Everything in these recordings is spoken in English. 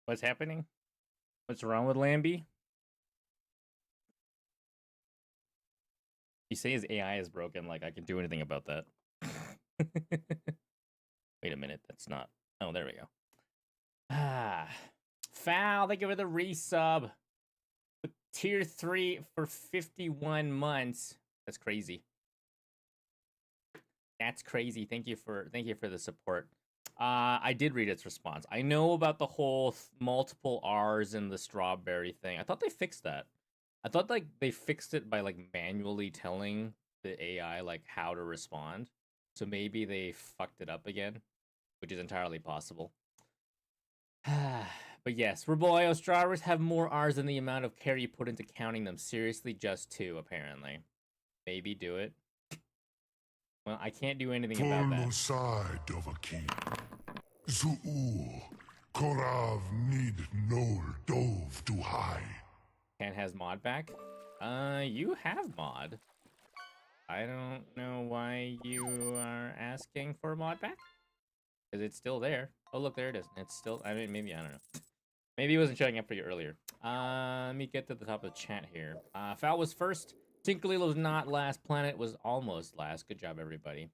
What's happening? What's wrong with Lambie? You say his AI is broken, like I can do anything about that. Wait a minute, that's not. Oh, there we go. Ah, Foul, thank you for the resub. Tier 3 for 51 months. That's crazy. That's crazy. Thank you for the support. I did read its response. I know about the whole multiple R's in the strawberry thing. I thought they fixed that. I thought like they fixed it by like manually telling the AI like how to respond. So maybe they fucked it up again, which is entirely possible. But yes, Reboyo strawberries have more R's than the amount of care you put into counting them. Seriously, just two, apparently. Maybe do it. Well, I can't do anything about that. side of a keep. Zuu, Korav need no dove to high. Ken has mod back? You have mod. I don't know why you are asking for mod back. Because it's still there. Oh, look, there it is. It's still, I mean, maybe, I don't know. Maybe it wasn't showing up for you earlier. Let me get to the top of the chat here. Foul was first. Tinkerly was not last. Planet was almost last. Good job, everybody.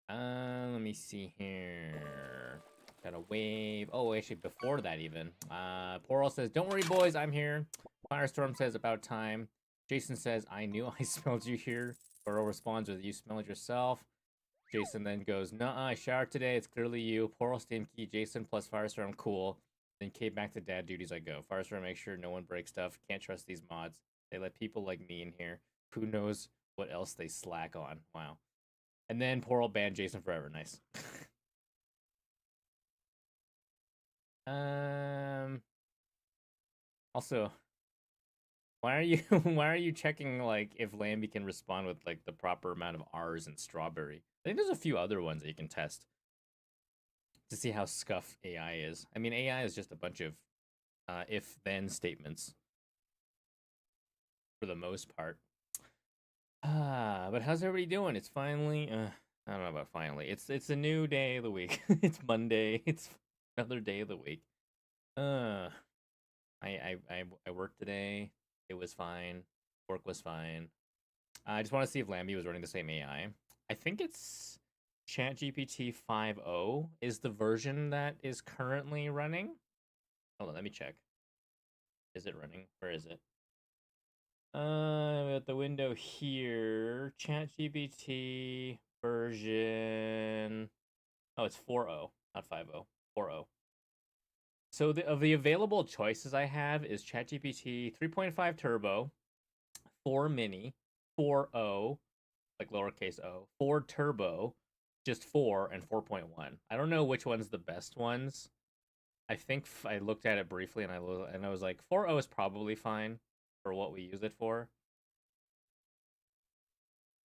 Let me see here. Got a wave. Oh, actually, before that even. Poral says, don't worry, boys, I'm here. Firestorm says, about time. Jason says, I knew I smelled you here. Poral responds with, you smelled yourself. Jason then goes, nuh-uh, I showered today. It's clearly you. Poral, Stinky, Jason plus Firestorm, cool. Then Kate back to dad duties I go. Firestorm, make sure no one breaks stuff. Can't trust these mods. They let people like me in here. Who knows what else they slack on. Wow. And then Poral banned Jason forever. Nice. Also, why are you checking like if Lambie can respond with like the proper amount of R's in strawberry? I think there's a few other ones that you can test to see how scuffed AI is. I mean, AI is just a bunch of if-then statements for the most part. But how's everybody doing? It's finally I don't know about finally. It's a new day of the week. It's Monday. It's another day of the week. I worked today. It was fine. Work was fine. I just want to see if Lambie was running the same AI. I think it's ChatGPT 5.0 is the version that is currently running. Hold on, let me check. Is it running? Where is it? At the window here, ChatGPT version. Oh, it's 4.0, not 5.0. 4.0. So of the available choices I have is ChatGPT 3.5 Turbo, 4 Mini, 4.0, like lowercase o, 4 Turbo, just 4, and 4.1. I don't know which one's the best ones. I think I looked at it briefly and I was like 4.0 is probably fine for what we use it for.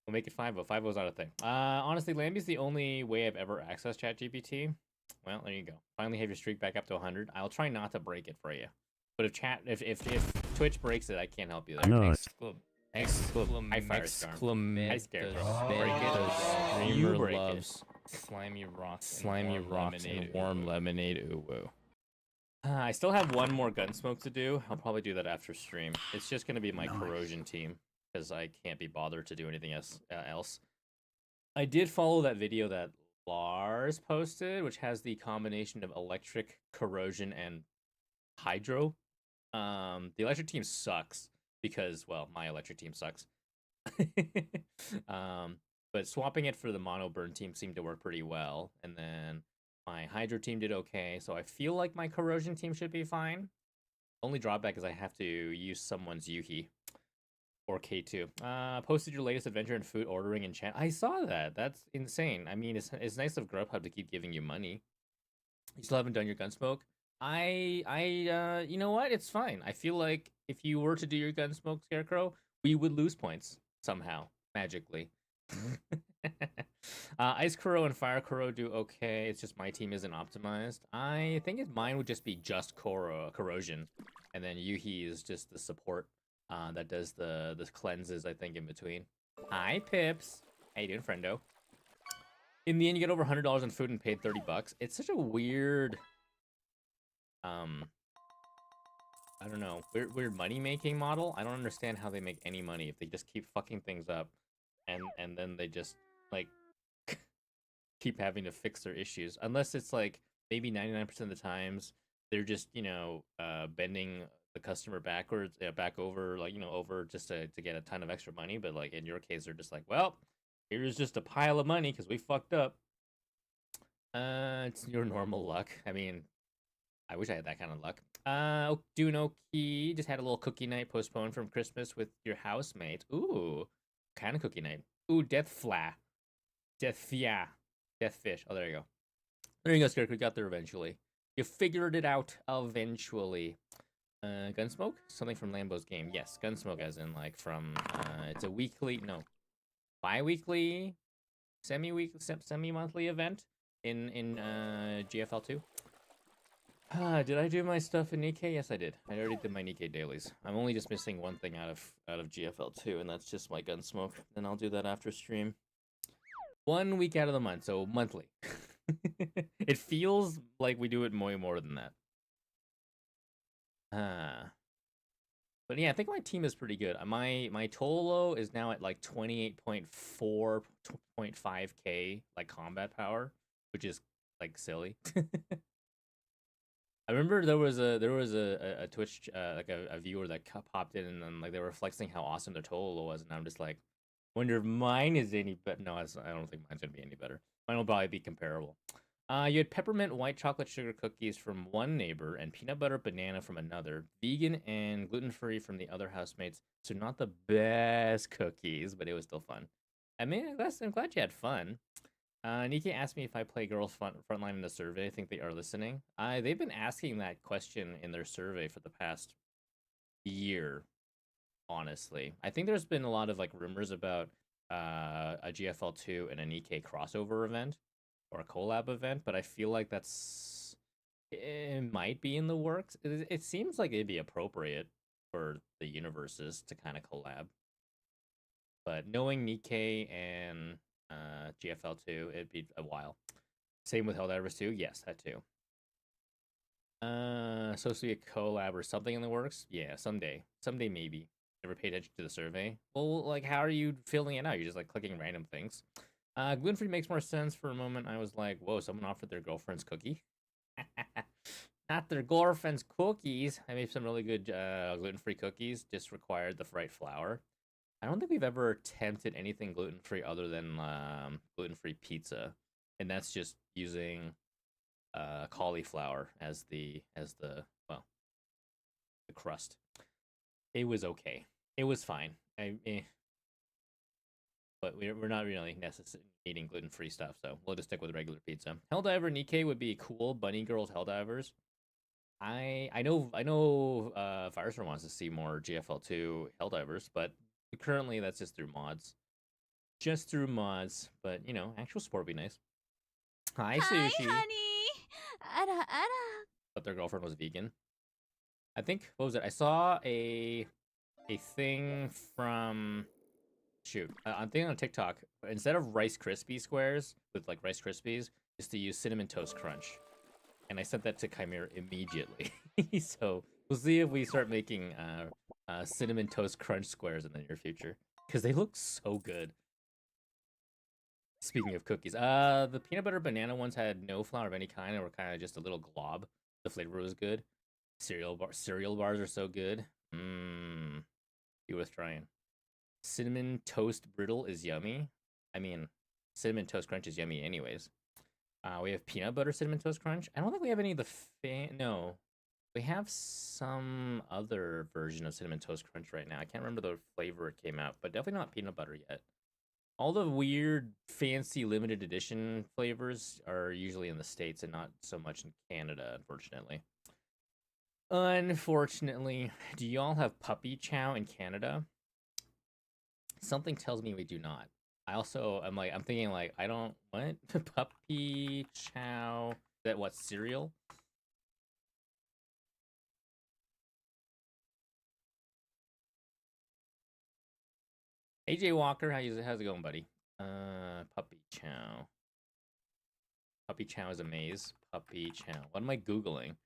We'll make it 5.0. 5.0 is not a thing. Honestly, Lambie's the only way I've ever accessed ChatGPT. Well, there you go. Finally have your streak back up to 100. I'll try not to break it for you. But if Twitch breaks it, I can't help you there. No. You loves slimy rocks and warm lemonade. Ooh, woo. I still have one more Gunsmoke to do. I'll probably do that after stream. It's just going to be my corrosion team because I can't be bothered to do anything else. I did follow that video that Lars posted, which has the combination of electric, corrosion, and hydro. The electric team sucks because, well, my electric team sucks. But swapping it for the mono burn team seemed to work pretty well, and then my hydro team did okay, so I feel like my corrosion team should be fine. Only drawback is I have to use someone's Yuhi or K2. Posted your latest adventure in food ordering in chat. I saw that. That's insane. I mean, it's nice of Grubhub to keep giving you money. You still haven't done your Gunsmoke? You know what? It's fine. I feel like if you were to do your Gunsmoke, Scarecrow, we would lose points somehow, magically. Ice Kuro and Fire Kuro do okay. It's just my team isn't optimized. I think mine would just be just corrosion, and then Yuhi is just the support that does the cleanses. I think in between. Hi Pips, how you doing, friendo? In the end, you get over $100 in food and paid $30. It's such a weird I don't know, weird money making model. I don't understand how they make any money if they just keep fucking things up, and then they just like keep having to fix their issues. Unless it's like maybe 99% of the times they're just bending the customer backwards, back over, like over just to get a ton of extra money. But like in your case, they're just like, well, here's just a pile of money because we fucked up. It's your normal luck. I mean, I wish I had that kind of luck. Dunoki just had a little cookie night postponed from Christmas with your housemate. Ooh, kind of cookie night. Ooh, death fla. Death, yeah. Death fish. Oh, there you go. There you go, Scarecrow. We got there eventually. You figured it out eventually. Gunsmoke? Something from Lambo's game. Yes, Gunsmoke as in like from, it's a weekly, no, bi-weekly, semi-monthly event in GFL2. Did I do my stuff in Nikkei? Yes, I did. I already did my Nikkei dailies. I'm only just missing one thing out of GFL2, and that's just my Gunsmoke. Then I'll do that after stream. 1 week out of the month, so monthly. It feels like we do it way more than that. But yeah, I think my team is pretty good. My Tolo is now at like 28.4.5k like combat power, which is like silly. I remember there was a Twitch like a viewer that popped in and then like they were flexing how awesome their Tolo was, and I'm just like, wonder if mine is any better. No, I don't think mine's gonna be any better. Mine will probably be comparable. You had peppermint white chocolate sugar cookies from one neighbor and peanut butter banana from another. Vegan and gluten free from the other housemates. So not the best cookies, but it was still fun. I mean, I'm glad you had fun. Nikki asked me if I play girls frontline in the survey. I think they are listening. They've been asking that question in their survey for the past year. Honestly, I think there's been a lot of like rumors about a GFL2 and a Nikkei crossover event or a collab event, but I feel like it might be in the works. It seems like it'd be appropriate for the universes to kind of collab. But knowing Nikkei and GFL2, it'd be a while. Same with Helldivers 2. Yes, that too. Supposed to be a collab or something in the works? Yeah, someday. Someday maybe. Never paid attention to the survey. Well, like, how are you filling it out? You're just like clicking random things. Gluten free makes more sense. For a moment, I was like, whoa, someone offered their girlfriend's cookie. Not their girlfriend's cookies. I made some really good gluten free cookies, just required the right flour. I don't think we've ever attempted anything gluten free other than gluten free pizza, and that's just using cauliflower as the well, the crust. It was okay. It was fine. But we're not really eating gluten free stuff, so we'll just stick with regular pizza. Helldiver Nikkei would be cool. Bunny Girls Helldivers. I know Firestorm wants to see more GFL2 Helldivers, but currently that's just through mods. Just through mods, but actual sport would be nice. Hi, Hi, Sushi. honey. Ara, ara. But their girlfriend was vegan. I think, what was it? I saw a thing from, shoot, I'm thinking on TikTok, instead of Rice Krispie squares with like Rice Krispies, is to use Cinnamon Toast Crunch. And I sent that to Chimera immediately. So we'll see if we start making Cinnamon Toast Crunch squares in the near future, because they look so good. Speaking of cookies, the peanut butter banana ones had no flour of any kind and were kind of just a little glob. The flavor was good. Cereal bars are so good. Be worth trying. Cinnamon toast brittle is yummy. I mean, cinnamon toast crunch is yummy anyways. We have peanut butter cinnamon toast crunch. I don't think we have any of the no. We have some other version of cinnamon toast crunch right now. I can't remember the flavor it came out, but definitely not peanut butter yet. All the weird, fancy, limited edition flavors are usually in the States and not so much in Canada, unfortunately. Unfortunately. Do y'all have puppy chow in Canada? Something tells me we do not. I'm thinking like, I don't, what? Puppy chow? That what, cereal? AJ Walker, how's it going, buddy? Puppy chow. Puppy chow is a maze. Puppy chow. What am I Googling?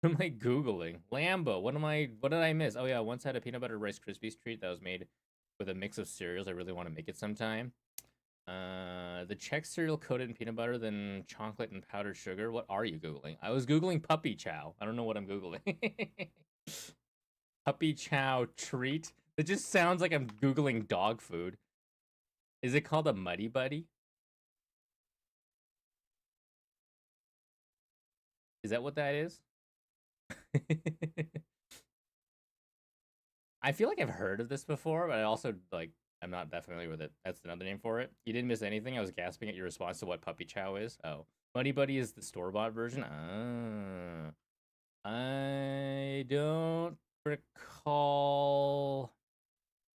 What am I Googling? Lambo. What did I miss? Oh yeah, I once had a peanut butter Rice Krispies treat that was made with a mix of cereals. I really want to make it sometime. The Czech cereal coated in peanut butter, then chocolate and powdered sugar. What are you Googling? I was Googling puppy chow. I don't know what I'm Googling. Puppy chow treat. It just sounds like I'm Googling dog food. Is it called a Muddy Buddy? Is that what that is? I feel like I've heard of this before, but I also like I'm not that familiar with it. That's another name for it. You didn't miss anything. I was gasping at your response to what puppy chow is. Oh, Muddy Buddy is the store bought version. Ah, I don't recall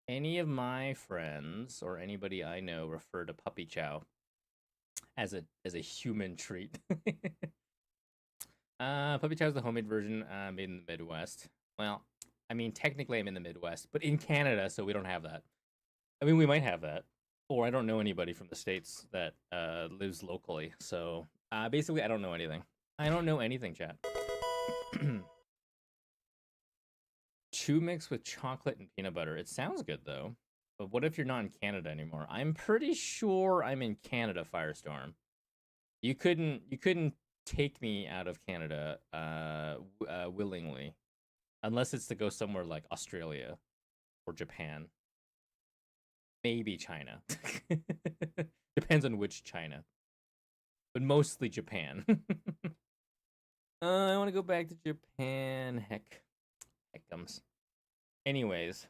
any of my friends or anybody I know refer to puppy chow as a human treat. Puppy chow is the homemade version made in the Midwest. Well, I mean, technically I'm in the Midwest, but in Canada, so we don't have that. I mean, we might have that, or I don't know anybody from the States that lives locally. So basically, I don't know anything. I don't know anything, chat. Chew mix with chocolate and peanut butter. It sounds good though. But what if you're not in Canada anymore? I'm pretty sure I'm in Canada, Firestorm. You couldn't take me out of Canada willingly, unless it's to go somewhere like Australia or Japan, maybe China. Depends on which China, but mostly Japan. I want to go back to Japan. Heckums. Anyways,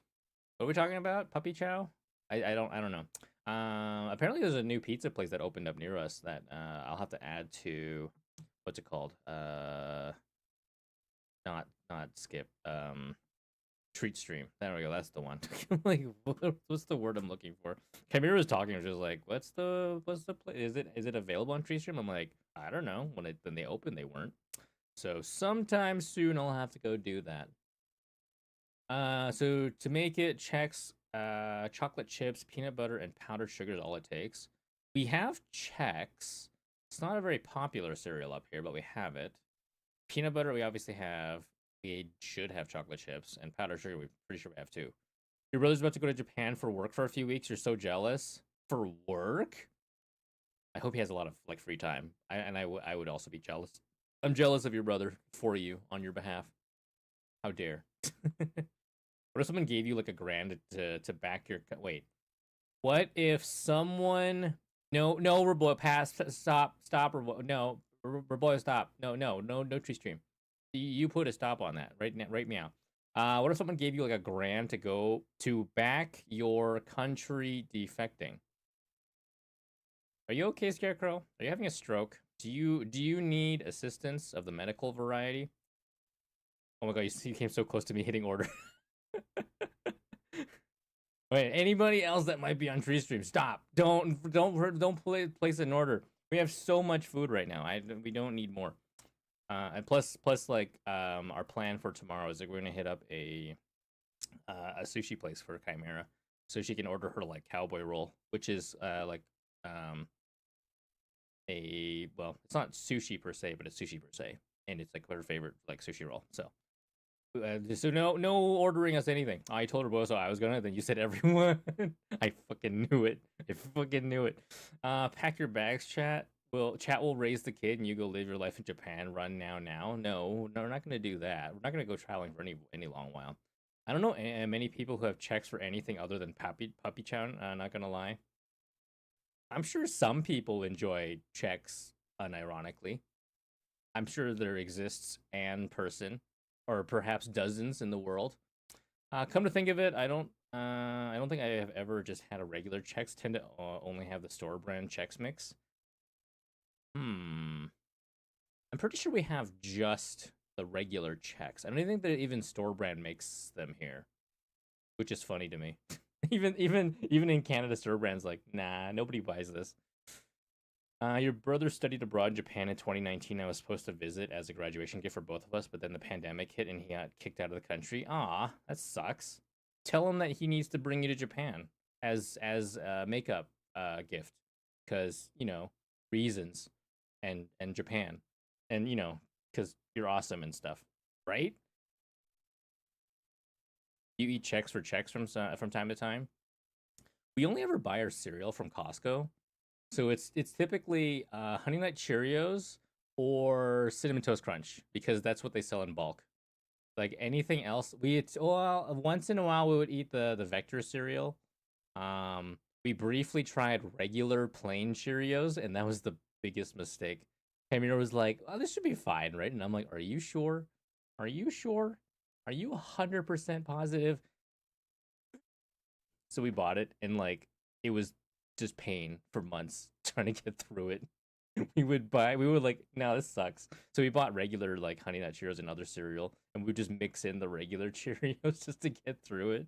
what are we talking about? Puppy chow? I don't know. Apparently there's a new pizza place that opened up near us that I'll have to add to what's it called? Not skip. Treat stream. There we go. That's the one. Like, what's the word I'm looking for? Chimera was talking. She was like, "What's the place? Is it available on Treat stream?" I'm like, I don't know. When they opened, they weren't. So sometime soon, I'll have to go do that. So to make it, Chex, chocolate chips, peanut butter, and powdered sugar is all it takes. We have Chex. It's not a very popular cereal up here, but we have it. Peanut butter, we obviously have. We should have chocolate chips, and powdered sugar, we're pretty sure we have too. Your brother's about to go to Japan for work for a few weeks. You're so jealous. For work? I hope he has a lot of like free time. I would also be jealous. I'm jealous of your brother for you on your behalf. How dare? What if someone gave you like $1,000 to back your wait? What if someone no Reboy pass stop Reboy no Reboy stop no tree stream. You put a stop on that right now, right meow. What if someone gave you like $1,000 to go to back your country defecting? Are you okay, Scarecrow? Are you having a stroke? Do you need assistance of the medical variety? Oh my god, you came so close to me hitting order. Wait, anybody else that might be on Tree Stream, stop! Don't place an order. We have so much food right now. We don't need more. And plus like our plan for tomorrow is that we're gonna hit up a sushi place for Chimera, so she can order her like cowboy roll, which is like well, it's not sushi per se, but it's sushi per se, and it's like her favorite like sushi roll. So so no ordering us anything. I told her Bozo I was gonna. Then you said everyone. I fucking knew it. I fucking knew it. Pack your bags, chat. Chat will raise the kid, and you go live your life in Japan. Run now. No, we're not gonna do that. We're not gonna go traveling for any long while. I don't know many people who have checks for anything other than puppy chow. Not gonna lie. I'm sure some people enjoy checks unironically. I'm sure there exists an person, or perhaps dozens in the world. Come to think of it, I don't think I have ever just had a regular Chex. Tend to only have the store brand Chex Mix. I'm pretty sure we have just the regular Chex. I don't even think that even store brand makes them here, which is funny to me. even in Canada, store brand's like, nah, nobody buys this. Your brother studied abroad in Japan in 2019. I was supposed to visit as a graduation gift for both of us, but then the pandemic hit and he got kicked out of the country. Ah, that sucks. Tell him that he needs to bring you to Japan as a makeup gift, because reasons and Japan, and because you're awesome and stuff. right? You eat checks for checks from time to time. We only ever buy our cereal from Costco, so it's typically Honey Nut Cheerios or Cinnamon Toast Crunch because that's what they sell in bulk. Like anything else, well, once in a while we would eat the Vector cereal. We briefly tried regular plain Cheerios, and that was the biggest mistake. Hamir was like, "Oh, this should be fine, right?" And I'm like, "Are you sure? Are you sure? Are you 100% positive?" So we bought it, and like it was just pain for months trying to get through it. We would like, no, this sucks. So we bought regular like Honey Nut Cheerios and other cereal, and we would just mix in the regular Cheerios just to get through it.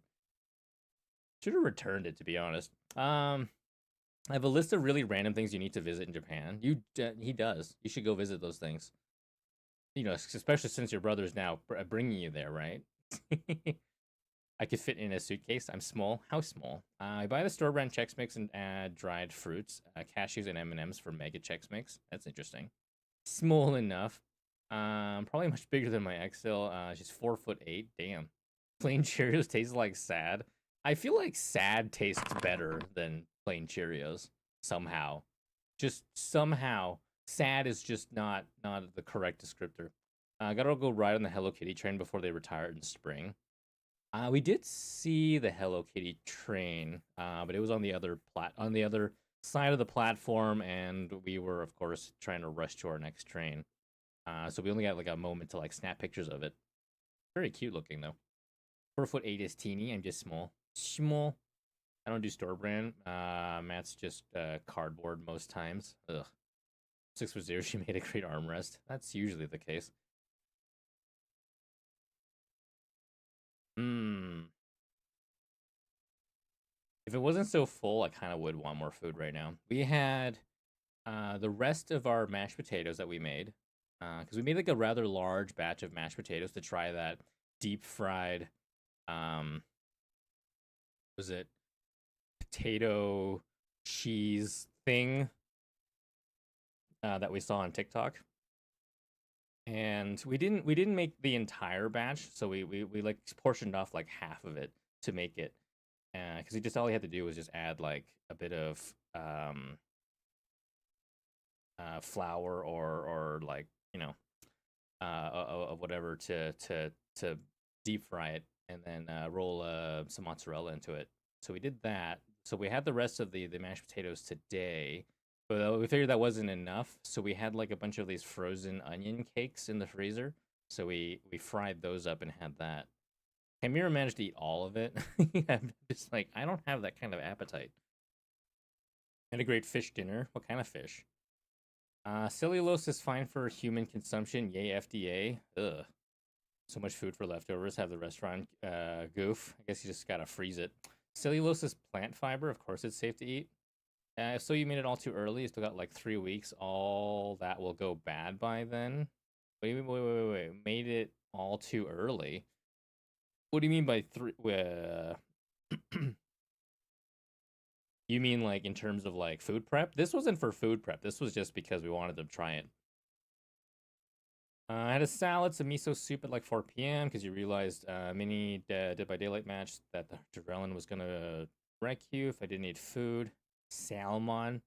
Should have returned it, to be honest. I have a list of really random things you need to visit in Japan. He does. You should go visit those things. You know, especially since your brother's now bringing you there, right? I could fit in a suitcase. I'm small. How small? I buy the store brand Chex Mix and add dried fruits, cashews, and M&Ms for Mega Chex Mix. That's interesting. Small enough. Probably much bigger than my XL. She's 4'8". Damn. Plain Cheerios taste like sad. I feel like sad tastes better than plain Cheerios somehow. Just somehow, sad is just not the correct descriptor. I gotta go ride on the Hello Kitty train before they retire in spring. We did see the Hello Kitty train, but it was on the other side of the platform, and we were, of course, trying to rush to our next train. So we only got like a moment to like snap pictures of it. Very cute looking though. 4'8" is teeny. I'm just small. Small. I don't do store brand. Matt's just cardboard most times. Ugh. 6'0". She made a great armrest. That's usually the case. Hmm. If it wasn't so full, I kind of would want more food right now. We had the rest of our mashed potatoes that we made, because we made like a rather large batch of mashed potatoes to try that deep fried, was it potato cheese thing that we saw on TikTok. And we didn't make the entire batch, so we like portioned off like half of it to make it, because we just all we had to do was just add like a bit of flour or like of whatever to deep fry it and then roll some mozzarella into it. So we did that. So we had the rest of the mashed potatoes today, but we figured that wasn't enough. So we had like a bunch of these frozen onion cakes in the freezer. So we fried those up and had that. Hamira managed to eat all of it. I'm just like, I don't have that kind of appetite. Had a great fish dinner. What kind of fish? Cellulose is fine for human consumption. Yay, FDA. Ugh. So much food for leftovers. Have the restaurant goof. I guess you just gotta freeze it. Cellulose is plant fiber. Of course, it's safe to eat. So you made it all too early. You still got like 3 weeks. All that will go bad by then. Wait. Made it all too early. What do you mean by three? You mean like in terms of like food prep? This wasn't for food prep. This was just because we wanted to try it. I had a salad, some miso soup at like 4 p.m. because you realized mini Dead by Daylight match that the adrenaline was gonna wreck you if I didn't eat food. Salmon,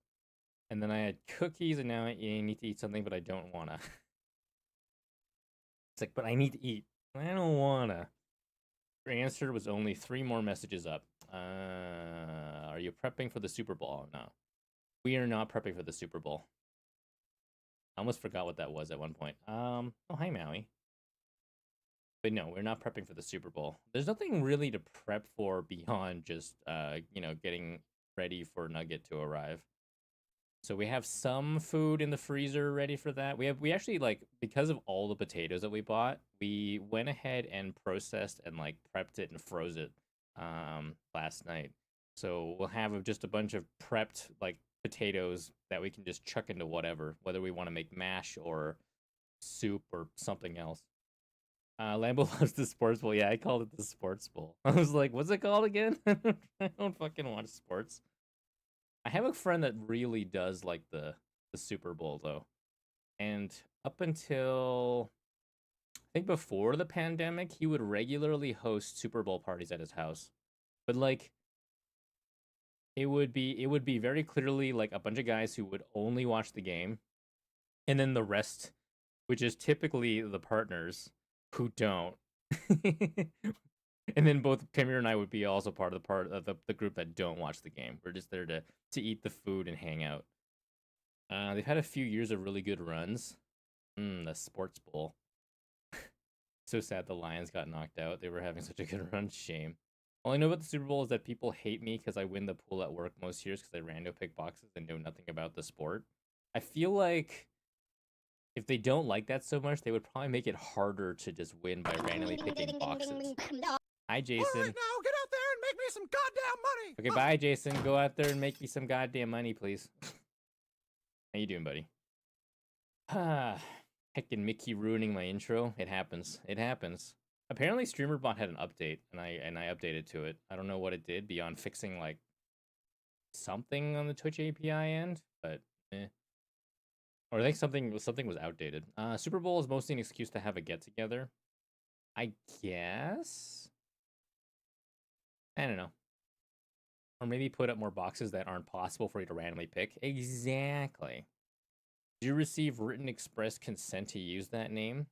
and then I had cookies, and now I need to eat something, but I don't wanna. It's like, but I need to eat. I don't wanna. Your answer was only 3 more messages up. Are you prepping for the Super Bowl? No, we are not prepping for the Super Bowl. I almost forgot what that was at one point. Oh, hi, Maui. But no, we're not prepping for the Super Bowl. There's nothing really to prep for beyond just, getting ready for Nugget to arrive. So we have some food in the freezer ready for that. We actually like, because of all the potatoes that we bought, we went ahead and processed and like prepped it and froze it last night. So we'll have just a bunch of prepped like potatoes that we can just chuck into whatever, whether we want to make mash or soup or something else. Lambo loves the sports bowl. Yeah, I called it the sports bowl. I was like, what's it called again? I don't fucking watch sports. I have a friend that really does like the Super Bowl though. And up until think before the pandemic, he would regularly host Super Bowl parties at his house. But like it would be very clearly like a bunch of guys who would only watch the game, and then the rest, which is typically the partners who don't. And then both Premier and I would be also part of the group that don't watch the game. We're just there to eat the food and hang out. They've had a few years of really good runs. The Sports Bowl. So sad the Lions got knocked out. They were having such a good run. Shame. All I know about the Super Bowl is that people hate me because I win the pool at work most years because I rando pick boxes and know nothing about the sport. I feel like if they don't like that so much, they would probably make it harder to just win by randomly picking boxes. Hi, Jason. All right, now get out there and make me some goddamn money. Okay, bye, Jason. Go out there and make me some goddamn money, please. How you doing, buddy? Heckin' Mickey ruining my intro. It happens. It happens. Apparently, StreamerBot had an update, and I updated to it. I don't know what it did beyond fixing like something on the Twitch API end, but or I think something was outdated. Super Bowl is mostly an excuse to have a get together, I guess. I don't know. Or maybe put up more boxes that aren't possible for you to randomly pick. Exactly. Did you receive written express consent to use that name?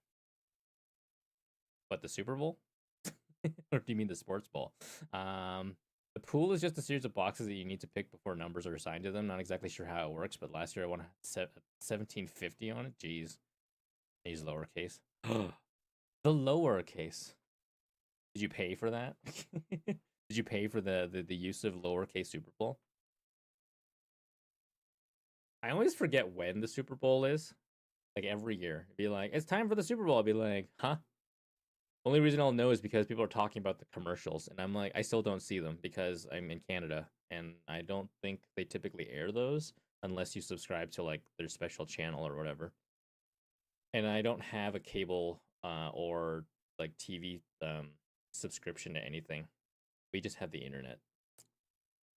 What, the Super Bowl? Or do you mean the Sports Bowl? The pool is just a series of boxes that you need to pick before numbers are assigned to them. Not exactly sure how it works, but last year I won 1750 on it. Jeez. Use lowercase. The lowercase. Did you pay for that? Did you pay for the use of lowercase Super Bowl? I always forget when the Super Bowl is. Like every year. It'd be like, it's time for the Super Bowl. I'll be like, huh? Only reason I'll know is because people are talking about the commercials, and I'm like, I still don't see them because I'm in Canada, and I don't think they typically air those unless you subscribe to like their special channel or whatever. And I don't have a cable or like TV subscription to anything. We just have the internet.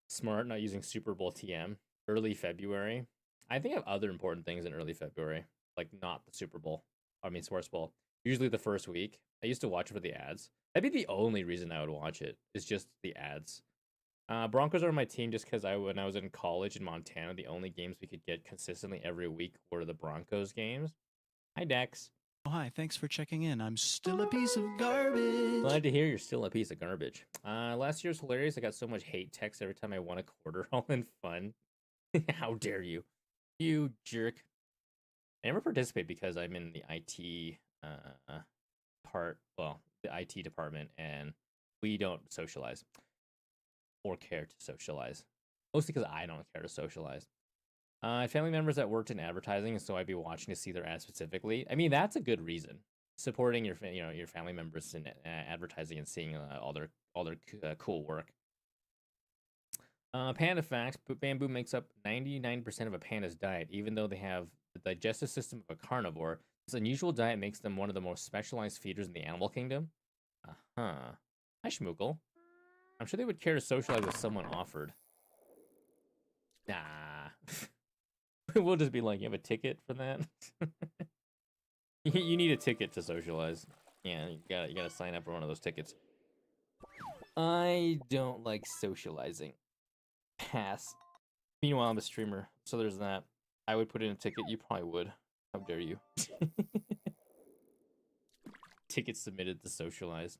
Smart, not using Super Bowl TM. Early February. I think I have other important things in early February, like not the Super Bowl. I mean, Sports Bowl. Usually the first week. I used to watch it for the ads. That'd be the only reason I would watch it. Is just the ads. Broncos are my team just because when I was in college in Montana, the only games we could get consistently every week were the Broncos games. Hi, Dex. Oh, hi, thanks for checking in. I'm still a piece of garbage. Glad to hear you're still a piece of garbage. Last year's hilarious. I got so much hate text every time I won a quarter, all in fun. How dare you? You jerk. I never participate because I'm in the IT the IT department, and we don't socialize or care to socialize. Mostly because I don't care to socialize. I had family members that worked in advertising, so I'd be watching to see their ads specifically. I mean, that's a good reason. Supporting your family members in advertising and seeing all their cool work. Panda facts: bamboo makes up 99% of a panda's diet, even though they have the digestive system of a carnivore. This unusual diet makes them one of the most specialized feeders in the animal kingdom. Hi, Schmookle. I'm sure they would care to socialize if someone offered. Nah. We'll just be like, you have a ticket for that? You need a ticket to socialize. Yeah, you gotta sign up for one of those tickets. I don't like socializing. Pass. Meanwhile, I'm a streamer, so there's that. I would put in a ticket. You probably would. How dare you? Tickets submitted to socialize.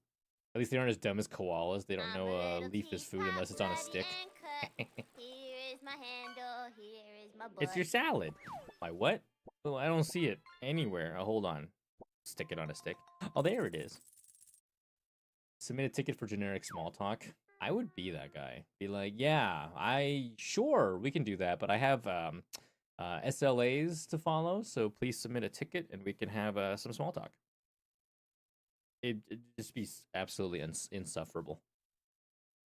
At least they aren't as dumb as koalas. They don't know leaf is food unless it's on a stick. It's your salad. My what? Oh, I don't see it anywhere. Oh, hold on. Stick it on a stick. Oh, there it is. Submit a ticket for generic small talk. I would be that guy. Be like, yeah, sure, we can do that, but I have SLAs to follow, so please submit a ticket and we can have some small talk. It'd just be absolutely insufferable.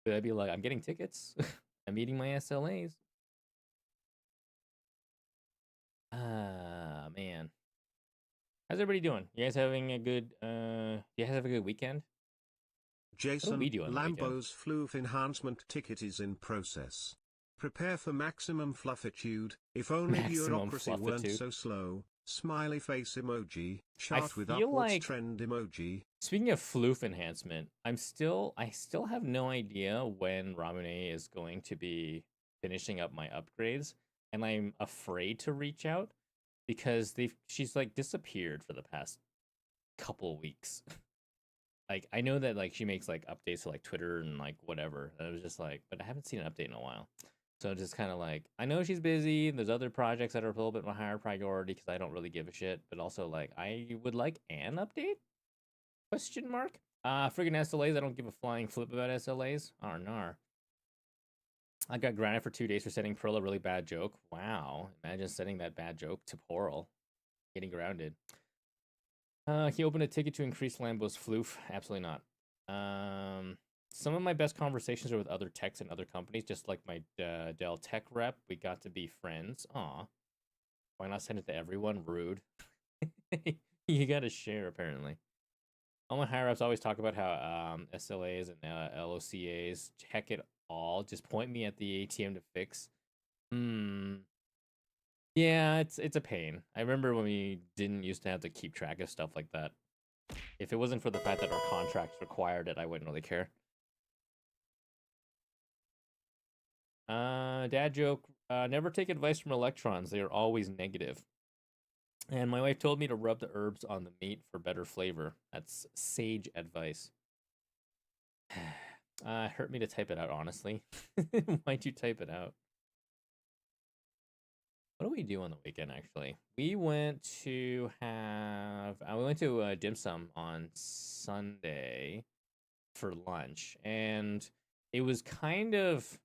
But I'd be like, I'm getting tickets. I'm meeting my SLAs. Man. How's everybody doing? You guys having a good you guys have a good weekend? Jason, Lambo's floof enhancement ticket is in process. Prepare for maximum fluffitude. If only Maximum bureaucracy weren't fluffitude. so slow, Smiley face emoji. I Chart with feel upwards like, trend emoji. speaking of floof enhancement, I still have no idea when Ramune is going to be finishing up my upgrades, and I'm afraid to reach out because she's like disappeared for the past couple weeks. Like, I know that like she makes like updates to like Twitter and like whatever. And I was just like, but I haven't seen an update in a while. So just kind of like, I know she's busy. There's other projects that are a little bit more higher priority because I don't really give a shit. But also like, I would like an update? Question mark. Friggin' SLAs. I don't give a flying flip about SLAs. Arnar. I got grounded for 2 days for sending Pearl a really bad joke. Wow. Imagine sending that bad joke to Pearl. Getting grounded. He opened a ticket to increase Lambo's floof. Absolutely not. Some of my best conversations are with other techs and other companies, just like my Dell Tech rep. We got to be friends. Aw. Why not send it to everyone? Rude. You gotta share, apparently. All my higher ups always talk about how SLAs and LOCAs, check it all. Just point me at the ATM to fix. Yeah, it's a pain. I remember when we didn't used to have to keep track of stuff like that. If it wasn't for the fact that our contracts required it, I wouldn't really care. Dad joke. Never take advice from electrons. They are always negative. And my wife told me to rub the herbs on the meat for better flavor. That's sage advice. Hurt me to type it out, honestly. Why'd you type it out? What do we do on the weekend, actually? We went to dim sum on Sunday for lunch, and it was kind of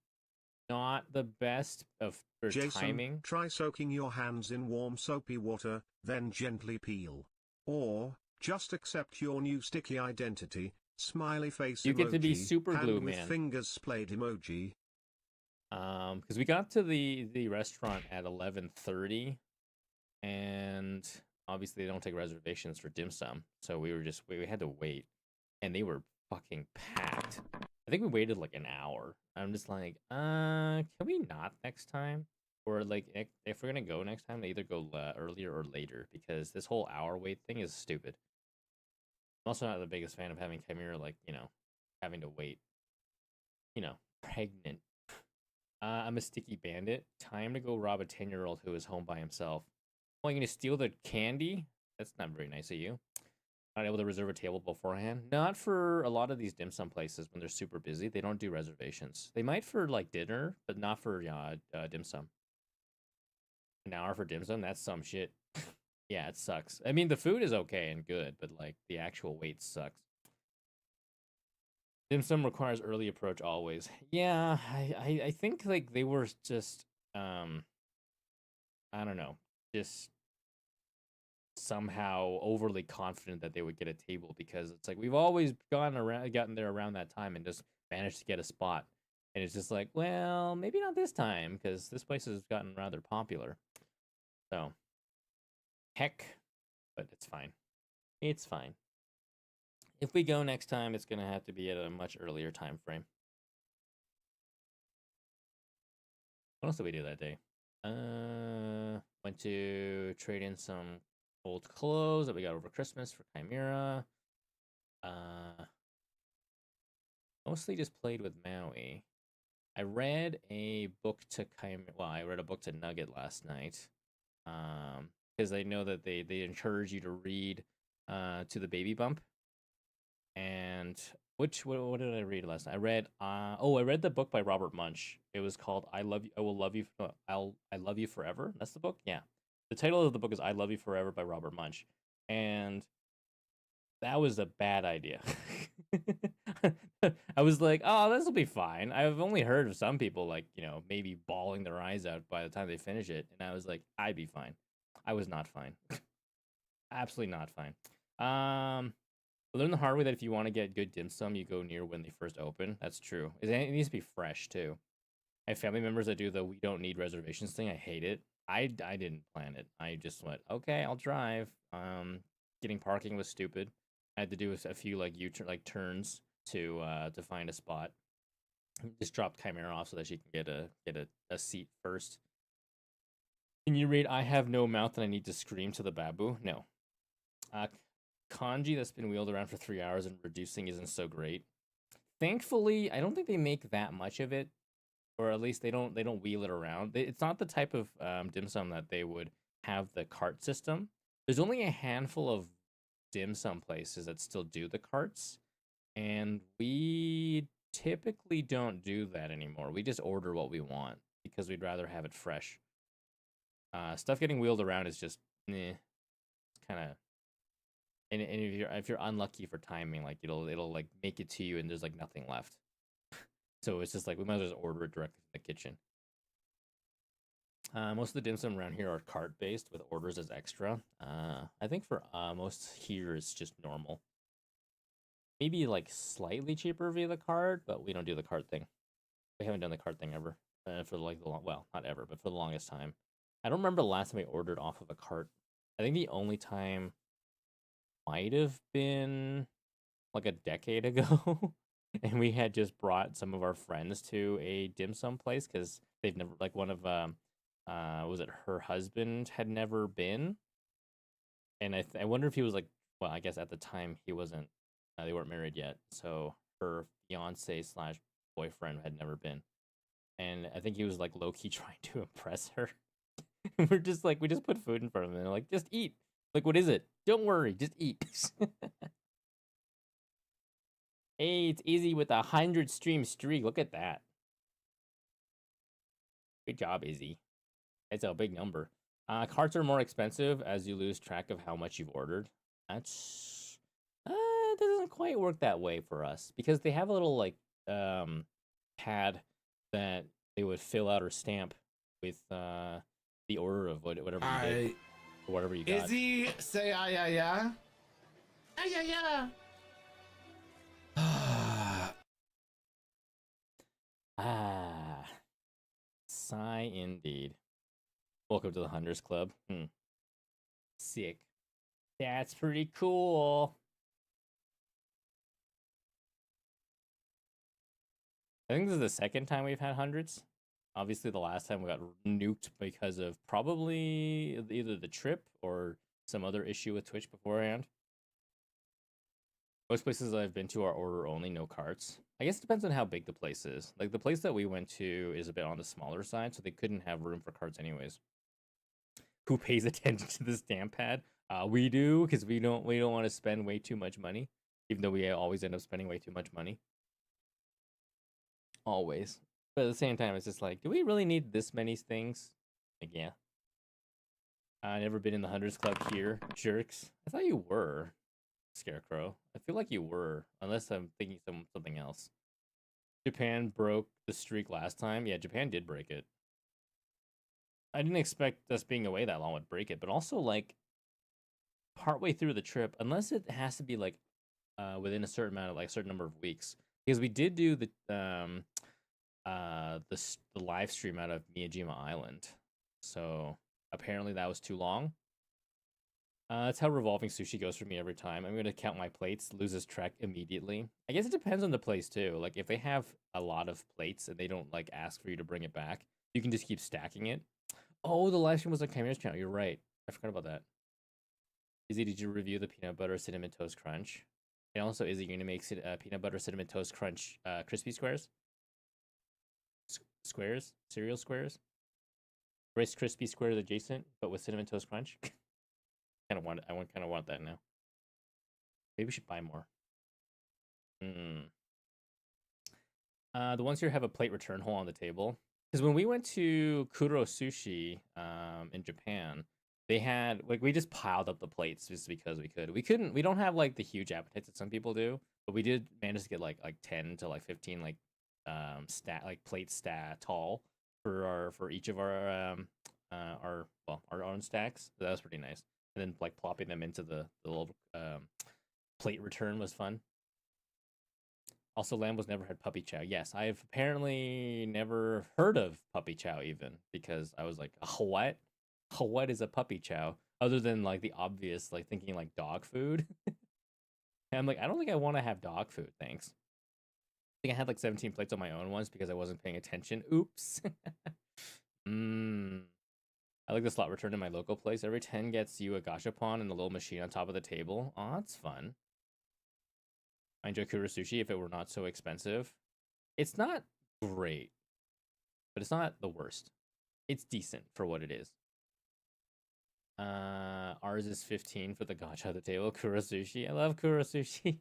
not the best for Jason, timing. try soaking your hands in warm soapy water, then gently peel. Or, just accept your new sticky identity, smiley face You emoji, get to be super glue, hand with man. fingers splayed emoji. Because we got to the restaurant at 11:30, and obviously they don't take reservations for dim sum, so we had to wait, and they were fucking packed. I think we waited like an hour. I'm just like, can we not next time? Or like, if we're gonna go next time, either go earlier or later, because this whole hour wait thing is stupid. I'm also not the biggest fan of having Chimera, like, having to wait. Pregnant. I'm a sticky bandit. Time to go rob a 10-year-old who is home by himself. Oh, you're gonna steal the candy? That's not very nice of you. Not able to reserve a table beforehand. Not for a lot of these dim sum places when they're super busy. They don't do reservations. They might for like dinner, but not for dim sum. An hour for dim sum? That's some shit. Yeah, it sucks. I mean, the food is okay and good, but like the actual wait sucks. Dim sum requires early approach always. Yeah, I think like they were just I don't know, just somehow overly confident that they would get a table, because it's like we've always gotten there around that time and just managed to get a spot. And it's just like, well, maybe not this time, because this place has gotten rather popular. So heck, but it's fine. It's fine. If we go next time, it's gonna have to be at a much earlier time frame. What else did we do that day? Went to trade in some old clothes that we got over Christmas for Chimera. Mostly just played with Maui. I read a book to Chimera. Well, I read a book to Nugget last night. Because I know that they encourage you to read to the baby bump. And what did I read last night? I read I read the book by Robert Munsch. It was called I Love You, I Will Love You, I Love You Forever. That's the book? Yeah. The title of the book is I Love You Forever by Robert Munsch. And that was a bad idea. I was like, oh, this will be fine. I've only heard of some people like, maybe bawling their eyes out by the time they finish it. And I was like, I'd be fine. I was not fine. Absolutely not fine. I learned the hard way that if you want to get good dim sum, you go near when they first open. That's true. It needs to be fresh, too. I have family members that do the we don't need reservations thing. I hate it. I didn't plan it. I just went, okay, I'll drive. Getting parking was stupid. I had to do a few like turns to find a spot. Just dropped Chimera off so that she can get a seat first. Can you read I have no mouth and I need to scream to the babu? No. Kanji that's been wheeled around for 3 hours and reducing isn't so great. Thankfully, I don't think they make that much of it, or at least they don't wheel it around. It's not the type of dim sum that they would have the cart system. There's only a handful of dim sum places that still do the carts, and we typically don't do that anymore. We just order what we want because we'd rather have it fresh. Stuff getting wheeled around is just it's kind of, and if you're unlucky for timing, like it'll like make it to you and there's like nothing left. So it's just like we might as well just order it directly from the kitchen. Most of the dim sum around here are cart based with orders as extra. I think for most here it's just normal. Maybe like slightly cheaper via the cart, but we don't do the cart thing. We haven't done the cart thing ever for like well, not ever, but for the longest time. I don't remember the last time we ordered off of a cart. I think the only time might have been like a decade ago. And we had just brought some of our friends to a dim sum place because they've never, like one of was it her husband had never been, and I wonder if he was like, well, I guess at the time he wasn't, they weren't married yet, so her fiance slash boyfriend had never been, and I think he was like low key trying to impress her. We're just like, we just put food in front of him and they're like, just eat. Like, what is it? Don't worry, just eat. Hey, it's easy with 100 stream streak. Look at that. Good job, Izzy. It's a big number. Carts are more expensive as you lose track of how much you've ordered. That's that doesn't quite work that way for us because they have a little like pad that they would fill out or stamp with the order of whatever you did, or whatever you got. Izzy, say yeah. Yeah. Ah, sigh indeed. Welcome to the Hunters Club. Sick. That's pretty cool. I think this is the second time we've had hundreds. Obviously, the last time we got nuked because of probably either the trip or some other issue with Twitch beforehand. Most places I've been to are order only, no carts. I guess it depends on how big the place is. Like the place that we went to is a bit on the smaller side, so they couldn't have room for carts anyways. Who pays attention to the stamp pad? We do, because we don't want to spend way too much money, even though we always end up spending way too much money. Always. But at the same time, it's just like, do we really need this many things? Like, yeah. Never been in the Hunters Club here, jerks. I thought you were, Scarecrow. I feel like you were, unless I'm thinking something else. Japan broke the streak last time. Yeah, Japan did break it. I didn't expect us being away that long would break it, but also like partway through the trip, unless it has to be like within a certain amount of like a certain number of weeks, because we did do the live stream out of Miyajima Island, so apparently that was too long. That's how revolving sushi goes for me every time. I'm gonna count my plates, loses track immediately. I guess it depends on the place too. Like if they have a lot of plates and they don't like ask for you to bring it back, you can just keep stacking it. Oh, the live stream was on Chimera's channel. You're right. I forgot about that. Izzy, did you review the peanut butter cinnamon toast crunch? And also, Izzy, you're gonna make peanut butter cinnamon toast crunch crispy squares? Squares? Cereal squares? Rice crispy squares adjacent, but with cinnamon toast crunch? I kind of want that now. Maybe we should buy more. The ones here have a plate return hole on the table. Because when we went to Kuro Sushi in Japan, they had like, we just piled up the plates just because we could. We don't have like the huge appetites that some people do, but we did manage to get like 10 to like 15 like plate tall for each of our own stacks. So that was pretty nice. And then like plopping them into the little plate return was fun. Also, Lambo's never had puppy chow. Yes, I've apparently never heard of puppy chow even, because I was like, what? What is a puppy chow? Other than like the obvious, like thinking like dog food. And I'm like, I don't think I want to have dog food, thanks. I think I had like 17 plates on my own once because I wasn't paying attention. Oops. I like the slot return in my local place. Every 10 gets you a gachapon and the little machine on top of the table. Oh, that's fun. I enjoy Kura Sushi if it were not so expensive. It's not great, but it's not the worst. It's decent for what it is. Ours is 15 for the gacha at the table. Kura Sushi. I love Kura Sushi.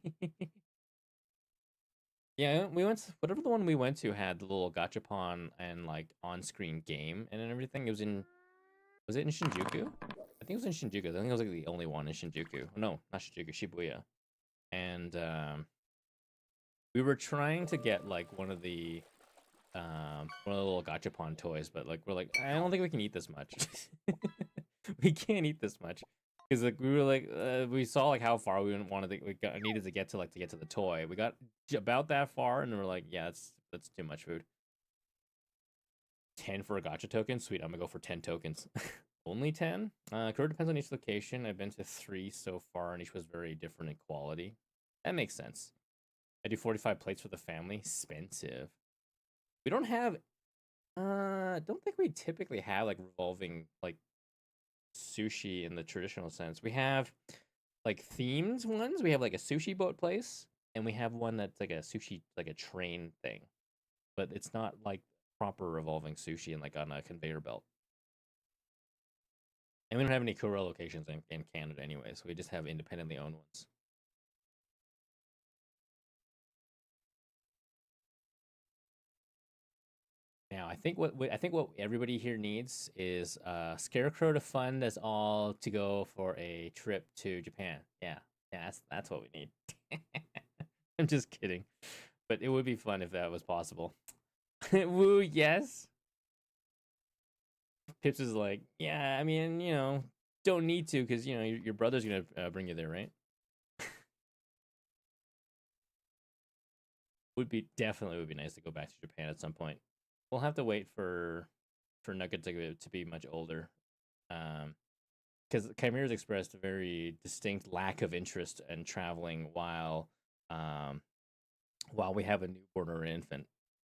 Yeah, we went whatever the one we went to had the little gachapon and like on-screen game and everything. It was it in Shinjuku? I think it was in Shinjuku. I think it was like the only one in Shinjuku. No, not Shinjuku, Shibuya. And we were trying to get like one of the little gachapon toys, but like we're like, I don't think we can eat this much. We can't eat this much because like we were like we saw like how far we wanted to, needed to get to like to get to the toy. We got about that far and we're like, yeah, that's too much food. 10 for a gacha token, sweet. I'm gonna go for 10 tokens. Only 10. Kura depends on each location. I've been to 3 so far, and each was very different in quality. That makes sense. I do 45 plates for the family. Expensive. We don't have. Don't think we typically have like revolving like sushi in the traditional sense. We have like themed ones. We have like a sushi boat place, and we have one that's like a sushi like a train thing, but it's not like proper revolving sushi and like on a conveyor belt. And we don't have any Kura locations in Canada anyway, so we just have independently owned ones. Now, I think what everybody here needs is Scarecrow to fund us all to go for a trip to Japan. Yeah, that's what we need. I'm just kidding, but it would be fun if that was possible. Woo, yes. Pips is like, yeah, I mean, you know, don't need to because, you know, your brother's going to bring you there, right? Definitely would be nice to go back to Japan at some point. We'll have to wait for Nugget to be much older. Because Chimera's expressed a very distinct lack of interest in traveling while we have a newborn or an infant.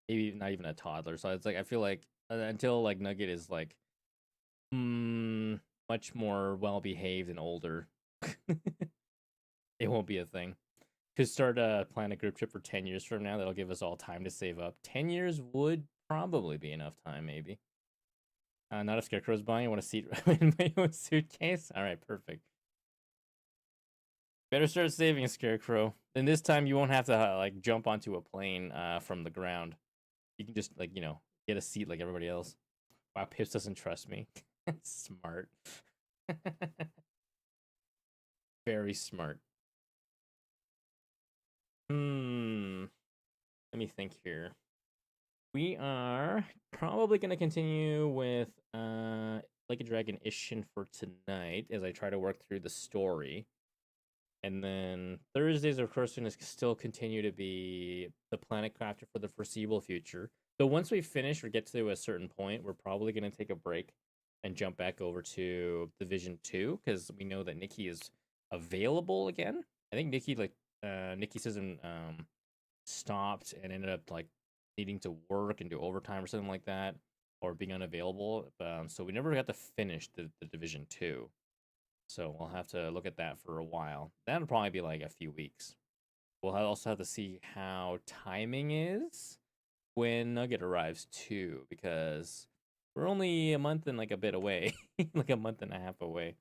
Maybe not even a toddler. So it's like, I feel like until like Nugget is like much more well behaved and older, it won't be a thing. Could start plan a group trip for 10 years from now. That'll give us all time to save up. 10 years would probably be enough time, maybe. Not if Scarecrow's buying. I want a seat in my own suitcase. All right, perfect. Better start saving, Scarecrow. Then this time you won't have to like jump onto a plane from the ground. You can just like, you know, get a seat like everybody else. Wow, Pips doesn't trust me. Smart. Very smart. Let me think here. We are probably going to continue with Like a Dragon Ishin for tonight as I try to work through the story. And then Thursdays, of course, going to still continue to be the Planet Crafter for the foreseeable future. So once we finish or get to a certain point, we're probably going to take a break and jump back over to Division 2 because we know that Nikki is available again. I think Nikki season stopped and ended up like needing to work and do overtime or something like that, or being unavailable. So we never got to finish the Division 2. So we'll have to look at that for a while. That'll probably be like a few weeks. We'll also have to see how timing is when Nugget arrives too, because we're only a month and like a bit away, like a month and a half away.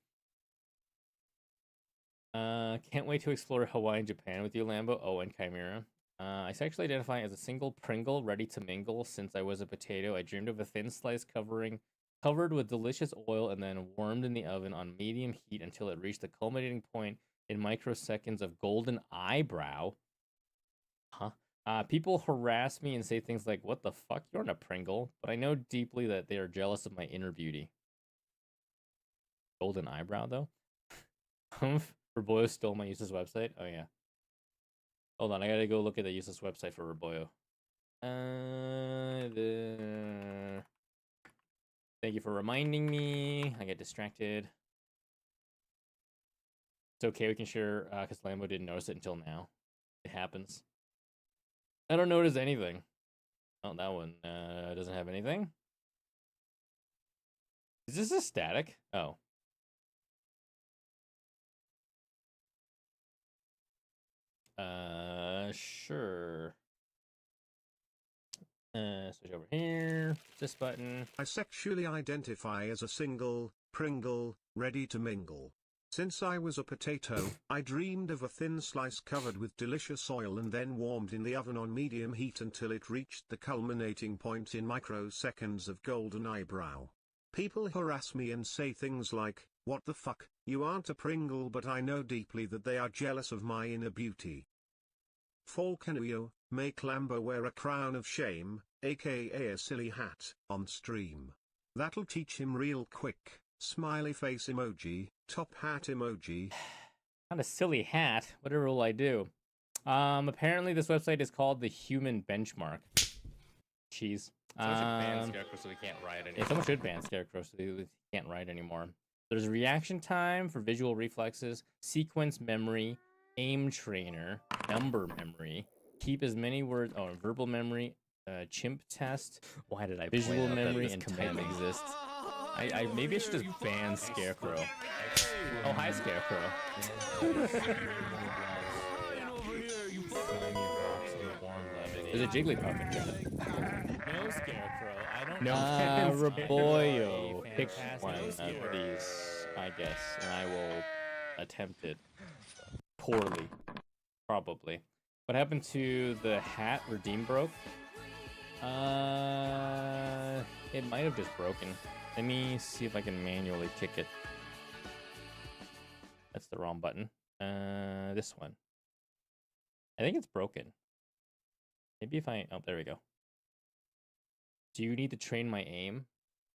Can't wait to explore Hawaii and Japan with you, Lambo. Oh, and Chimera. I sexually identify as a single Pringle ready to mingle. Since I was a potato, I dreamed of a thin slice covered with delicious oil and then warmed in the oven on medium heat until it reached the culminating point in microseconds of golden eyebrow. Huh? People harass me and say things like, "What the fuck? You're not a Pringle." But I know deeply that they are jealous of my inner beauty. Golden eyebrow, though? Humph. Raboyo stole my useless website. Oh, yeah. Hold on, I gotta go look at the useless website for Raboyo. Thank you for reminding me. I get distracted. It's okay, we can share, because Lambo didn't notice it until now. It happens. I don't notice anything. Oh, that one doesn't have anything. Is this a static? Oh. Sure. Switch over here. This button. I sexually identify as a single, Pringle, ready to mingle. Since I was a potato, I dreamed of a thin slice covered with delicious oil and then warmed in the oven on medium heat until it reached the culminating point in microseconds of golden eyebrow. People harass me and say things like, "What the fuck, you aren't a Pringle," but I know deeply that they are jealous of my inner beauty. Falconio, make Lambo wear a crown of shame, aka a silly hat, on stream. That'll teach him real quick. Smiley face emoji, top hat emoji. Not a silly hat. Whatever will I do? Apparently this website is called the Human Benchmark. Cheese. Someone should ban Scarecrow so we can't riot anymore. Yeah, someone should ban Scarecrow so we can't riot anymore. There's reaction time for visual reflexes, sequence memory, aim trainer, number memory, keep as many words. Oh, verbal memory, chimp test. Why did I? Visual memory and type exists. I maybe I should just ban Scarecrow. Oh, hi, Scarecrow. There's a Jigglypuff in chat. No, Scarecrow. I don't know. Raboyo. Pick one of these, I guess, and I will attempt it. Poorly. Probably. What happened to the hat redeem broke? It might have just broken. Let me see if I can manually kick it. That's the wrong button. This one. I think it's broken. Maybe if I... Oh, there we go. Do you need to train my aim?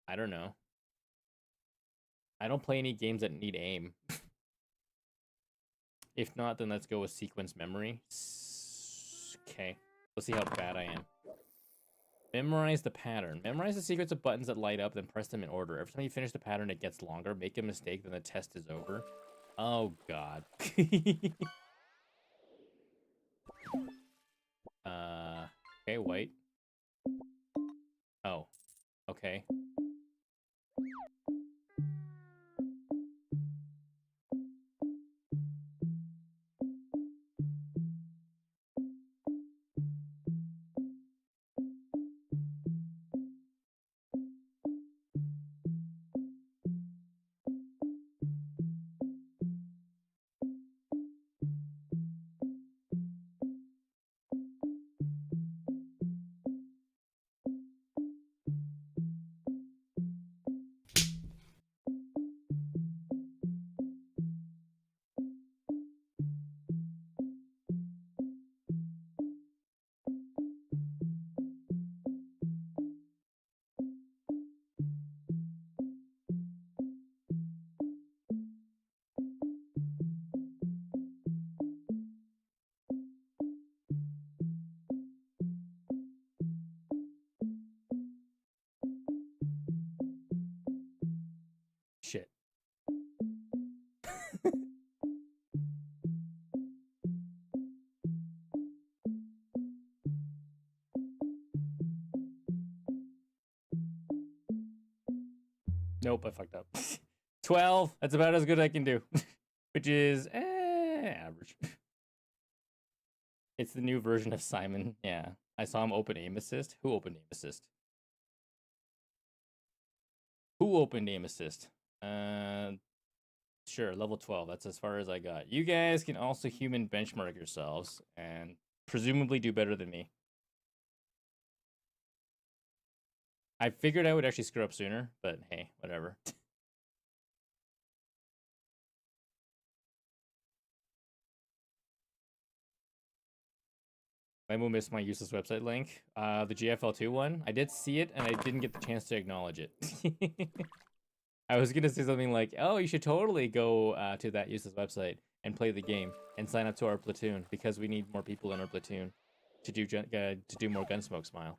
I don't know. I don't play any games that need aim. If not, then let's go with sequence memory. Okay. Let's see how bad I am. Memorize the pattern. Memorize the sequence of buttons that light up, then press them in order. Every time you finish the pattern, it gets longer. Make a mistake, then the test is over. Oh, God. Okay, white. Oh, okay. Shit. Nope, I fucked up. 12. That's about as good as I can do. Which is average. It's the new version of Simon. Yeah. I saw him open aim assist. Who opened aim assist? Who opened aim assist? Sure, level 12. That's as far as I got. You guys can also human benchmark yourselves and presumably do better than me. I figured I would actually screw up sooner, but hey, whatever. I will miss my useless website link. The GFL2 one. I did see it, and I didn't get the chance to acknowledge it. I was gonna say something like, "Oh, you should totally go to that useless website and play the game and sign up to our platoon because we need more people in our platoon to do more Gunsmoke Smile."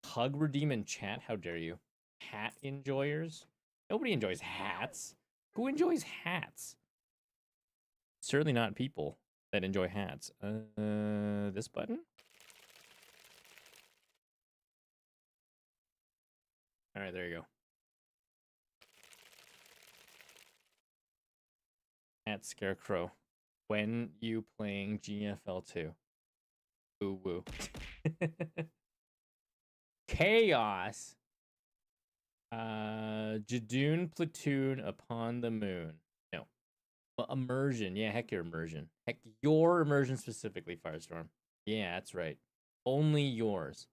Hug, redeem, and chat. How dare you? Hat enjoyers? Nobody enjoys hats. Who enjoys hats? Certainly not people that enjoy hats. This button? All right, there you go. At Scarecrow. When you playing GFL2? Ooh woo. Chaos. Jadoon Platoon Upon the Moon. No. Immersion. Yeah, heck your immersion. Heck your immersion specifically, Firestorm. Yeah, that's right. Only yours.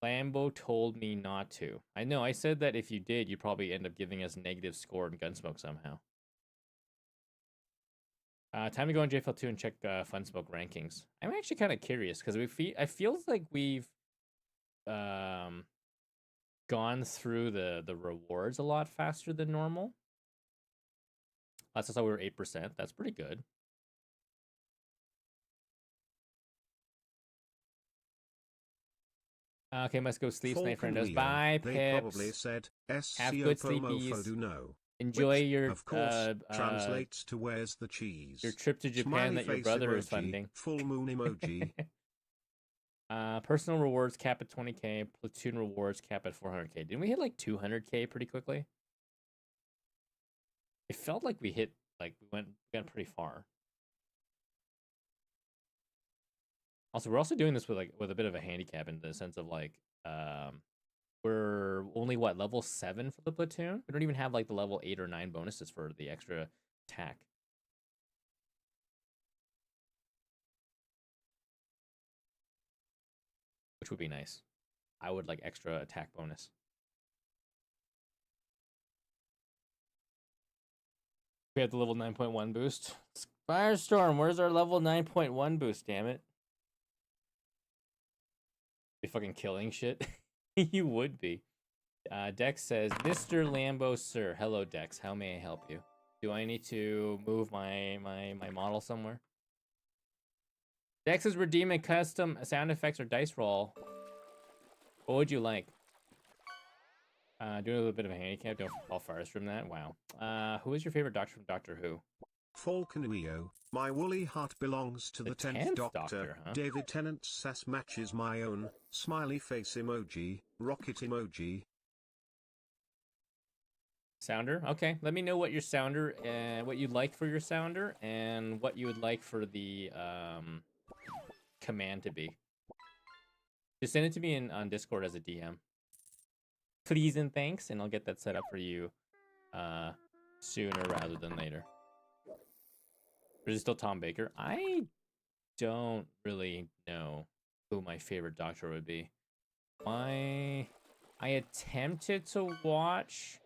Lambo told me not to. I know, I said that if you did, you'd probably end up giving us negative score in Gunsmoke somehow. Time to go on JFL2 and check Funsmoke rankings. I'm actually kind of curious because I feels like we've gone through the rewards a lot faster than normal. Last I saw we were 8%. That's pretty good. Okay, must go sleep. Night friendos. Bye, Pips. They probably said Have good sleepies. Enjoy your of course translates to where's the cheese. Your trip to Japan that your brother is funding. Full moon emoji. Personal rewards cap at 20k. Platoon rewards cap at 400k. Didn't we hit like 200k pretty quickly? It felt like we hit we got pretty far. Also, we're also doing this with a bit of a handicap in the sense of we're only level 7 for the platoon. We don't even have like the level 8 or 9 bonuses for the extra attack. Which would be nice. I would like extra attack bonus. We have the level 9.1 boost. Firestorm, where's our level 9.1 boost, damn it? Be fucking killing shit. You would be. Dex says, Mr. Lambo, sir. Hello, Dex. How may I help you? Do I need to move my model somewhere? Dex is redeeming custom sound effects or dice roll. What would you like? Doing a little bit of a handicap. Don't fall fires from that. Wow. Who is your favorite doctor from Doctor Who? Falconuio, my woolly heart belongs to the 10th Doctor. Huh? David Tennant's sass matches my own. Smiley face emoji, rocket emoji. Sounder? Okay, let me know what your sounder, what you'd like for your sounder, and what you would like for the command to be. Just send it to me on Discord as a DM. Please and thanks, and I'll get that set up for you sooner rather than later. Or is it still Tom Baker? I don't really know who my favorite doctor would be. I attempted to watch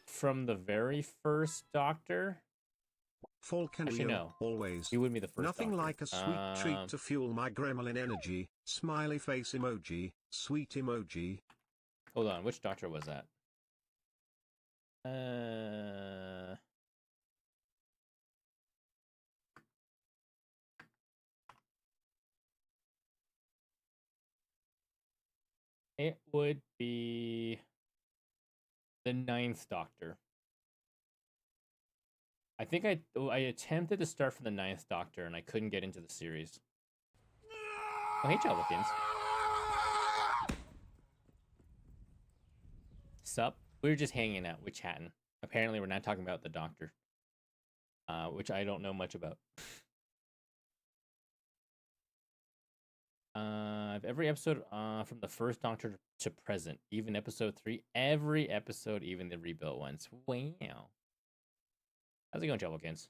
from the very first Doctor. Actually, no. Always. He would be the first Nothing Doctor. like a sweet treat to fuel my gremlin energy. Smiley face emoji, sweet emoji. Hold on, which Doctor was that? It would be the 9th Doctor. I think I attempted to start from the 9th Doctor and I couldn't get into the series. Oh, hey, Jawlikins. Sup? We were just hanging out with chatting. Apparently, we're not talking about the Doctor. Which I don't know much about. Every episode from the first Doctor to present, even episode 3, every episode, even the rebuilt ones. Wow. How's it going, Jawlikins?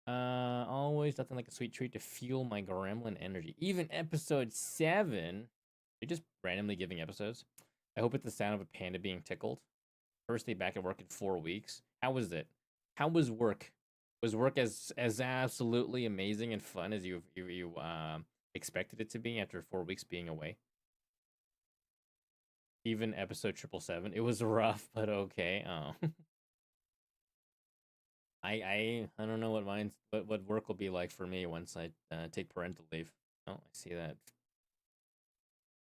Always nothing like a sweet treat to fuel my gremlin energy. Even episode 7. You're just randomly giving episodes. I hope it's the sound of a panda being tickled. First day back at work in 4 weeks. How was it? How was work? Was work as absolutely amazing and fun as you expected it to be after 4 weeks being away? Even episode 777. It was rough, but okay. Oh. I don't know what work will be like for me once I take parental leave. Oh, I see that.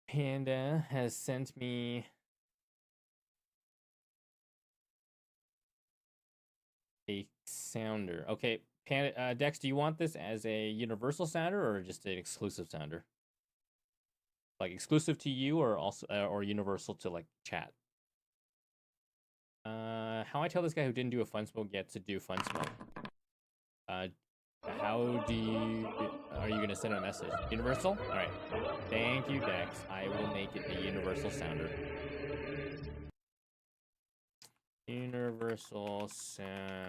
Panda has sent me a sounder. Okay, Panda, Dex, do you want this as a universal sounder or just an exclusive sounder? Like exclusive to you or also or universal to like chat? How how I tell this guy who didn't do a fun smoke yet to do fun smoke. How do you... Are you going to send a message? Universal? All right. Thank you, Dex. I will make it a universal sounder. Universal sounder.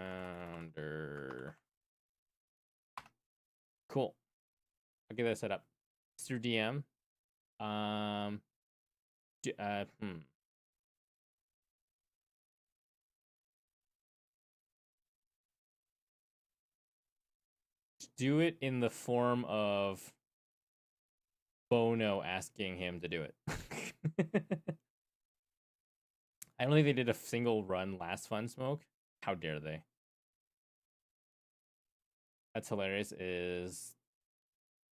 Cool. I'll get that set up. Mr. DM. Do it in the form of Bono asking him to do it. I don't think they did a single run last Fun Smoke. How dare they? That's hilarious. It's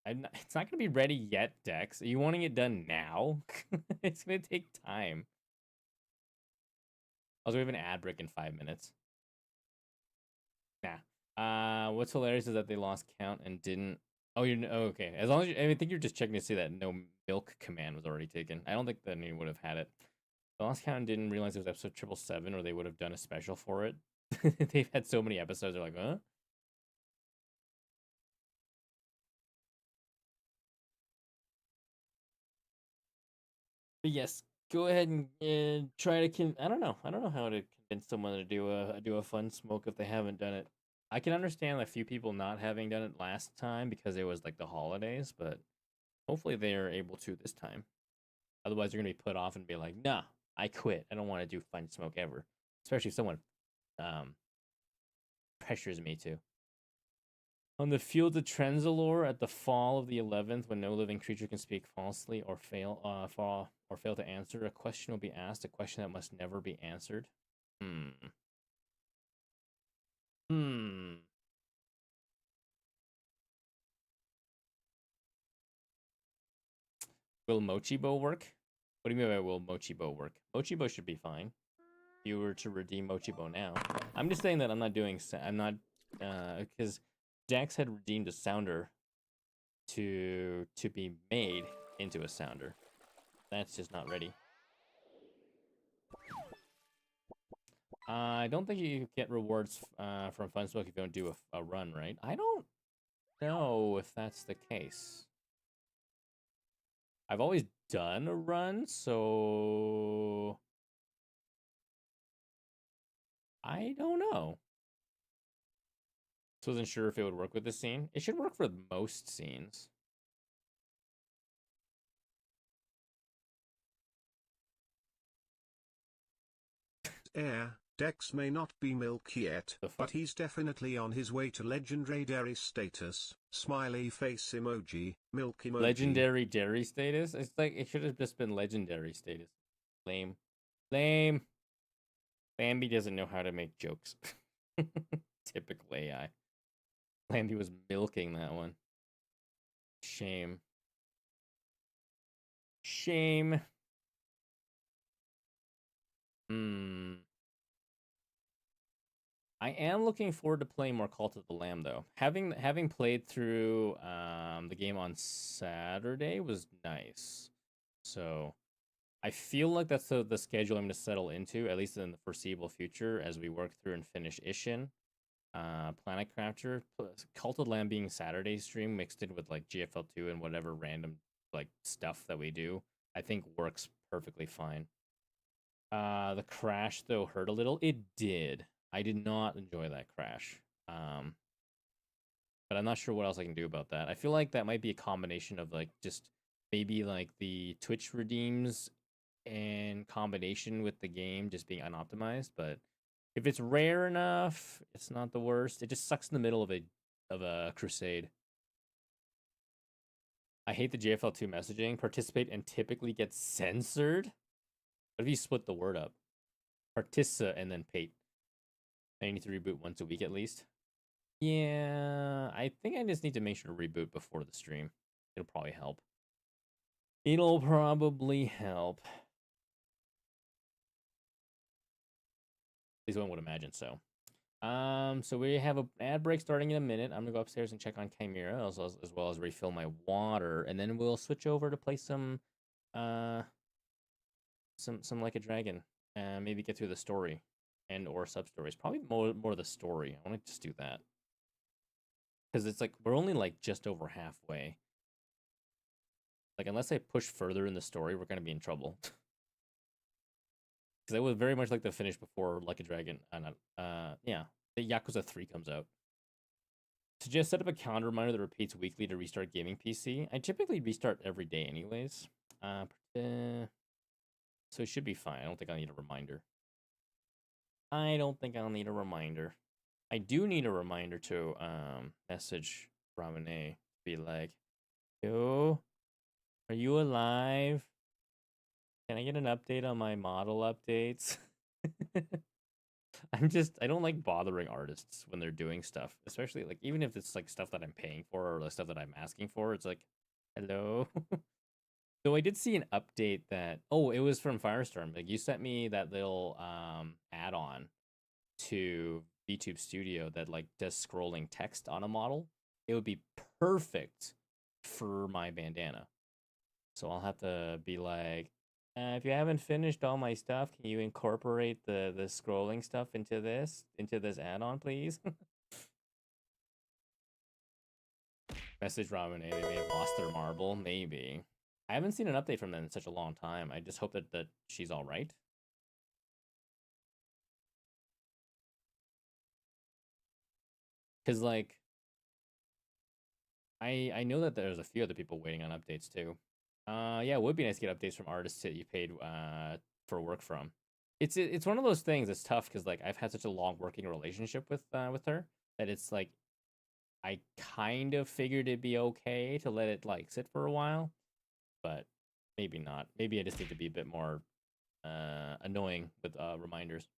not going to be ready yet, Dex. Are you wanting it done now? It's going to take time. Also, we have an ad break in 5 minutes. Nah. What's hilarious is that they lost count and didn't... Oh, okay. As long as I think you're just checking to see that no milk command was already taken. I don't think that anyone would have had it. The lost count didn't realize it was episode 777, or they would have done a special for it. They've had so many episodes. They're like, huh? But yes, go ahead and try to I don't know how to convince someone to do a fun smoke if they haven't done it. I can understand a few people not having done it last time because it was like the holidays, but hopefully they are able to this time. Otherwise, you're gonna be put off and be like, "Nah, I quit. I don't want to do fun smoke ever." Especially if someone pressures me to. On the field of Trenzalore at the fall of the 11th, when no living creature can speak falsely or fail to answer, a question will be asked, a question that must never be answered. Will Mochibo work? What do you mean by will Mochibo work? Mochibo should be fine. If you were to redeem Mochibo now. I'm just saying that because Dex had redeemed a sounder to be made into a sounder. That's just not ready. I don't think you get rewards from Fun Smoke if you don't do a run, right? I don't know if that's the case. I've always done a run, so I don't know. So I wasn't sure if it would work with this scene. It should work for most scenes. Dex may not be milk yet, but he's definitely on his way to legendary dairy status. Smiley face emoji, milk emoji. Legendary dairy status? It's like, it should have just been legendary status. Lame. Lame. Lamby doesn't know how to make jokes. Typical AI. Lamby was milking that one. Shame. Shame. I am looking forward to playing more Cult of the Lamb, though. Having played through the game on Saturday was nice. So I feel like that's the schedule I'm going to settle into, at least in the foreseeable future, as we work through and finish Ishin, Planet Crafter. Cult of the Lamb being Saturday stream mixed in with like GFL2 and whatever random like stuff that we do, I think works perfectly fine. The crash, though, hurt a little. It did. I did not enjoy that crash. But I'm not sure what else I can do about that. I feel like that might be a combination of like just maybe like the Twitch redeems in combination with the game just being unoptimized. But if it's rare enough, it's not the worst. It just sucks in the middle of a crusade. I hate the JFL2 messaging. Participate and typically get censored. What if you split the word up? Partissa and then pate. I need to reboot once a week at least. Yeah, I think I just need to make sure to reboot before the stream. It'll probably help. It'll probably help. At least one would imagine so. So we have an ad break starting in a minute. I'm gonna go upstairs and check on Chimera as well as refill my water, and then we'll switch over to play some Like a Dragon, and maybe get through the story. and or sub stories. Probably more the story. I want to just do that because it's like we're only like just over halfway. Like unless I push further in the story, we're gonna be in trouble. Because I would very much like to finish before Like a Dragon. Yeah, the Yakuza 3 comes out. Suggest set up a calendar reminder that repeats weekly to restart gaming PC. I typically restart every day anyways. So it should be fine. I don't think I need a reminder. I don't think I'll need a reminder. I do need a reminder to message Ramune. Be like, yo, are you alive? Can I get an update on my model updates? I don't like bothering artists when they're doing stuff, especially like even if it's like stuff that I'm paying for or the stuff that I'm asking for. It's like, hello. So I did see an update that it was from Firestorm. Like you sent me that little add-on to VTube Studio that like does scrolling text on a model. It would be perfect for my bandana. So I'll have to be like, if you haven't finished all my stuff, can you incorporate the scrolling stuff into this add-on, please? Message Ramune, they may have lost their marble, maybe. I haven't seen an update from them in such a long time. I just hope that she's all right. Because like, I know that there's a few other people waiting on updates too. Yeah, it would be nice to get updates from artists that you paid for work from. It's one of those things that's tough because like I've had such a long working relationship with her that it's like I kind of figured it'd be okay to let it like sit for a while, but maybe not. Maybe I just need to be a bit more annoying with reminders.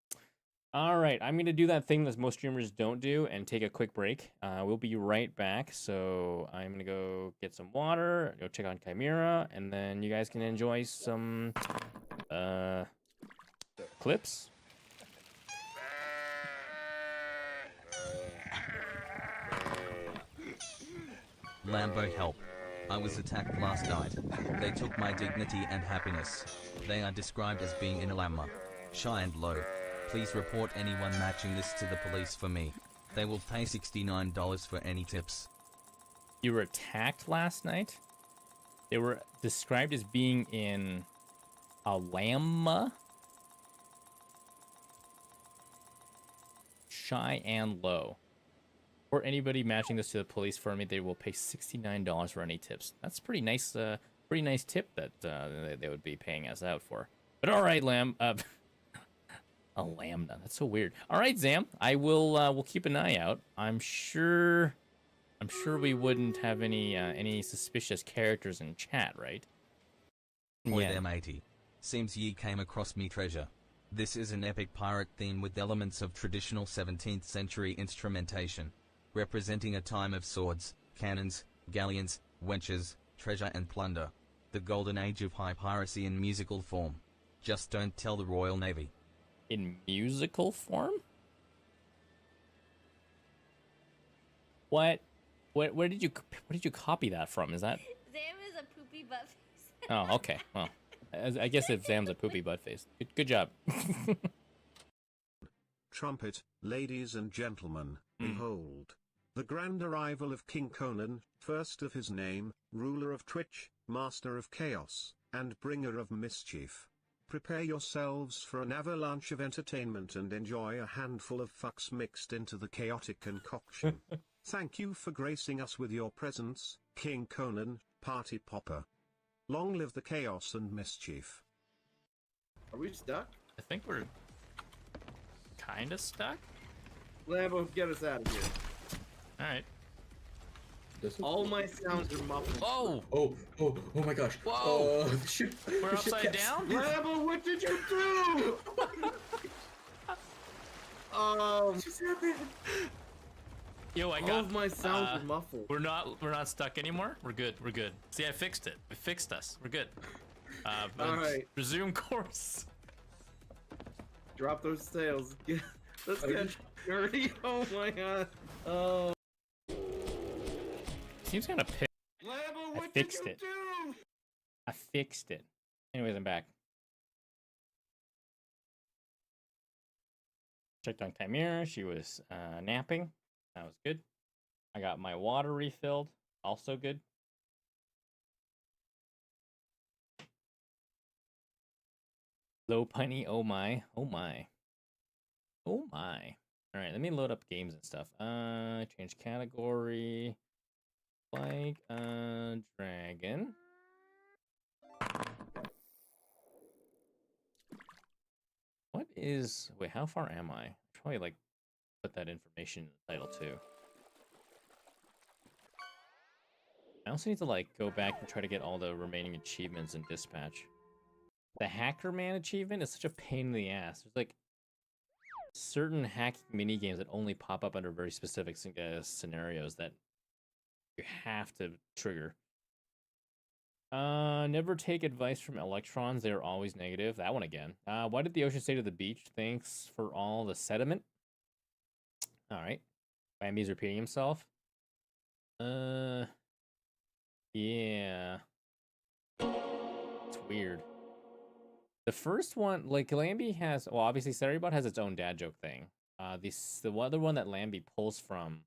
All right, I'm going to do that thing that most streamers don't do and take a quick break. We'll be right back. So I'm going to go get some water, go check on Chimera, and then you guys can enjoy some clips. Lambo, help. I was attacked last night. They took my dignity and happiness. They are described as being in a llama. Shy and low. Please report anyone matching this to the police for me. They will pay $69 for any tips. You were attacked last night? They were described as being in a llama? Shy and low. Or anybody matching this to the police for me, they will pay $69 for any tips. That's pretty nice tip that they would be paying us out for. But all right, a lambda. That's so weird. All right, Zam. I will. We'll keep an eye out. I'm sure we wouldn't have any suspicious characters in chat, right? Boy, yeah. There, matey. Seems ye came across me treasure. This is an epic pirate theme with elements of traditional 17th century instrumentation, representing a time of swords, cannons, galleons, wenches, treasure and plunder. The golden age of high piracy in musical form. Just don't tell the Royal Navy. In musical form? What? Where did you copy that from? Is that? Zam is a poopy butt face. Oh, okay. Well, I guess if Zam's a poopy butt face. Good job. Trumpet, ladies and gentlemen, behold. The grand arrival of King Conan, first of his name, ruler of Twitch, master of chaos, and bringer of mischief. Prepare yourselves for an avalanche of entertainment and enjoy a handful of fucks mixed into the chaotic concoction. Thank you for gracing us with your presence, King Conan, party popper. Long live the chaos and mischief. Are we stuck? I think we're kind of stuck. Lambo, get us out of here. All right. All my sounds are muffled. Whoa! Oh my gosh. Whoa! Ship, We're upside down? Lambo, what did you do? Just happened. Yo, I got all of my sounds are muffled. We're not stuck anymore. We're good. See, I fixed it. It fixed us. We're good. All right. Resume course. Drop those sails. Let's get dirty. Oh my god. Oh. Seems kind of pissed. Lambo, what I fixed did it. you do? I fixed it. Anyways, I'm back. Checked on Chimera. She was napping. That was good. I got my water refilled. Also good. Low punny. Oh my. Oh my. Oh my. All right, let me load up games and stuff. Change category. Like dragon. What is... Wait, how far am I? Probably like put that information in the title too. I also need to like go back and try to get all the remaining achievements in Dispatch. The Hacker Man achievement is such a pain in the ass. There's like certain hacking mini games that only pop up under very specific scenarios that you have to trigger. Never take advice from electrons. They're always negative. That one again. Why did the ocean stay to the beach? Thanks for all the sediment. All right. Bambi's repeating himself. Yeah. It's weird. The first one, like Lambie has, well, obviously Ceribot has its own dad joke thing. The other one that Lambie pulls from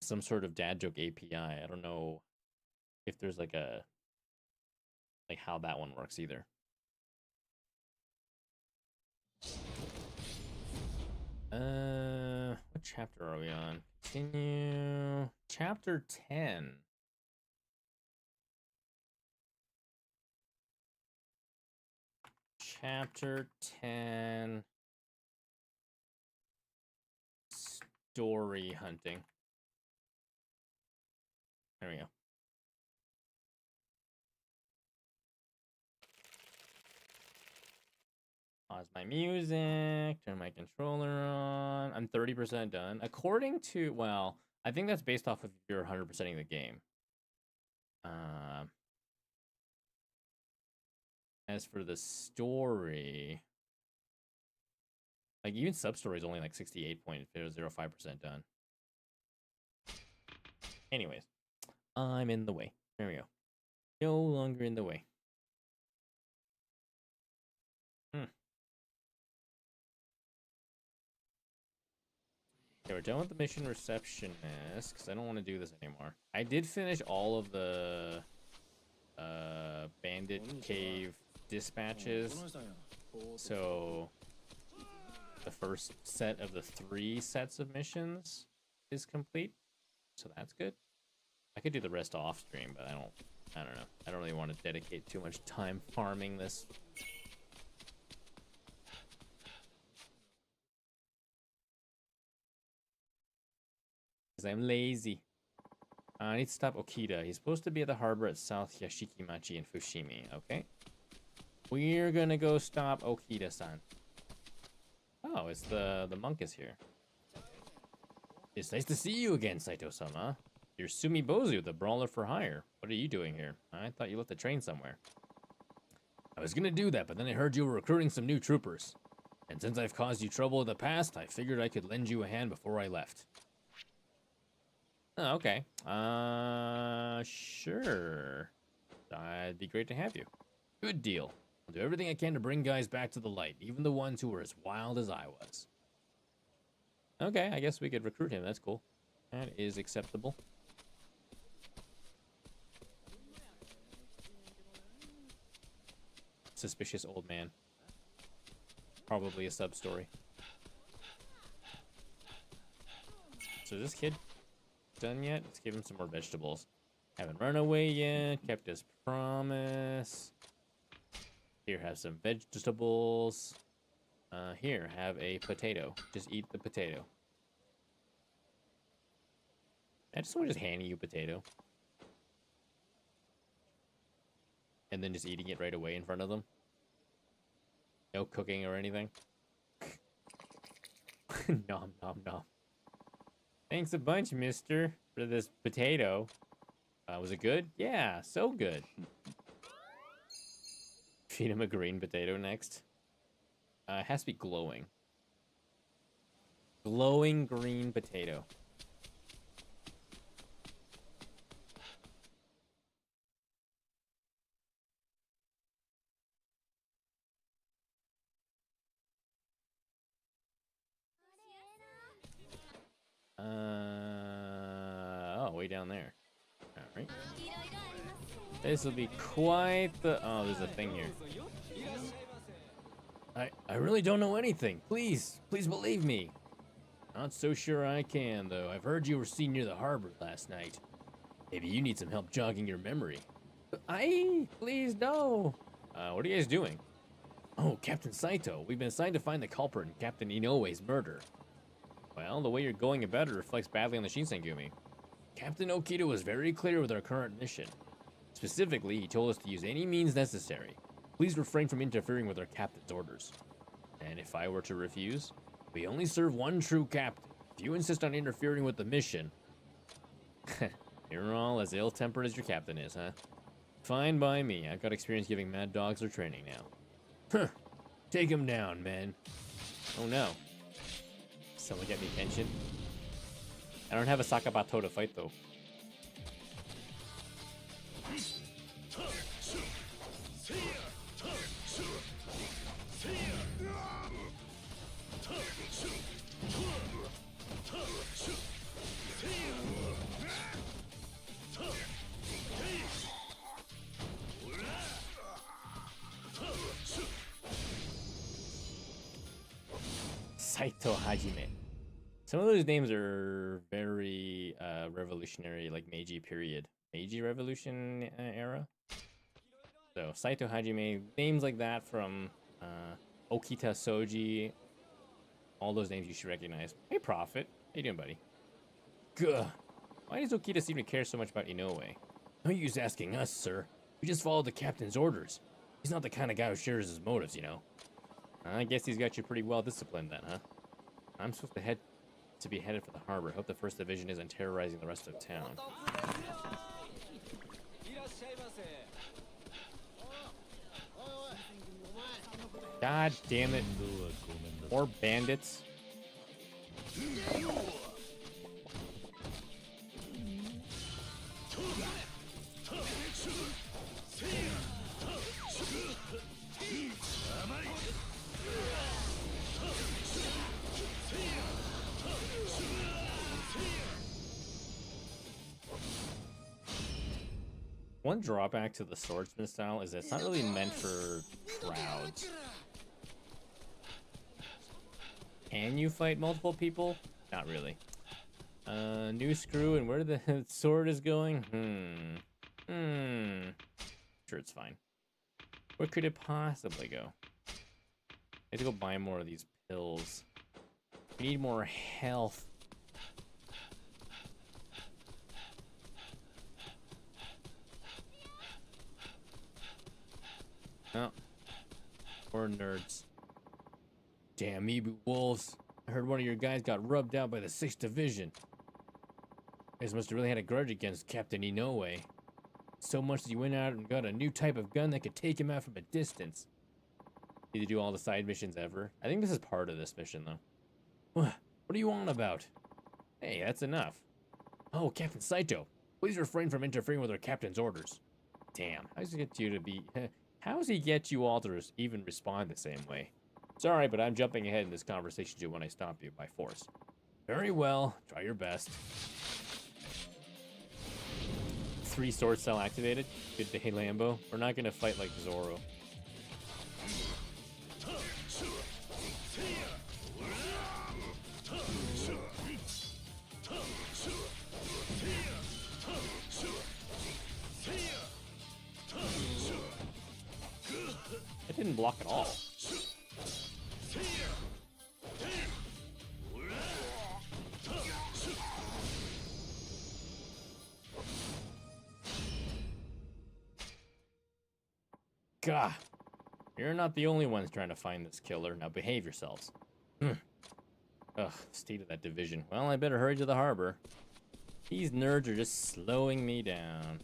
some sort of dad joke API. I don't know if there's like a, like how that one works either. What chapter are we on? Continue. Chapter 10. Chapter 10. Story hunting. There we go. Pause my music, turn my controller on. I'm 30% done. According to, well, I think that's based off of you're 100%ing the game. As for the story, like even sub-story is only like 68.05% done. Anyways, I'm in the way. There we go. No longer in the way. Okay, we're done with the mission receptionist because I don't want to do this anymore. I did finish all of the bandit cave dispatches, so the first set of the 3 sets of missions is complete, so that's good. I could do the rest off stream, but I don't know. I don't really want to dedicate too much time farming this. Because I'm lazy. I need to stop Okita. He's supposed to be at the harbor at South Yashikimachi in Fushimi, okay? We're gonna go stop Okita-san. Oh, it's the monk is here. It's nice to see you again, Saito-sama. You're Sumibozu, the brawler for hire. What are you doing here? I thought you left the train somewhere. I was gonna do that, but then I heard you were recruiting some new troopers. And since I've caused you trouble in the past, I figured I could lend you a hand before I left. Oh, okay. Sure. It'd be great to have you. Good deal. I'll do everything I can to bring guys back to the light, even the ones who were as wild as I was. Okay, I guess we could recruit him. That's cool. That is acceptable. Suspicious old man. Probably a sub-story. So this kid done yet? Let's give him some more vegetables. Haven't run away yet. Kept his promise. Here, have some vegetables. Here, have a potato. Just eat the potato. I just want to hand you a potato. And then just eating it right away in front of them. No cooking or anything. Nom nom nom. Thanks a bunch, mister, for this potato. Was it good? Yeah, so good. Feed him a green potato next. It has to be glowing. Glowing green potato. way down there. Alright. This will be quite the... Oh, there's a thing here. I really don't know anything. Please believe me. Not so sure I can, though. I've heard you were seen near the harbor last night. Maybe you need some help jogging your memory. Please, no. What are you guys doing? Oh, Captain Saito. We've been assigned to find the culprit in Captain Inoue's murder. Well, the way you're going about it reflects badly on the Shinsengumi. Captain Okita was very clear with our current mission. Specifically, he told us to use any means necessary. Please refrain from interfering with our captain's orders. And if I were to refuse, we only serve one true captain. If you insist on interfering with the mission, you're all as ill-tempered as your captain is, huh? Fine by me. I've got experience giving mad dogs their training now. Huh. Take him down, men. Oh no. Someone get me pension? I don't have a Sakabato to fight, though. Saito Hajime. Some of those names are very revolutionary, like Meiji period. Meiji Revolution era. So Saito Hajime, names like that from Okita Soji. All those names you should recognize. Hey, Prophet. How you doing, buddy? Gah. Why does Okita seem to care so much about Inoue? No use asking us, sir. We just followed the captain's orders. He's not the kind of guy who shares his motives, you know. I guess he's got you pretty well disciplined then, huh? I'm supposed to be headed for the harbor. Hope the 1st Division isn't terrorizing the rest of town. God damn it. More bandits. One drawback to the swordsman style is that it's not really meant for crowds. Can you fight multiple people? Not really. New screw and where the sword is going? Sure, it's fine. Where could it possibly go? I have to go buy more of these pills. We need more health. Oh. Poor nerds. Damn Ibu wolves. I heard one of your guys got rubbed out by the 6th Division. You guys must have really had a grudge against Captain Inoue. So much that you went out and got a new type of gun that could take him out from a distance. Did you do all the side missions ever? I think this is part of this mission, though. What are you on about? Hey, that's enough. Oh, Captain Saito. Please refrain from interfering with our captain's orders. Damn, how does he get you to be... How does he get you all to even respond the same way? Sorry, but I'm jumping ahead in this conversation to when I stop you by force. Very well. Try your best. 3 sword cell activated. Good day, Lambo. We're not gonna fight like Zoro. It didn't block at all. Gah. You're not the only ones trying to find this killer. Now behave yourselves. Ugh, state of that division. Well, I better hurry to the harbor. These nerds are just slowing me down.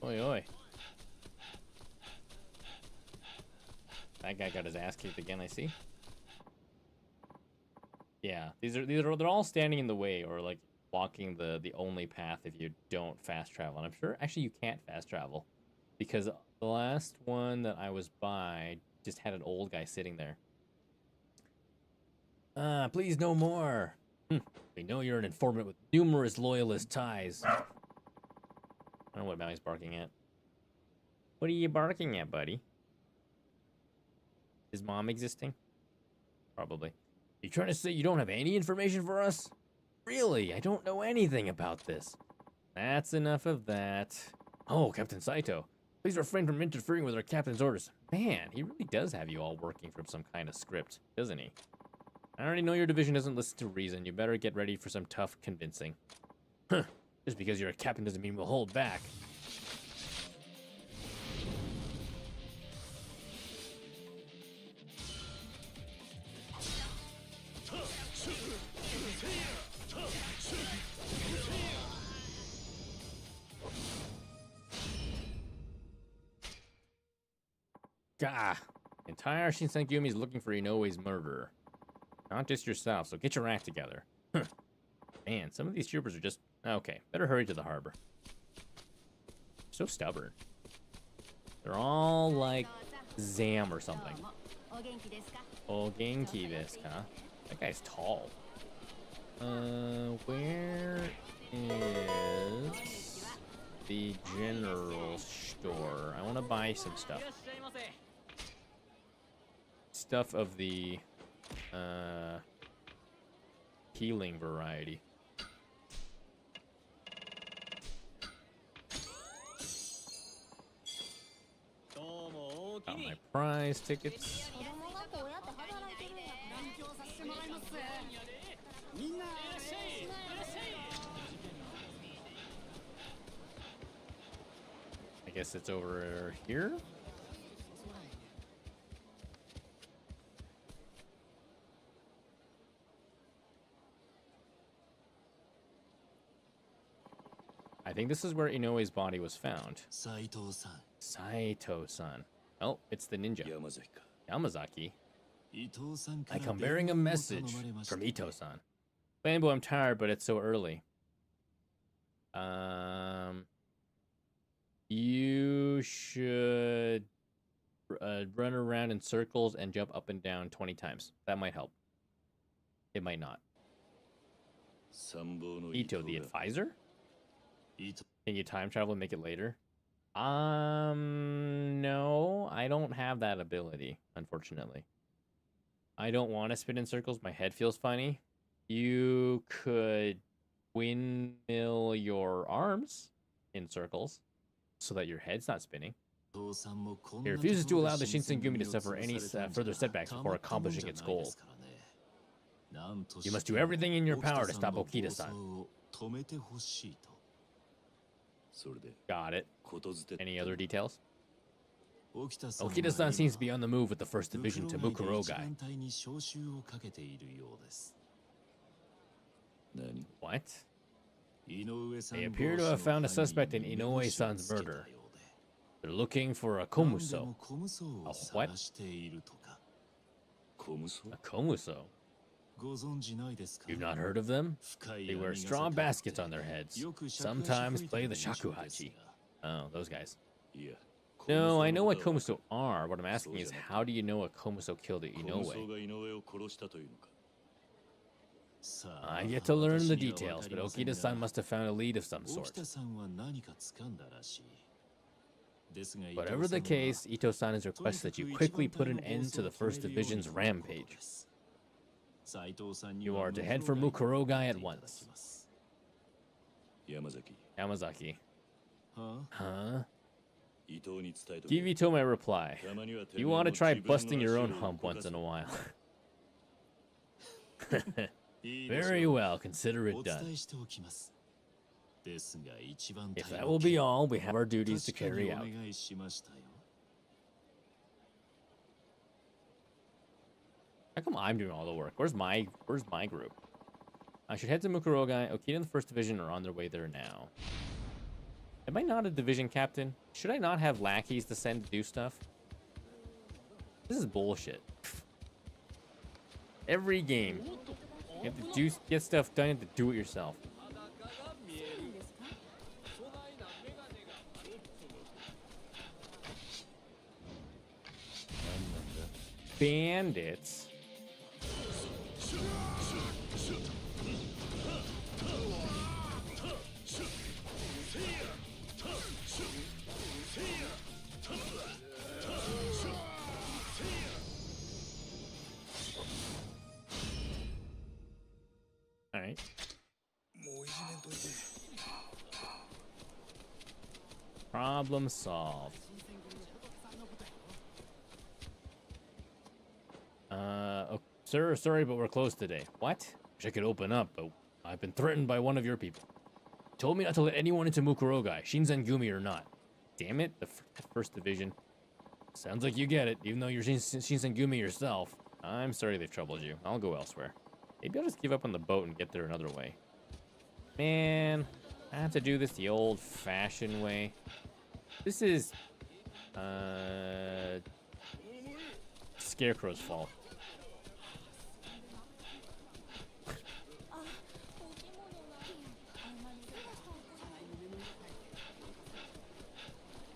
Oi, oi. That guy got his ass kicked again, I see. Yeah, they're all standing in the way or like blocking the only path if you don't fast travel. And I'm sure actually you can't fast travel because the last one that I was by just had an old guy sitting there. Please no more. We know you're an informant with numerous loyalist ties. I don't know what Mally's barking at. What are you barking at, buddy? Is mom existing? Probably. You trying to say you don't have any information for us? Really? I don't know anything about this. That's enough of that. Oh, Captain Saito. Please refrain from interfering with our captain's orders. Man, he really does have you all working from some kind of script, doesn't he? I already know your division doesn't listen to reason. You better get ready for some tough convincing. Huh. Just because you're a captain doesn't mean we'll hold back. Gah! Entire Shinsengumi is looking for Inoue's murderer. Not just yourself, so get your act together. Huh. Man, some of these troopers are just... Okay, better hurry to the harbor. So stubborn. They're all like Zam or something. Oh, Genki desu ka? That guy's tall. Where is the general store? I want to buy some stuff. Stuff of the healing variety. Got my prize tickets. I guess it's over here. I think this is where Inoue's body was found. Saito-san. Oh, it's the ninja. Yamazaki. I come bearing a message from Ito-san. Fanboy, I'm tired, but it's so early. You should run around in circles and jump up and down 20 times. That might help. It might not. Ito, the advisor? Can you time travel and make it later? No, I don't have that ability, unfortunately. I don't want to spin in circles. My head feels funny. You could windmill your arms in circles so that your head's not spinning. He refuses to allow the Shinsengumi to suffer any further setbacks before accomplishing its goal. You must do everything in your power to stop Okita-san. Got it. Any other details? Okita-san seems to be on the move with the 1st Division to Mukurogai. What? They appear to have found a suspect in Inoue-san's murder. They're looking for a Komuso. A what? A Komuso? You've not heard of them? They wear straw baskets on their heads. Sometimes play the shakuhachi. Oh, those guys. No, I know what Komuso are. What I'm asking is, how do you know a Komuso killed Inoue? I get to learn the details, but Okita-san must have found a lead of some sort. Whatever the case, Ito-san has requested that you quickly put an end to the 1st Division's rampage. You are to head for Mukurogai at once. Yamazaki. Huh? Give Ito my reply. You want to try busting your own hump once in a while. Very well, consider it done. If that will be all, we have our duties to carry out. How come I'm doing all the work? Where's my group? I should head to Mukurogai. Okita and the 1st Division are on their way there now. Am I not a division captain? Should I not have lackeys to send to do stuff? This is bullshit. Every game, you have to get stuff done, you have to do it yourself. Bandits. Alright. Problem solved. Oh, sir, sorry, but we're closed today. What? Wish I could open up, but I've been threatened by one of your people. Told me not to let anyone into Mukurogai, Shinzengumi or not. Damn it, the first division. Sounds like you get it, even though you're Shinzengumi yourself. I'm sorry they've troubled you. I'll go elsewhere. Maybe I'll just give up on the boat and get there another way. Man, I have to do this the old-fashioned way. This is, Scarecrow's fault.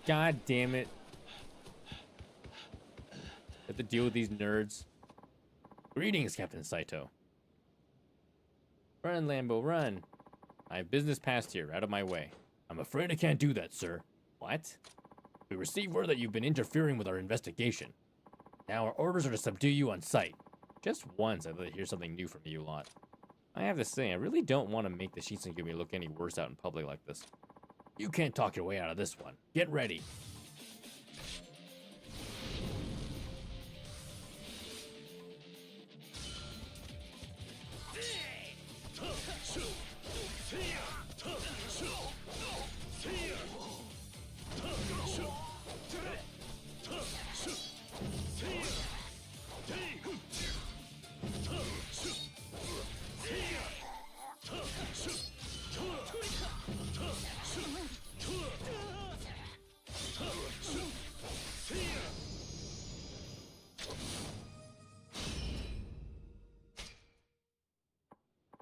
God damn it. Have to deal with these nerds. Greetings, Captain Saito. Run, Lambo, run. I have business past here, out of my way. I'm afraid I can't do that, sir. What? We received word that you've been interfering with our investigation. Now our orders are to subdue you on sight. Just once I'd like to hear something new from you lot. I have to say, I really don't want to make the Shinsengumi look any worse out in public like this. You can't talk your way out of this one. Get ready.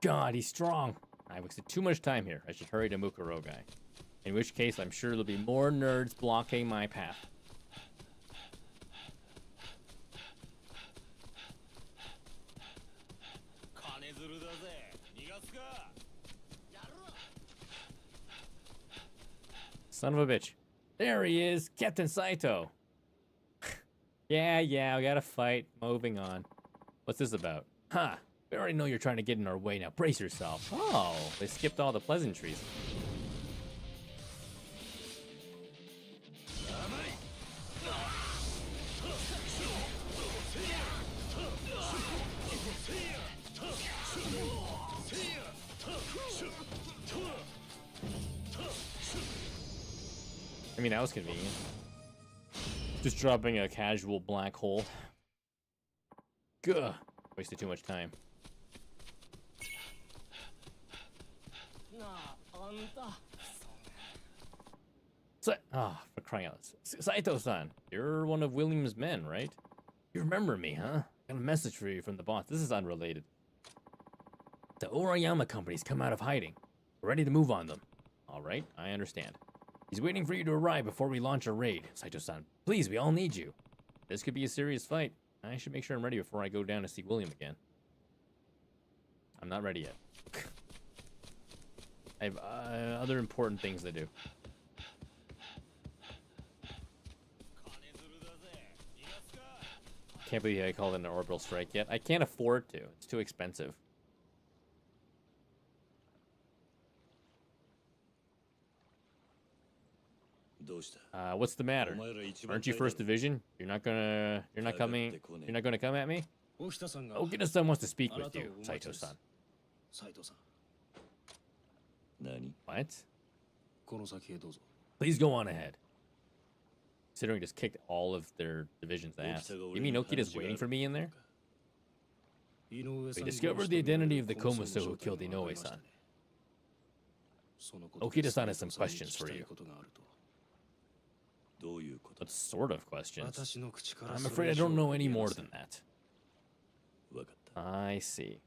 God, he's strong. I wasted too much time here. I should hurry to Mukurogai. In which case, I'm sure there'll be more nerds blocking my path. Son of a bitch. There he is, Captain Saito. yeah, we gotta fight. Moving on. What's this about? Huh. We already know you're trying to get in our way, now brace yourself. Oh, they skipped all the pleasantries. I mean, that was convenient. Just dropping a casual black hole. Gah. Wasted too much time. For crying out loud. Saito-san, you're one of William's men, right? You remember me, huh? I got a message for you from the boss. This is unrelated. The Orayama company's come out of hiding. We're ready to move on them. Alright, I understand. He's waiting for you to arrive before we launch a raid. Saito-san, please, we all need you. This could be a serious fight. I should make sure I'm ready before I go down to see William again. I'm not ready yet. I have other important things to do. Can't believe I called it an orbital strike yet. I can't afford to. It's too expensive. What's the matter? Aren't you First Division? You're not gonna come at me? Okita-san wants to speak with you, Saito-san. What? Please go on ahead. Considering just kicked all of their division's ass. You mean Okita's waiting for me in there? We discovered the identity of the Komuso who killed Inoue-san. Okita-san has some questions for you. What sort of questions? I'm afraid I don't know any more than that. I see.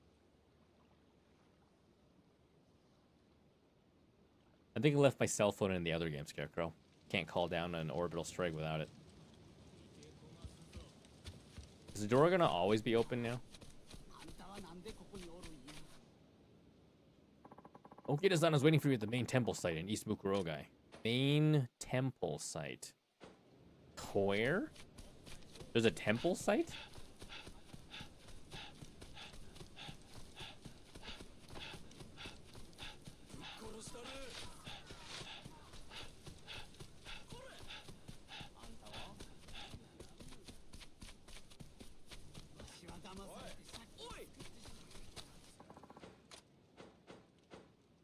I think I left my cell phone in the other game, Scarecrow. Can't call down an orbital strike without it. Is the door gonna always be open now? Okita-san is waiting for you at the main temple site in East Mukurogai. Main temple site. Where? There's a temple site?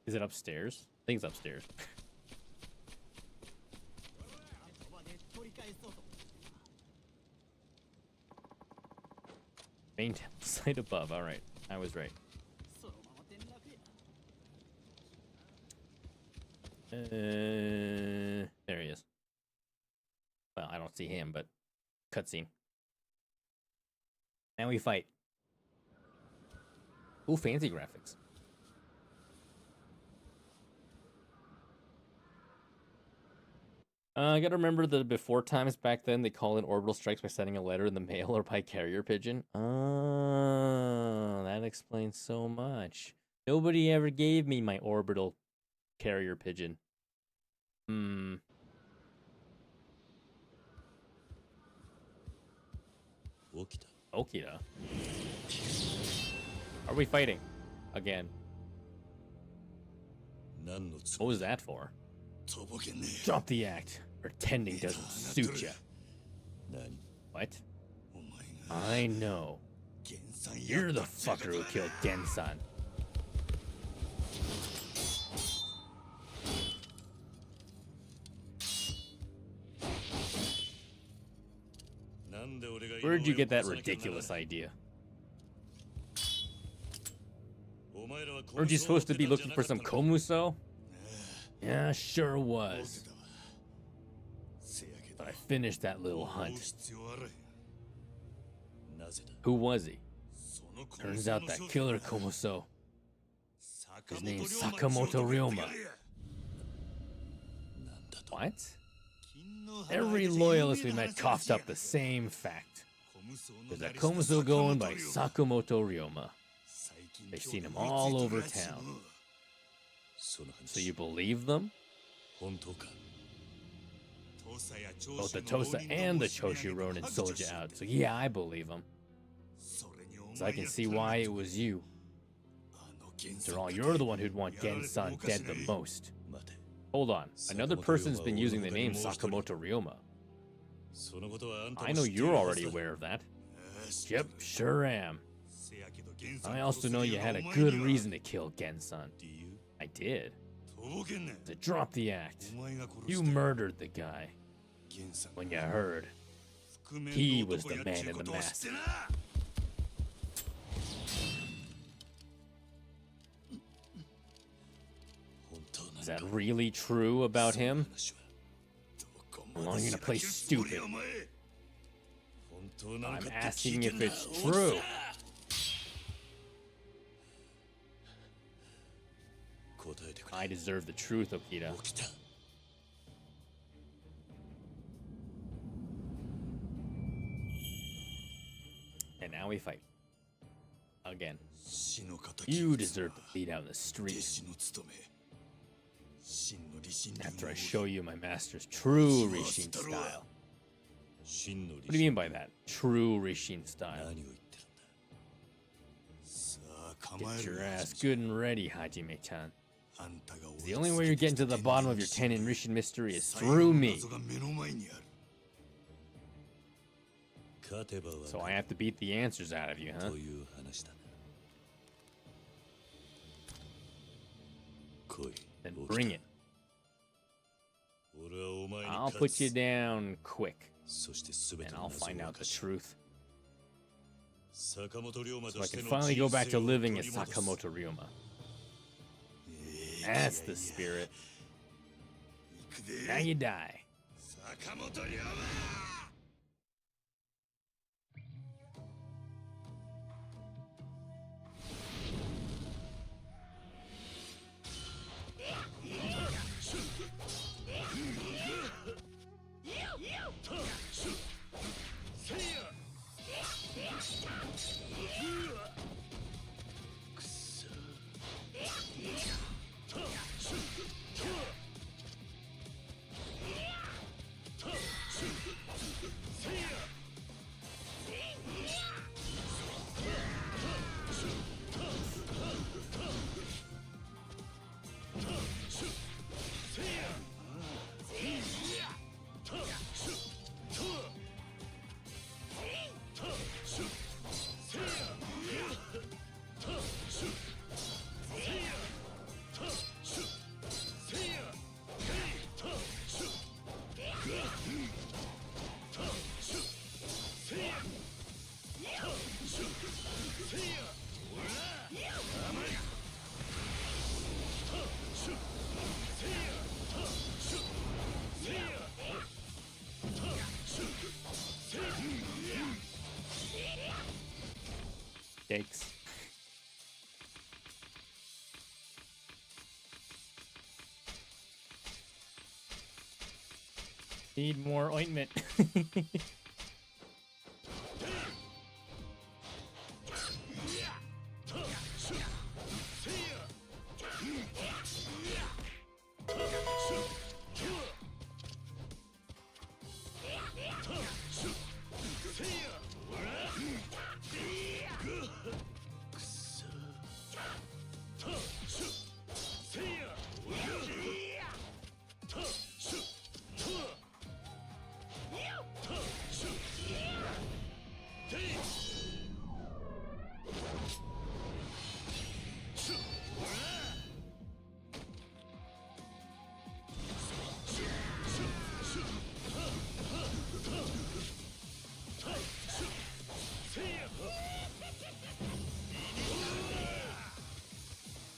Is it upstairs? I think it's upstairs. Main temple site above. All right, I was right. There he is. Well, I don't see him, but cutscene. And we fight. Ooh, fancy graphics. I gotta remember that before times back then, they call in orbital strikes by sending a letter in the mail or by carrier pigeon. Oh, that explains so much. Nobody ever gave me my orbital carrier pigeon. Okita. Are we fighting? Again. What was that for? Drop the act. Pretending doesn't suit ya. What? I know. You're the fucker who killed Gensan. Where'd you get that ridiculous idea? Weren't you supposed to be looking for some Komuso? Yeah, sure was. But I finished that little hunt. Who was he? Turns out that killer Komuso. His name's Sakamoto Ryoma. What? Every loyalist we met coughed up the same fact. There's a Komuso going by Sakamoto Ryoma. They've seen him all over town. So you believe them? Both the Tosa and the Choshu Ronin sold you out, so yeah, I believe them. So I can see why it was you. After all, you're the one who'd want Gensan dead the most. Hold on, another person's been using the name Sakamoto Ryoma. I know you're already aware of that. Yep, sure am. I also know you had a good reason to kill Gensan. I did. To drop the act. You murdered the guy. When you heard, he was the man in the mask. Is that really true about him? How long are you gonna play stupid? I'm asking if it's true. I deserve the truth, Okita. And now we fight. Again. You deserve to bleed out in the street. After I show you my master's true Rishin style. What do you mean by that? True Rishin style. Get your ass good and ready, Hajime-chan. The only way you're getting to the bottom of your Tenin Rishin mystery is through me. So I have to beat the answers out of you, huh? Then bring it. I'll put you down quick, and I'll find out the truth. So I can finally go back to living as Sakamoto Ryoma. That's the spirit. Now you die. Yikes. Need more ointment.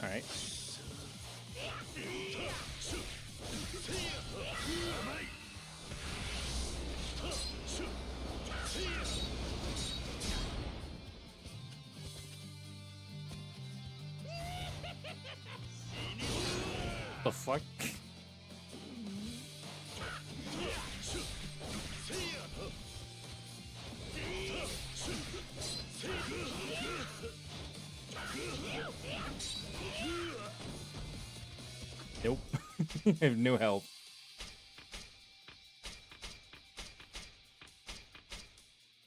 All right. The fuck? Nope. I have no help.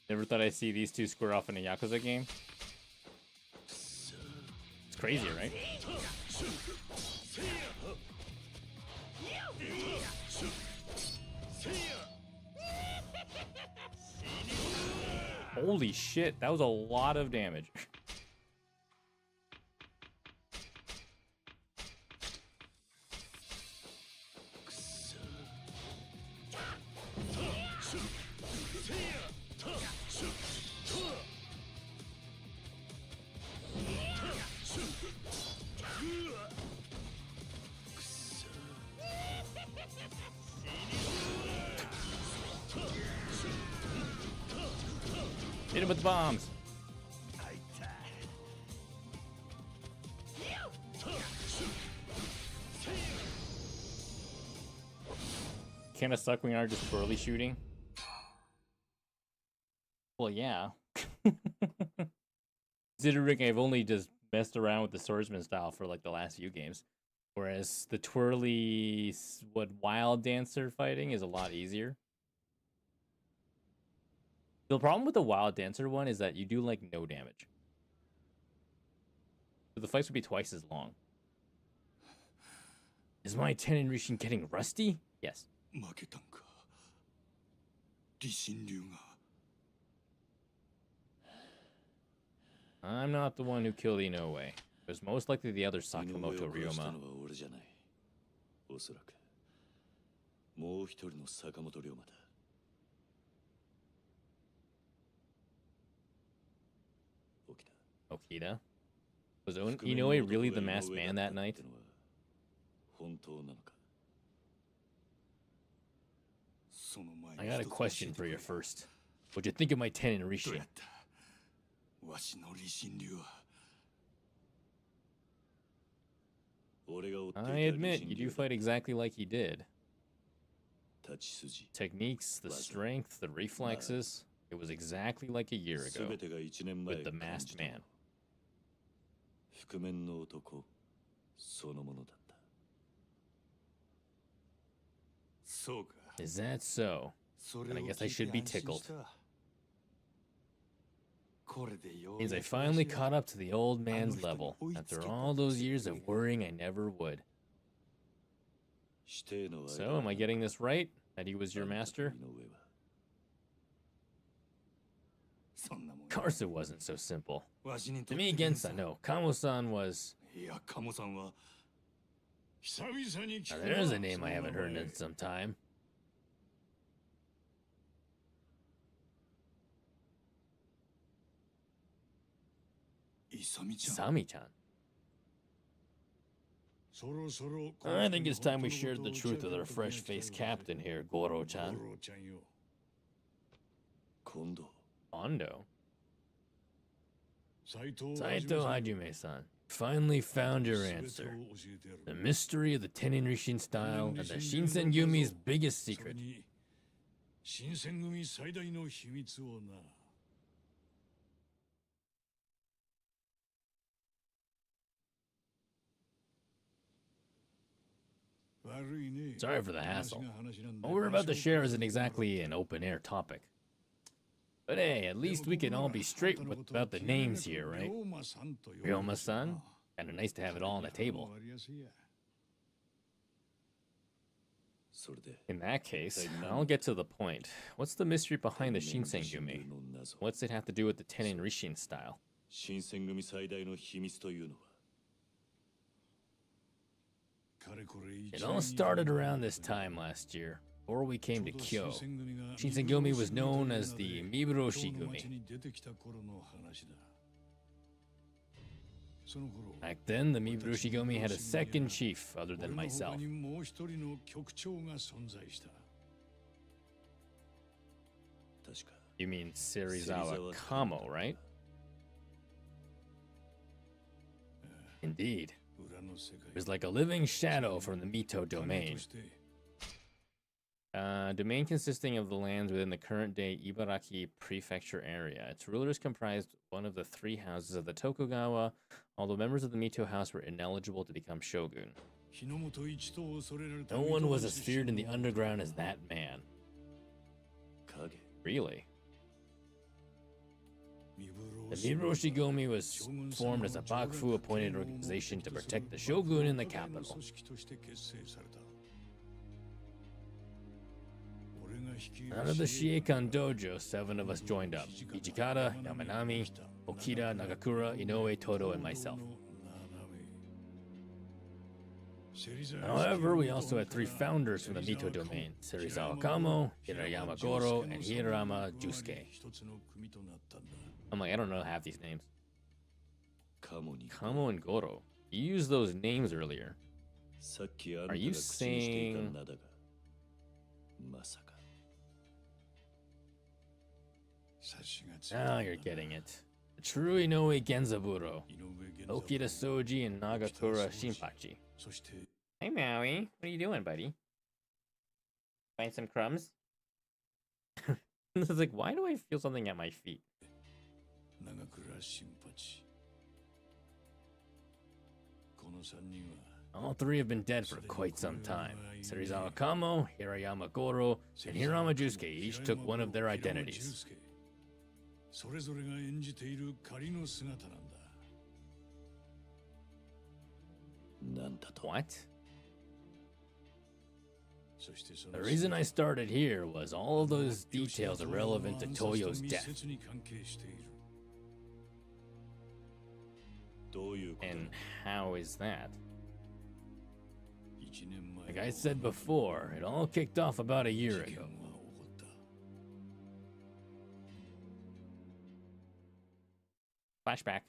Never thought I'd see these two square off in a Yakuza game. It's crazy, right? Holy shit, that was a lot of damage. Hit him with the bombs. Kinda suck when you are just twirly shooting. Well, yeah. Considering I've only just messed around with the swordsman style for like the last few games. Whereas the twirly, wild dancer fighting is a lot easier. The problem with the wild dancer one is that you do like no damage. So the fights would be twice as long. Is my tenin Rishin getting rusty? Yes. I'm not the one who killed Inoue. It was most likely the other Sakamoto Ryoma. Okita? Was Inoue really the masked man that night? I got a question for you first. What'd you think of my tenin Rishin? I admit, you do fight exactly like he did. Techniques, the strength, the reflexes. It was exactly like a year ago with the masked man. Is that so? Then I guess I should be tickled. Means I finally caught up to the old man's level, after all those years of worrying I never would. So, am I getting this right? That he was your master? Of course it wasn't so simple. To me, Gensa, no. Kamo-san was... Now, there's a name I haven't heard in some time. Sami-chan. I think it's time we shared the truth with our fresh-faced captain here, Goro-chan. Kondo? Saito Hajime-san, finally found your answer. The mystery of the Tenin Rishin style and the Shinsengumi's biggest secret. Sorry for the hassle. What we're about to share isn't exactly an open-air topic. But hey, at least we can all be straight about the names here, right? Ryoma-san? Kinda nice to have it all on the table. In that case, I'll get to the point. What's the mystery behind the Shinsengumi? What's it have to do with the Tenin Rishin style? It all started around this time last year, before we came to Kyo. Shinsengumi was known as the Miburoshi-gumi. Back then, the Miburoshi-gumi had a second chief other than myself. You mean Serizawa Kamo, right? Indeed. It was like a living shadow from the Mito domain. Domain consisting of the lands within the current-day Ibaraki prefecture area. Its rulers comprised one of the three houses of the Tokugawa, although members of the Mito house were ineligible to become shogun. No one was as feared in the underground as that man. Really? The Miburoshi-gumi was formed as a Bakufu-appointed organization to protect the shogun in the capital. Out of the Shiekan dojo, 7 of us joined up. Ichikata, Yamanami, Okita, Nagakura, Inoue, Todo, and myself. However, we also had 3 founders from the Mito domain, Serizawa Kamo, Hirayama Goro, and Hirama Jusuke. I'm like, I don't know half these names. Kamo and Goro. You used those names earlier. Are you saying... Now you're getting it. The true Inoue Genzaburo, Okita Soji, and Nagakura Shinpachi. Hey Maui, what are you doing, buddy? Find some crumbs? It's like, why do I feel something at my feet? All 3 have been dead for quite some time. Serizawa Kamo, Hirayama Goro, and Hirama Jusuke each took one of their identities. What? The reason I started here was all of those details are relevant to Toyo's death. And how is that? Like I said before, it all kicked off about a year ago. Flashback.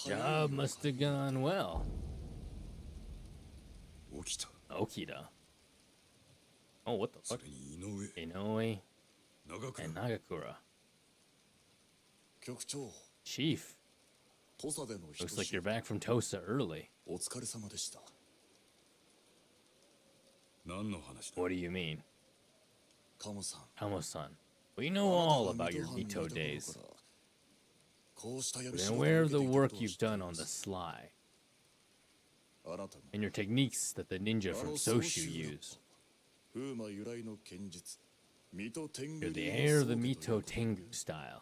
Job must have gone well. Okita. Oh, what the fuck? Inoue and Nagakura. Chief. Looks like you're back from Tosa early. What do you mean? カモさん Kamo-san, we know all about your Mito days. We've been aware of the work you've done on the sly, あなたの and your techniques that the ninja from Soshu use. 風魔由来の剣術水戸天 You're 狗 the 流 heir of the の Mito Tengu style.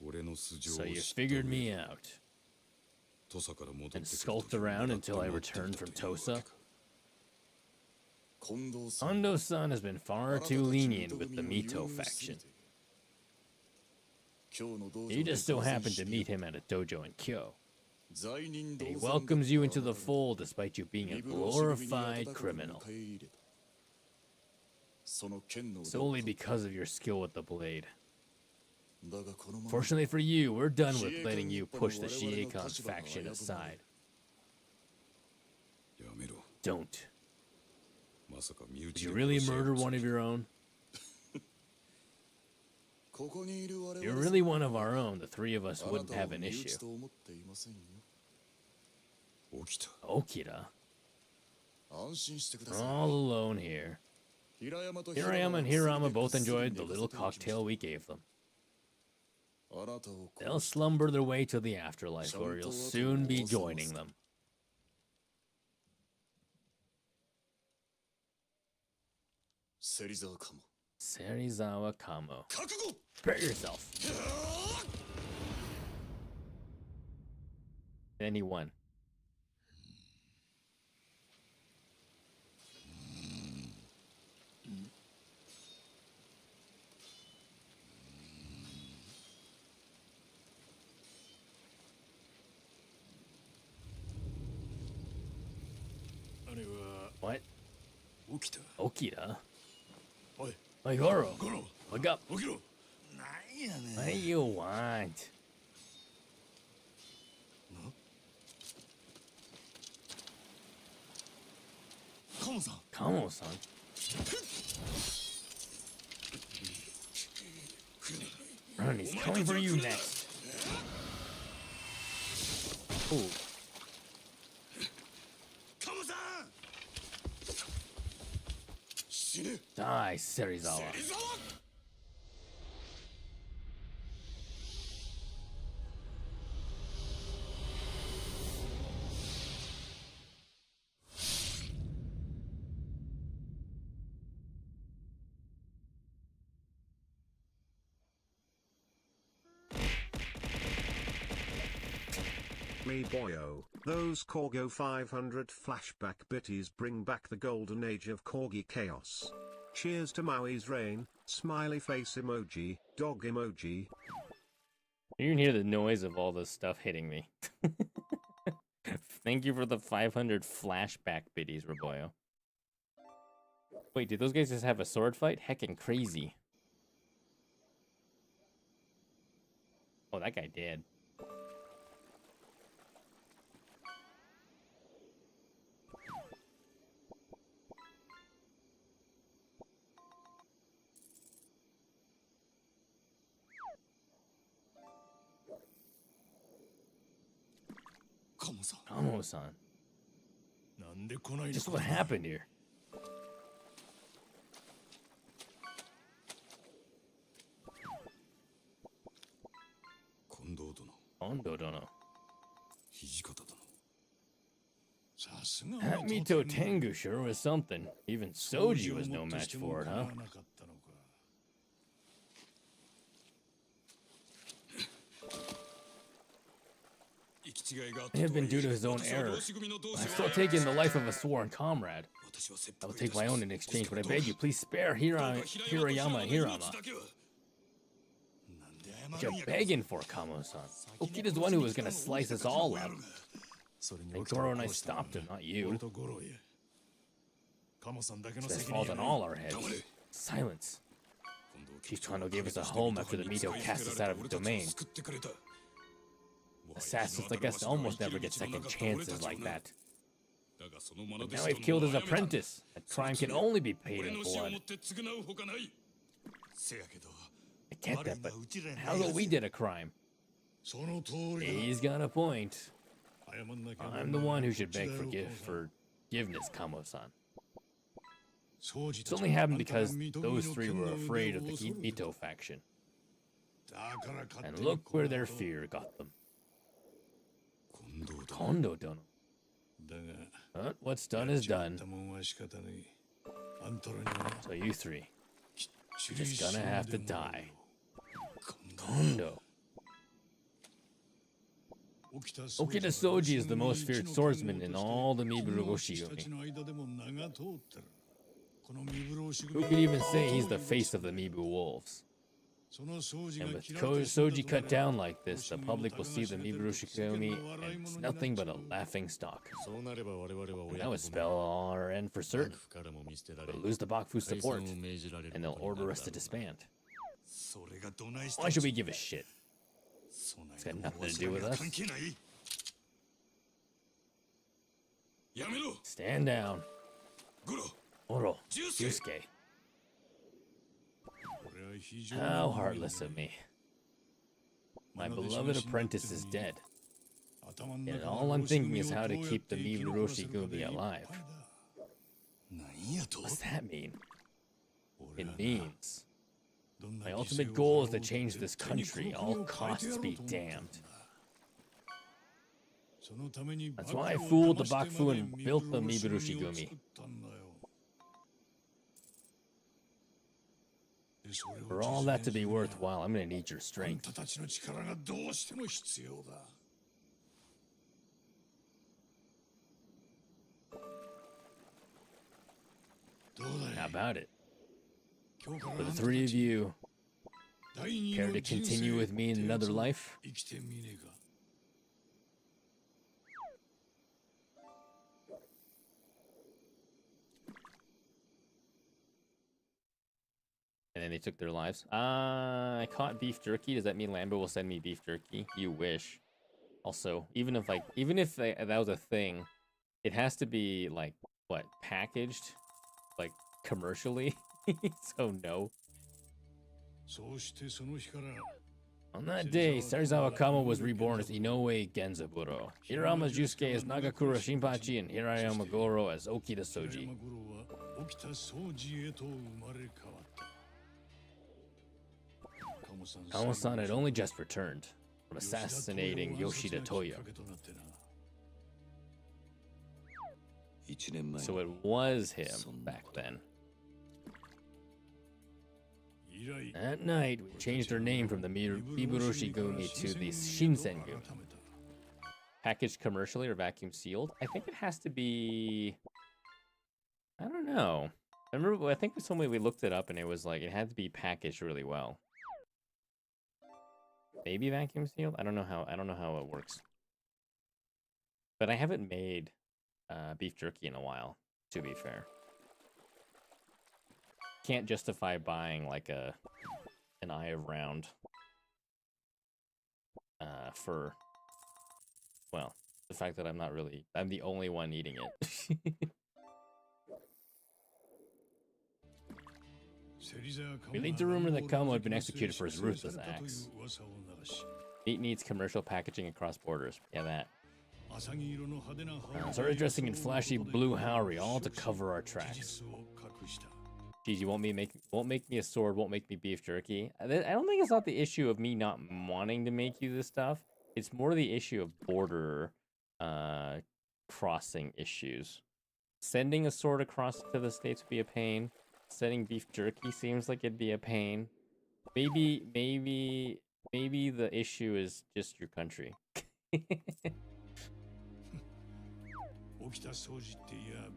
俺の素性を So you 知った figured 上 me で out 土佐から戻って and くる skulked 時を around 狙って until I 待ってい returned た from というわけ Tosa. か近藤さん Hondo-san has been far too lenient with the Mito faction. 今日の道場 You で just so 偶然 happened 知 to り meet him at a dojo in Kyo. 罪人 And he 同然 welcomes you into だ the った fold despite you being a 身分を忍びに glorified 温かく criminal, 迎え入れたその剣の腕を solely because of your skill with the blade. だがこのまま Fortunately for you, we're done with letting you push the Shiekon faction aside. やめろ Don't. まさか身 Did 内 you で really 殺し合う murder つも one り of your own? ここにいる我々 If you're really one of our own, the three of us あな wouldn't たを have an 身 issue. 内と思っていませんよ起きた Okita, 安心してください all alone here. 平山と Hirayama and 平 Hirama 山は both すでに enjoyed 寝 the かせ little ておきました cocktail we gave them. あなたを They'll 殺し slumber their way to the afterlife, where you'll soon be joining them. 芹沢かも Serizawa Kamo. 覚悟 Prepare yourself. Then he won. What? 起きた Okita? おい Hey, Goro. ゴロ Wake up. 起きろ What do you want? カモさん Kamo-san. Run, he's coming for you next. Ooh. カモさん死ね Die, Serizawa. 芹沢 Me boyo, those Corgo 500 flashback bitties bring back the golden age of Corgi chaos. Cheers to Maui's reign, smiley face emoji, dog emoji. You can hear the noise of all this stuff hitting me. Thank you for the 500 flashback biddies, Raboyo. Wait, did those guys just have a sword fight? Heckin' crazy. Oh, that guy did. Kamo-san. なんで来ないの Just what happened here? 近藤殿 Hondo don't know. 土方殿 さすが That Mito Tengu sure was something. Even Soji was no match for it, huh? May have been due to his own error. I've still taken the life of a sworn comrade. I will take my own in exchange, but I beg you, please spare Hirayama and Hirama. What you're begging for, Kamo-san. Okita's the one who was gonna slice us all up. And Goro and I stopped him, not you. It's his fault on all our heads. Silence. Chief Kondo gave us a home after the Mito cast us out of the domain. Assassins like us almost never get second chances like that. But now we've killed his apprentice. That crime can only be paid in blood. I get that, but how though we did a crime? He's got a point. I'm the one who should beg forgiveness, Kamo-san. It's only happened because those three were afraid of the Mito faction. And look where their fear got them. Kondo dono. But what's done is done. So you three, you're just gonna have to die. Kondo. Okita Soji is the most feared swordsman in all the Miburu Goshigumi. Who could even say he's the face of the Mibu Wolves? And with Soji cut down like this, the public will see the Miburu Shikigami and it's nothing but a laughing stock. And that would spell our end for certain. We'll lose the Bakufu's support, and they'll order us to disband. Why should we give a shit? It's got nothing to do with us. Stand down. Oro, Yusuke. How heartless of me. My beloved apprentice is dead. And all I'm thinking is how to keep the Miburu Shigumi alive. What's that mean? It means my ultimate goal is to change this country, all costs be damned. That's why I fooled the Bakufu and built the Miburu Shigumi. For all that to be worthwhile, I'm gonna need your strength. How about it? For the three of you, care to continue with me in another life? And then they took their lives. I caught beef jerky. Does that mean Lambo will send me beef jerky? You wish. Also, even if that was a thing, it has to be like what, packaged, like commercially. So no. On that day, Serizawa Kamo was reborn as Inoue Genzaburo. Hirama Jusuke as Nagakura Shinpachi, and Hirayama Goro as Okita Soji. Kamo-san had only just returned from assassinating Yoshida Toyo. So it was him back then. That night, we changed our name from the Miburu Shigumi to the Shinsengumi. Packaged commercially or vacuum sealed? I think it has to be... I don't know. I think somebody we looked it up and it was like, it had to be packaged really well. Maybe vacuum sealed? I don't know how it works. But I haven't made beef jerky in a while, to be fair. Can't justify buying like an eye of round for, well, the fact that I'm the only one eating it. We leaked a rumor that Kamo had been executed for his ruthless acts. Meat needs commercial packaging across borders. Yeah, that. Started dressing in flashy blue Haori, all to cover our tracks. Geez, you won't make me a sword, won't make me beef jerky. I don't think it's not the issue of me not wanting to make you this stuff. It's more the issue of border crossing issues. Sending a sword across to the States would be a pain. Sending beef jerky seems like it'd be a pain. Maybe the issue is just your country.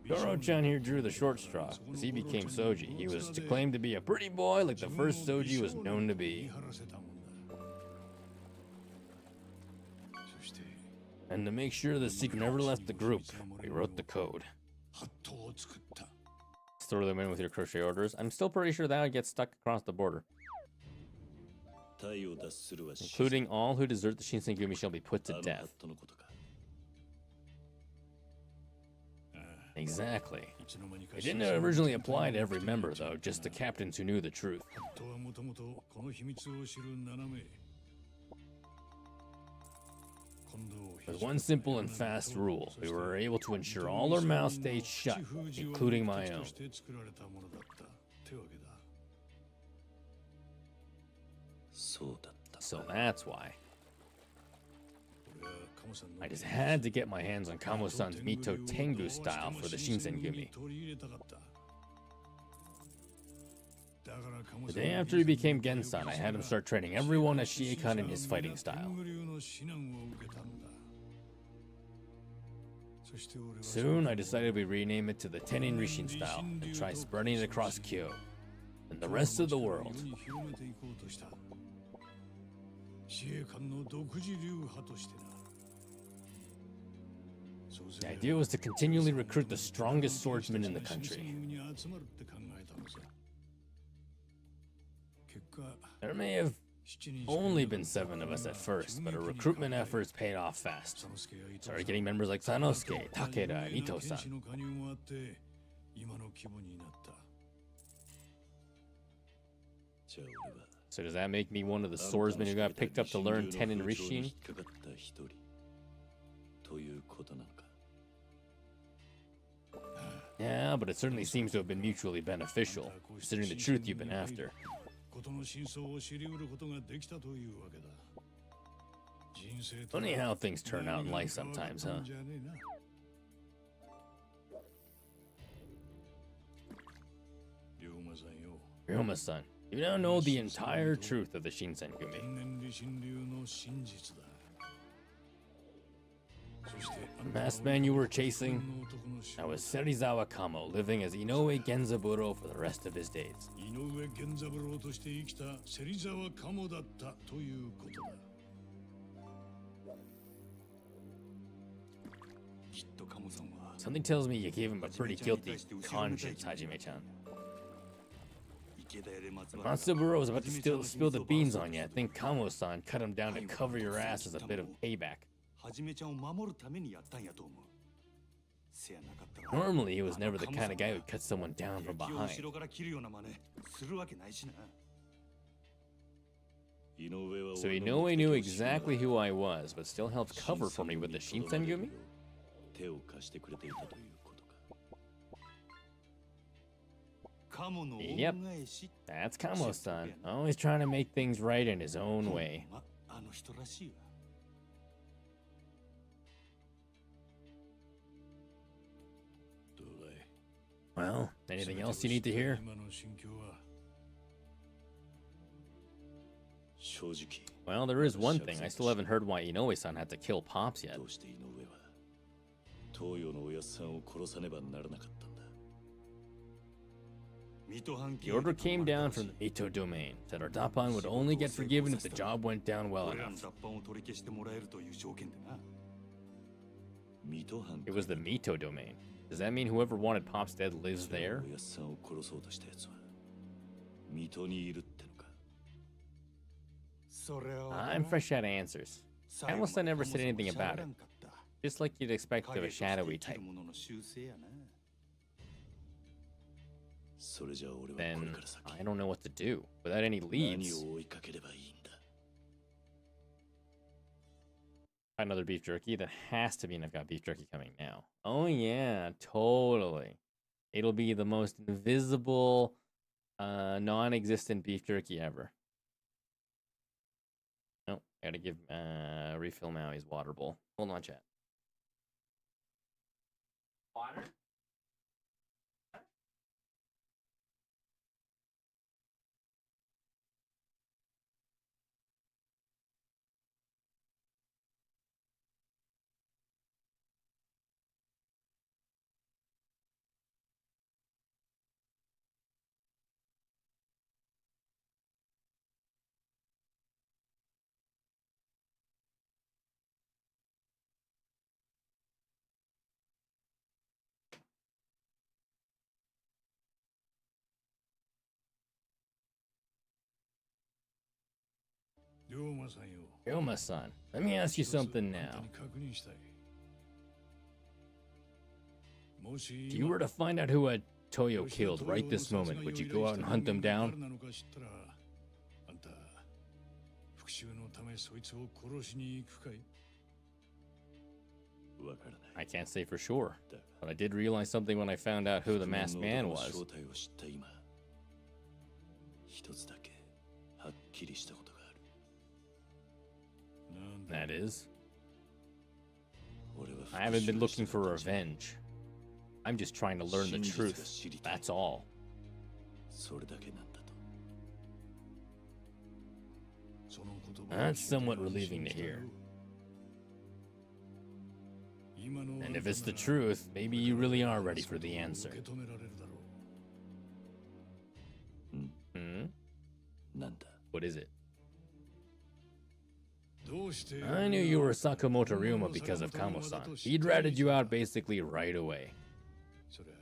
Goro-chan here drew the short straw, as he became Soji. He was to claim to be a pretty boy like the first Soji was known to be. And to make sure the secret never left the group, we wrote the code. Throw them in with your crochet orders. I'm still pretty sure that would get stuck across the border. Including all who desert the Shinsengumi shall be put to death. Exactly. It didn't originally apply to every member, though, just the captains who knew the truth. With one simple and fast rule, we were able to ensure all our mouths stayed shut, including my own. So that's why. I just had to get my hands on Kamo-san's Mito Tengu style for the Shinsengumi. The day after he became Gensan, I had him start training everyone as Shiekan in his fighting style. Soon, I decided we rename it to the Tenin Rishin style and try spreading it across Kyo and the rest of the world. The idea was to continually recruit the strongest swordsmen in the country. There may have only been 7 of us at first, but our recruitment efforts paid off fast. Started getting members like Sanosuke, Takeda, and Ito-san. So does that make me one of the swordsmen who got picked up to learn Tenin Rishin? Yeah, but it certainly seems to have been mutually beneficial, considering the truth you've been after. Funny how things turn out in life sometimes, huh? Ryoma-san, you now know the entire truth of the Shinsengumi. The masked man you were chasing, that was Serizawa Kamo, living as Inoue Genzaburo for the rest of his days. Something tells me you gave him a pretty guilty conscience, Hajime-chan. When Matsuburo was about to spill the beans on you, I think Kamo-san cut him down to cover your ass as a bit of payback. Normally, he was never the kind of guy who'd cut someone down from behind. So Inoue knew exactly who I was, but still helped cover for me with the Shinsengumi? Yep, that's Kamo-san, always trying to make things right in his own way. Well, anything else you need to hear? Well, there is one thing. I still haven't heard why Inoue-san had to kill Pops yet. The order came down from the Mito domain, said our Dapan would only get forgiven if the job went down well enough. It was the Mito domain. Does that mean whoever wanted Pops dead lives there? I'm fresh out of answers. Kamo-san never said anything about it. Just like you'd expect of a shadowy type. Then I don't know what to do. Without any leads. Another beef jerky? That has to mean I've got beef jerky coming now. Oh yeah, totally. It'll be the most invisible, non-existent beef jerky ever. Nope, gotta give refill Maui's water bowl. Hold on, chat. Water? Ryoma-san, let me ask you something now. If you were to find out who had Toyo killed right this moment, would you go out and hunt them down? I can't say for sure, but I did realize something when I found out who the masked man was. 一つだけはっきりしたことがある。 That is, I haven't been looking for revenge. I'm just trying to learn the truth. That's all. それだけなんだと。 That's somewhat relieving to hear. And if it's the truth, maybe you really are ready for the answer. What is it? I knew you were Sakamoto Ryuma because of Kamo-san. He'd ratted you out basically right away. それは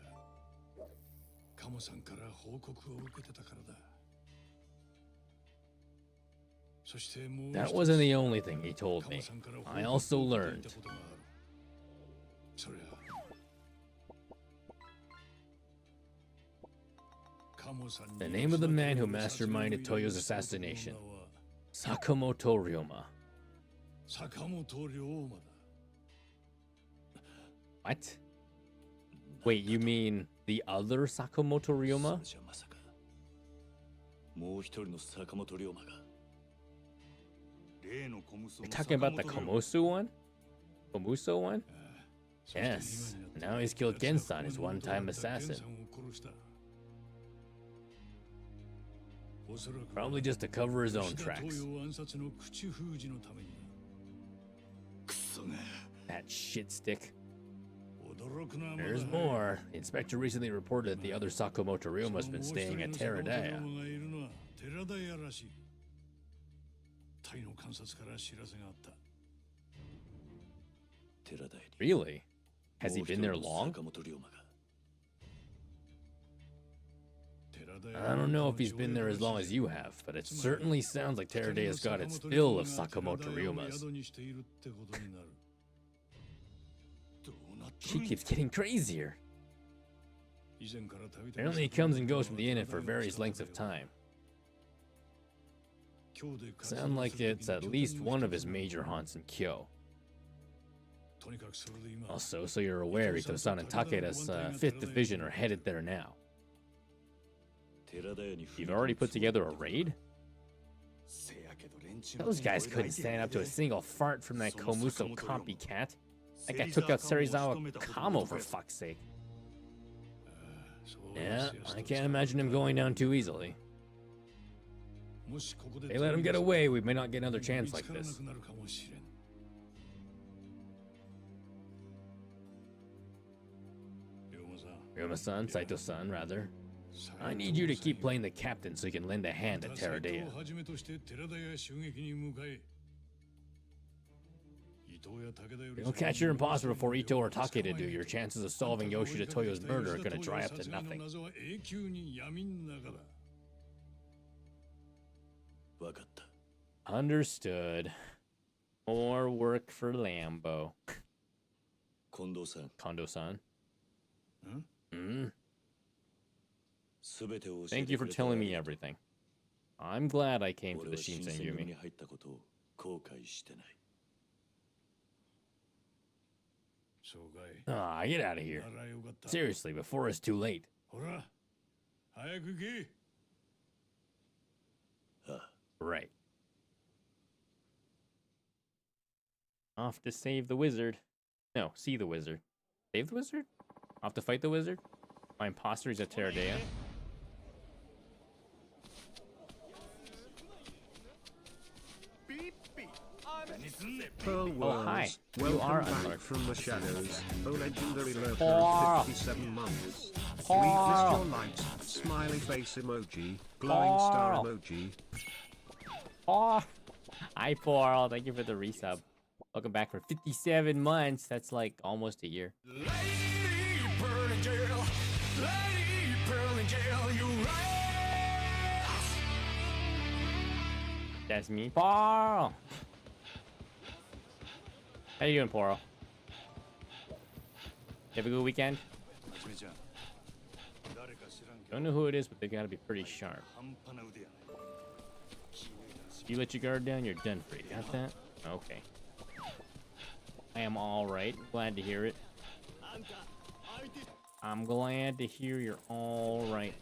カモさんから報告を受けてたからだ。そしてもう That wasn't the only thing he told me. I also learned. それはカモさんに The name of the man who masterminded Toyo's assassination. Sakamoto Ryuma. 坂本龍馬だ。 What? Wait, you mean the other Sakamoto Ryuma? じゃまさかもう一人の坂本龍馬が You're talking about the Komusu one? Komuso one? Yes. Now he's killed Gensan, his one-time assassin. Probably just to cover his own tracks. That shit stick. There's more. The inspector recently reported that the other Sakamoto Ryuma has been staying at Teradaya. Really? Has he been there long? I don't know if he's been there as long as you have, but it certainly sounds like Teradaya's got its fill of Sakamoto Ryumas. She keeps getting crazier. Apparently he comes and goes from the inn for various lengths of time. Sound like it's at least one of his major haunts in Kyo. Also, so you're aware, Ito-san and Takeda's 5th Division are headed there now. You've already put together a raid? Those guys couldn't stand up to a single fart from that Komuso copycat. That guy took out Serizawa Kamo for fuck's sake. Yeah, I can't imagine him going down too easily. They let him get away, we may not get another chance like this. Ryuma-san, Saito-san, rather. I need you to keep playing the captain so you can lend a hand at Teradaya. You'll catch your imposter before Ito or Takeda do. Your chances of solving Yoshida Toyo's murder are gonna dry up to nothing. Understood. More work for Lambo. Kondo-san. Thank you for telling me everything. I'm glad I came to the Shinsengumi. Ah, get out of here. Seriously, before it's too late. Right. Off to save the wizard. No, see the wizard. Save the wizard? Off to fight the wizard? My imposter is at Teradaya. Pearl Worlds, hi. You welcome are back unlocked. from the shadows, O legendary lurker Paul. of 57 months. Paul. We've missed your light, smiley face emoji, glowing star Paul. emoji. Oh, hi, Paul. Thank you for the resub. Welcome back for 57 months. That's like almost a year. That's me, Paul. How you doing, Paul? You have a good weekend? Don't know who it is, but they gotta be pretty sharp. You let your guard down, you're done for. You got that? Okay. I am all right. Glad to hear it. I'm glad to hear you're all right.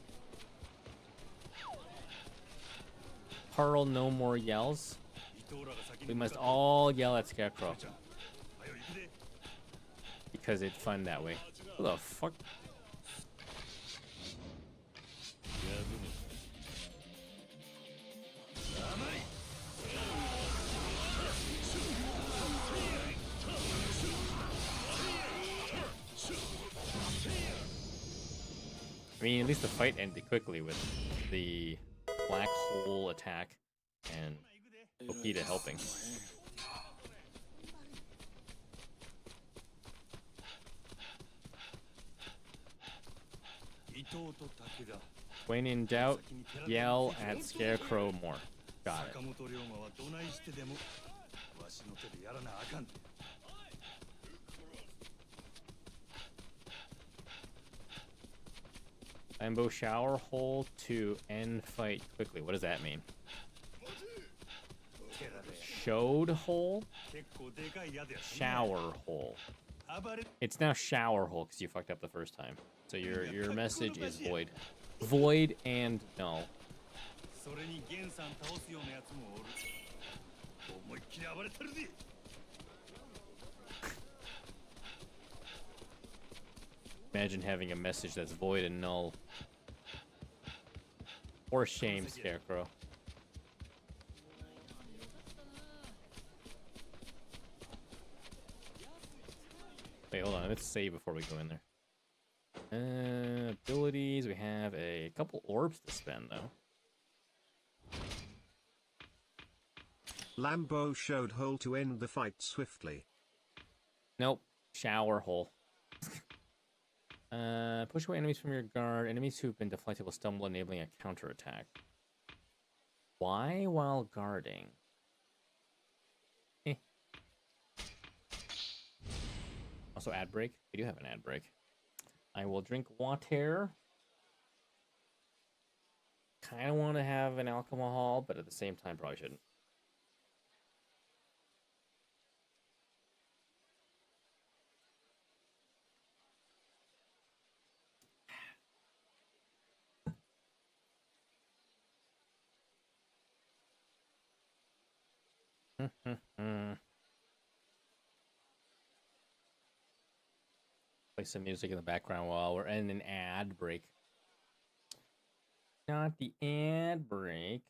Pearl, no more yells. We must all yell at Scarecrow. Because it's fun that way. Who the fuck? I mean, at least the fight ended quickly with the black hole attack and Opita helping. When in doubt, yell at Scarecrow more. Got it. Lambo shower hole to end fight quickly. What does that mean? Showed hole? Shower hole. It's now shower hole because you fucked up the first time. So your message is void. Void and null. Imagine having a message that's void and null. Or shame, Scarecrow. Wait, hold on. Let's save before we go in there. Abilities. We have a couple orbs to spend, though. Lambo showed hole to end the fight swiftly. Nope. Shower hole. Push away enemies from your guard. Enemies who've been deflected will stumble, enabling a counterattack. Why while guarding? Eh. Also, ad break. We do have an ad break. I will drink water. Kind of want to have an alcohol, but at the same time, probably shouldn't. Play some music in the background while we're in an ad break. Not the ad break.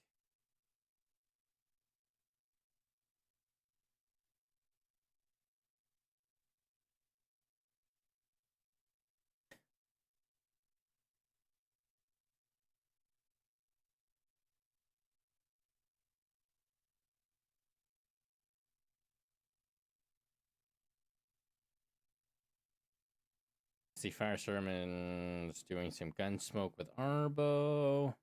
See, Fire Sermon's doing some gun smoke with Arbo.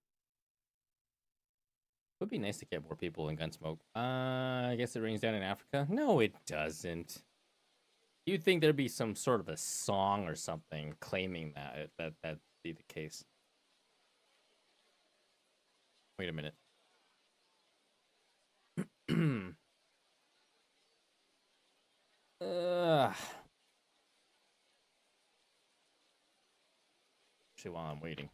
Would be nice to get more people in Gunsmoke. I guess it rings down in Africa. No, it doesn't. You'd think there'd be some sort of a song or something claiming that'd be the case. Wait a minute. Actually, while I'm waiting,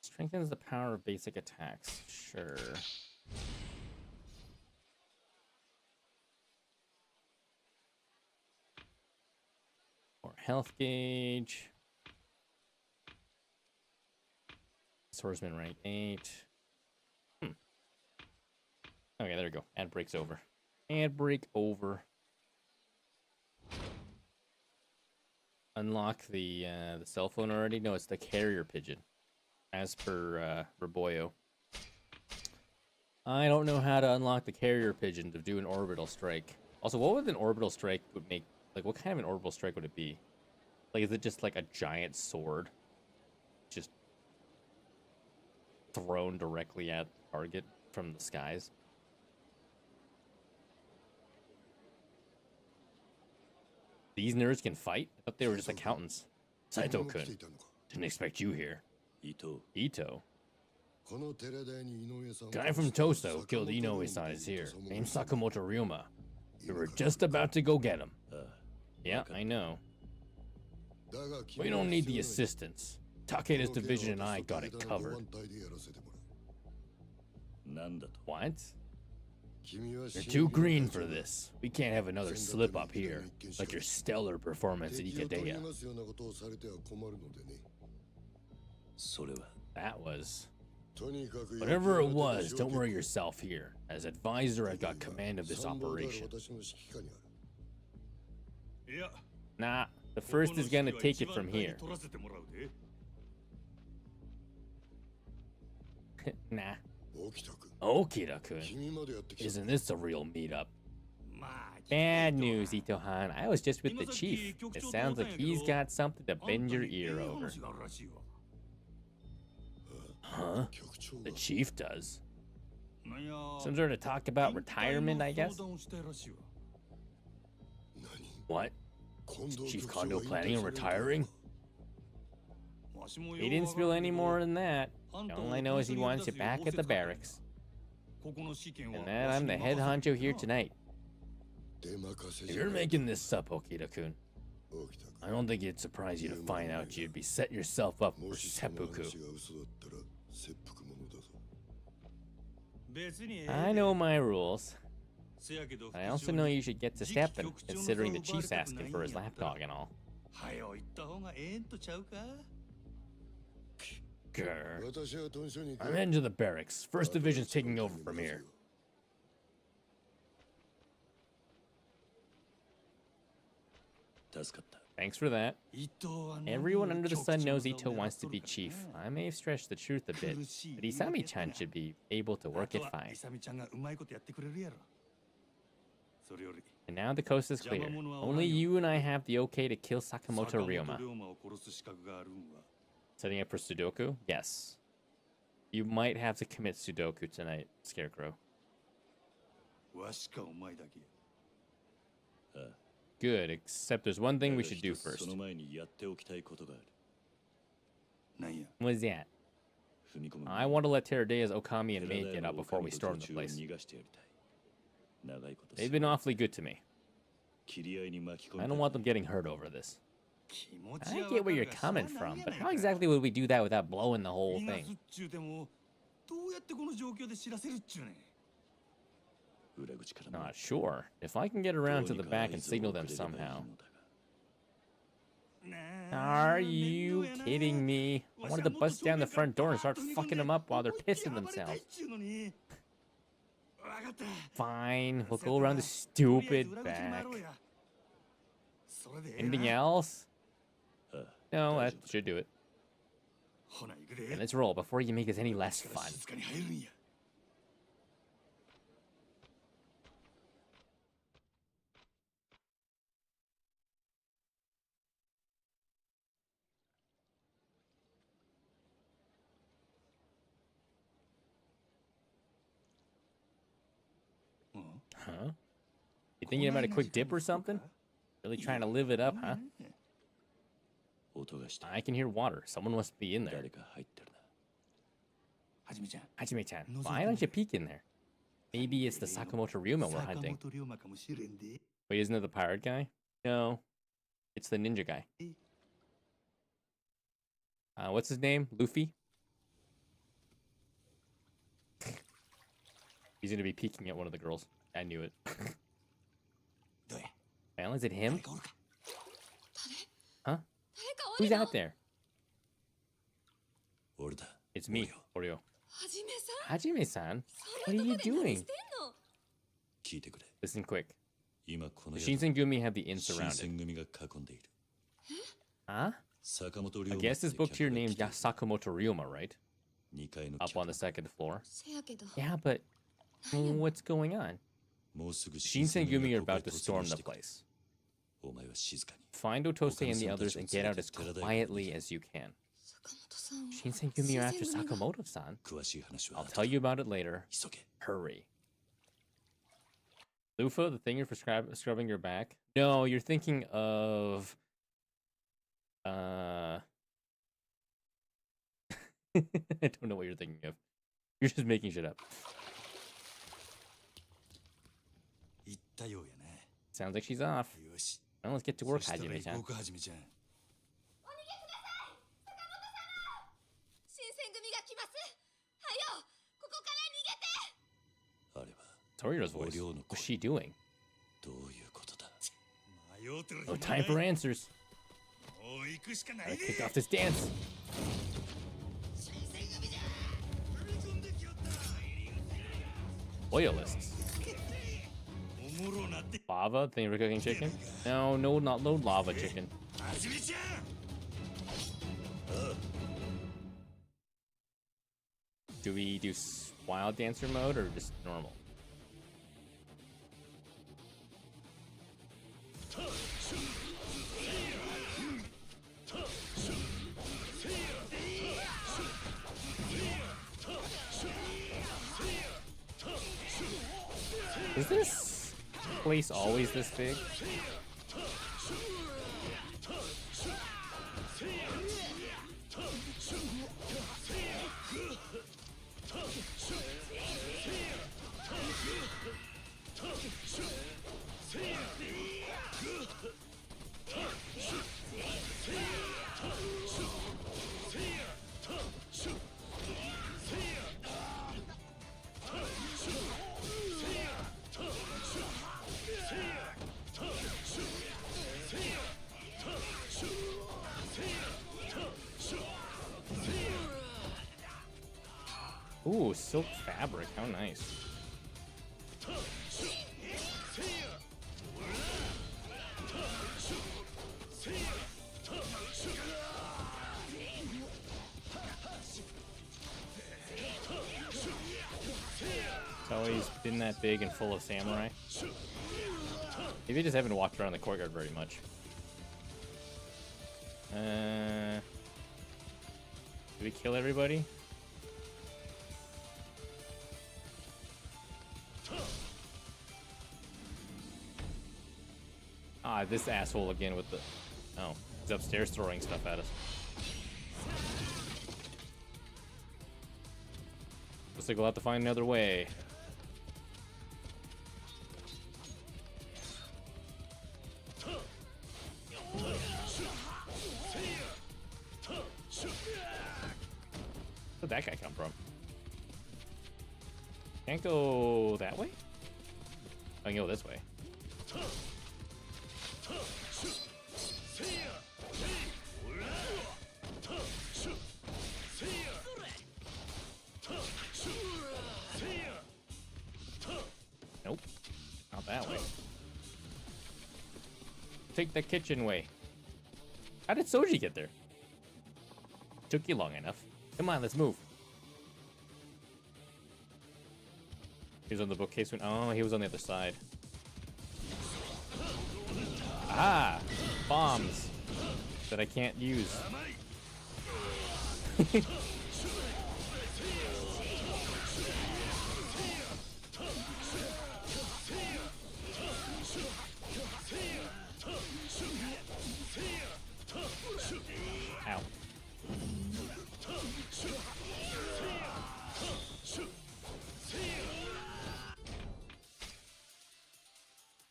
strengthens the power of basic attacks. Sure. More health gauge. Swordsman rank 8. Okay, there we go. Ad break's over. Ad break over. Unlock the cell phone already? No, it's the carrier pigeon. As per Raboyo. I don't know how to unlock the carrier pigeon to do an orbital strike. Also, what would an orbital strike would make? Like, what kind of an orbital strike would it be? Like, is it just like a giant sword? Just thrown directly at the target from the skies? These nerds can fight? I thought they were just accountants. Saito-kun. Didn't expect you here. Ito. Guy from Toso killed Inoue-san is here. Name's Sakamoto Ryuma. We were just about to go get him. Yeah, I know. We don't need the assistance. Takeda's division and I got it covered. What? You're too green for this. We can't have another slip up here, like your stellar performance at Ikadeya. That was... Whatever it was, don't worry yourself here. As advisor, I got command of this operation. Nah, the first is gonna take it from here. Nah. Okita-kun. Isn't this a real meetup? Bad news, Itohan. I was just with the chief. It sounds like he's got something to bend your ear over. Huh? The chief does? Some sort of talk about retirement, I guess? What? Is Chief Kondo planning on retiring? He didn't spill any more than that. All I know is he wants you back at the barracks. And that I'm the head honcho here tonight. If you're making this up, Okita-kun, I don't think it'd surprise you to find out you'd be setting yourself up for seppuku. I know my rules. I also know you should get to stepping, considering the chief's asking for his lapdog and all. Grr. I'm heading to the barracks. First Division's taking over from here. Thanks for that. Everyone under the sun knows Ito wants to be chief. I may have stretched the truth a bit, but Isami-chan should be able to work it fine. And now the coast is clear. Only you and I have the okay to kill Sakamoto Ryoma. Setting up for Sudoku? Yes. You might have to commit Sudoku tonight, Scarecrow. Good, except there's one thing we should do first. What's that? I want to let Teradea's Okami and maid get out before we storm the place. They've been awfully good to me. I don't want them getting hurt over this. I get where you're coming from, but how exactly would we do that without blowing the whole thing? Not sure. If I can get around to the back and signal them somehow. Are you kidding me? I wanted to bust down the front door and start fucking them up while they're pissing themselves. Fine, we'll go around the stupid back. Anything else? No, that should do it. And let's roll before you make this any less fun. Huh? You thinking about a quick dip or something? Really trying to live it up, huh? I can hear water. Someone must be in there. Hajime-chan, why don't you peek in there? Maybe it's the Sakamoto Ryoma we're hunting. Wait, isn't it the pirate guy? No, it's the ninja guy. What's his name? Luffy? He's gonna be peeking at one of the girls. I knew it. Well, is it him? Huh? Who's out there? It's me, Oreo. Hajime-san? What are you doing? Listen quick. The Shinsengumi have the inn surrounded. Huh? I guess this book here named Sakamoto Ryoma, right? Up on the second floor. Yeah, but what's going on? Shinsengumi are about to storm the place. Find Otose and the others and get out as quietly as you can. Shinsengumi are after Sakamoto-san. I'll tell you about it later. Hurry. Lufa, the thing you're for scrubbing your back? No, you're thinking of... I don't know what you're thinking of. You're just making shit up. Sounds like she's off. よし Well, let's get to そ work, したら行 Hajime-chan. こうかはじめちゃん新選組が来ます。はよ、ここから逃げて。あれば Toriro's voice. What's she doing? どういうことだ迷ってる No time for answers. もう行くしかな Gotta い kick で off this dance. 新選組じゃ。 Loyalists. おもろなって Lava? Think we're cooking chicken? No, no lava chicken. はじめちゃん Do we do wild dancer mode or just normal? Is this place always this big? Ooh, silk fabric. How nice. It's always been that big and full of samurai. Maybe I just haven't walked around the courtyard very much. Did we kill everybody? Ah, this asshole again with the... Oh, he's upstairs throwing stuff at us. Looks like we'll have to find another way. Where'd that guy come from? Can't go that way? I can go this way. Nope. Not that way. Take the kitchen way. How did Soji get there? Took you long enough. Come on, let's move. He was on the bookcase when... Oh, he was on the other side. Ah! Bombs that I can't use. Ow.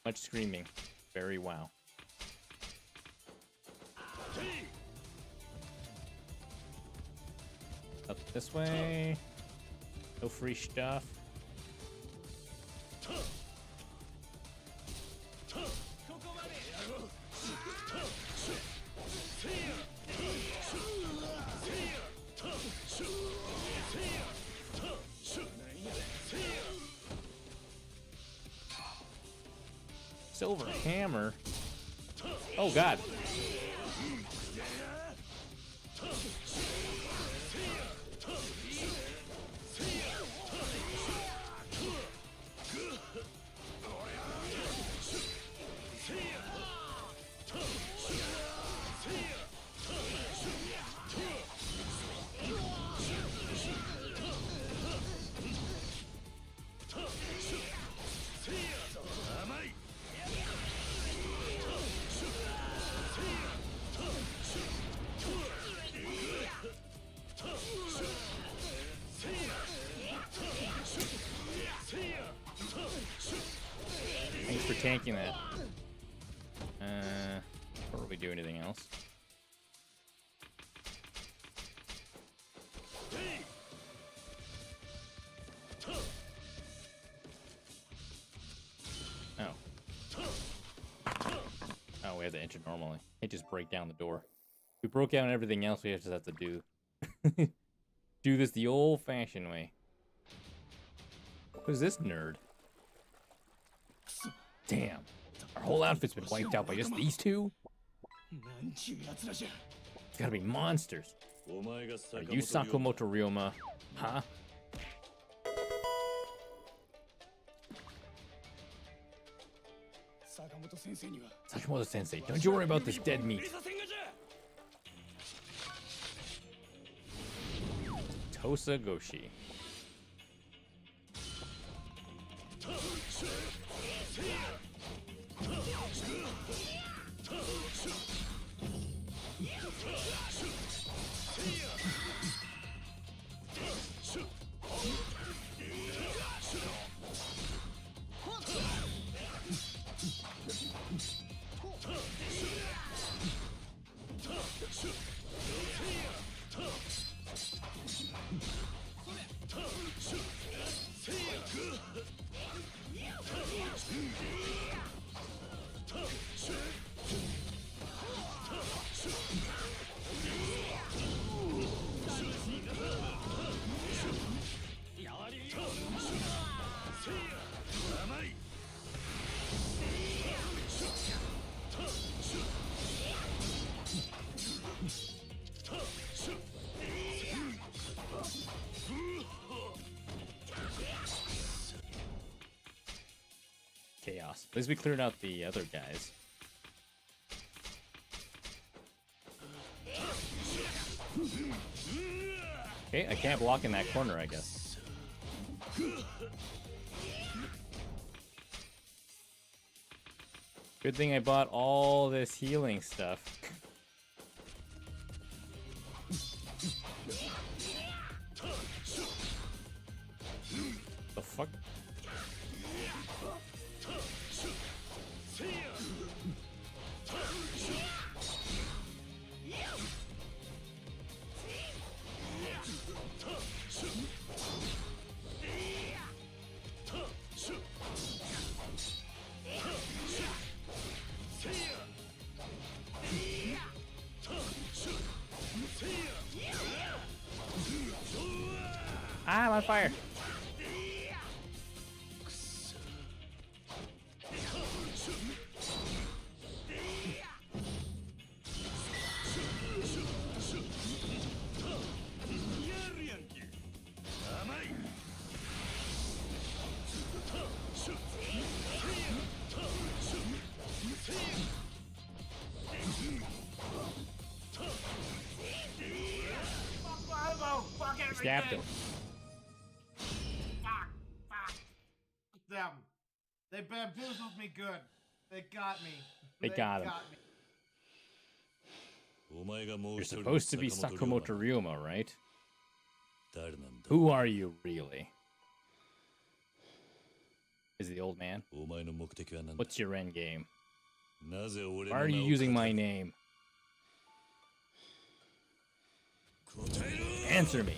Much screaming. Very wow. Up this way. No free stuff. Silver hammer. Oh god. Thanks for tanking that. Before we do anything else. Oh. Oh, we have to enter normally. Can't just break down the door. We broke down everything else. We just have to do do this the old-fashioned way. Who's this nerd? Damn. Our whole outfit's been wiped out by just these two? It's gotta be monsters. Are you Sakamoto Ryoma? Huh? Sakamoto Sensei, don't you worry about this dead meat. Tosa Goshi. Chaos. At least we cleared out the other guys. Okay, I can't block in that corner, I guess. Good thing I bought all this healing stuff. The fuck? Ah, I'm on fire. Stabbed him. Fuck. Them. They bamboozled me good. They got me. They got him. Me. You're supposed to be Sakamoto Ryoma, right? Who are you, really? Is the old man? What's your end game? Why are you using my name? Answer me.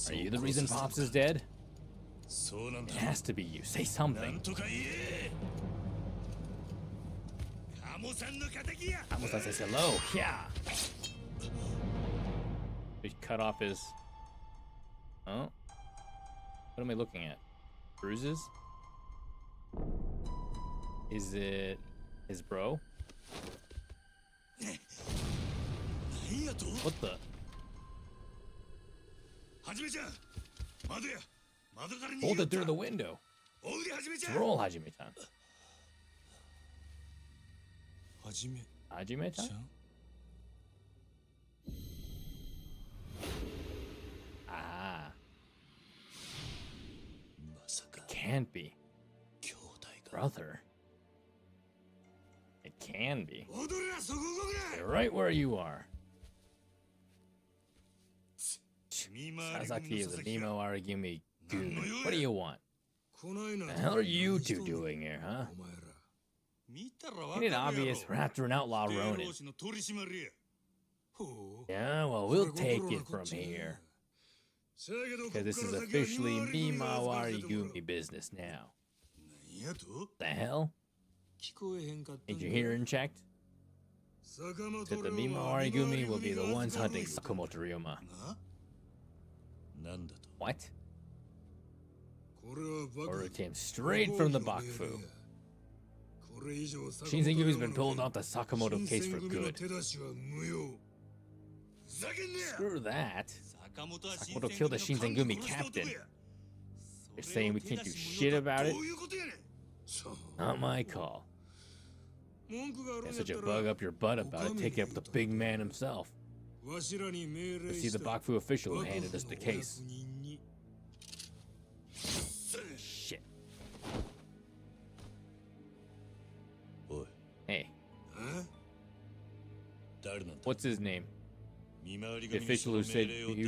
Are you the reason Pops is dead? It has to be you. Say something. Kamo-san says hello. Yeah. We cut off his... Oh? What am I looking at? Bruises? Is it his bro? What the? Hold it through the window. Roll, Hajime-chan. Hajime-chan? Ah. It can't be. Brother. It can be. You're right where you are. Sasaki is a Nemo Aragumi goon. What do you want? The hell are you two doing here, huh? Ain't it obvious we're after an outlaw Ronin? Yeah, well, we'll take it from here. Because this is officially Mimao Arigumi business now. The hell? Ain't your hearing checked? Said the Mimao Arigumi will be the ones hunting Sakamoto Ryoma. What? Order came straight from the Bakufu. Shinsengu's been pulling off the Sakamoto case for good. Screw that. Sakamoto killed the Shinsengumi captain. You're saying we can't do shit about it? Not my call. There's such a bug up your butt about it, take it up with the big man himself. Let's see the Bakufu official who handed us the case. Shit. Hey. What's his name? The official who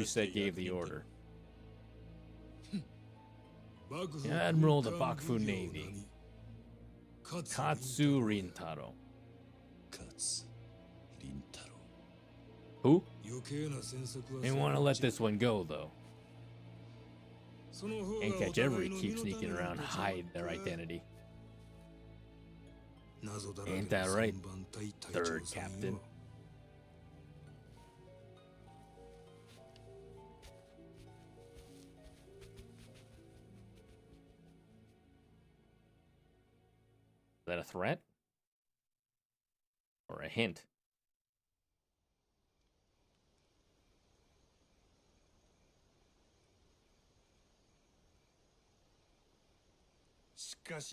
said gave the order. Admiral of the Bakufu Navy. Katsu Rintaro. Who? They want to let this one go, though. Ain't catch every keep sneaking around hiding their identity. Ain't that right, third captain? Is that a threat? Or a hint?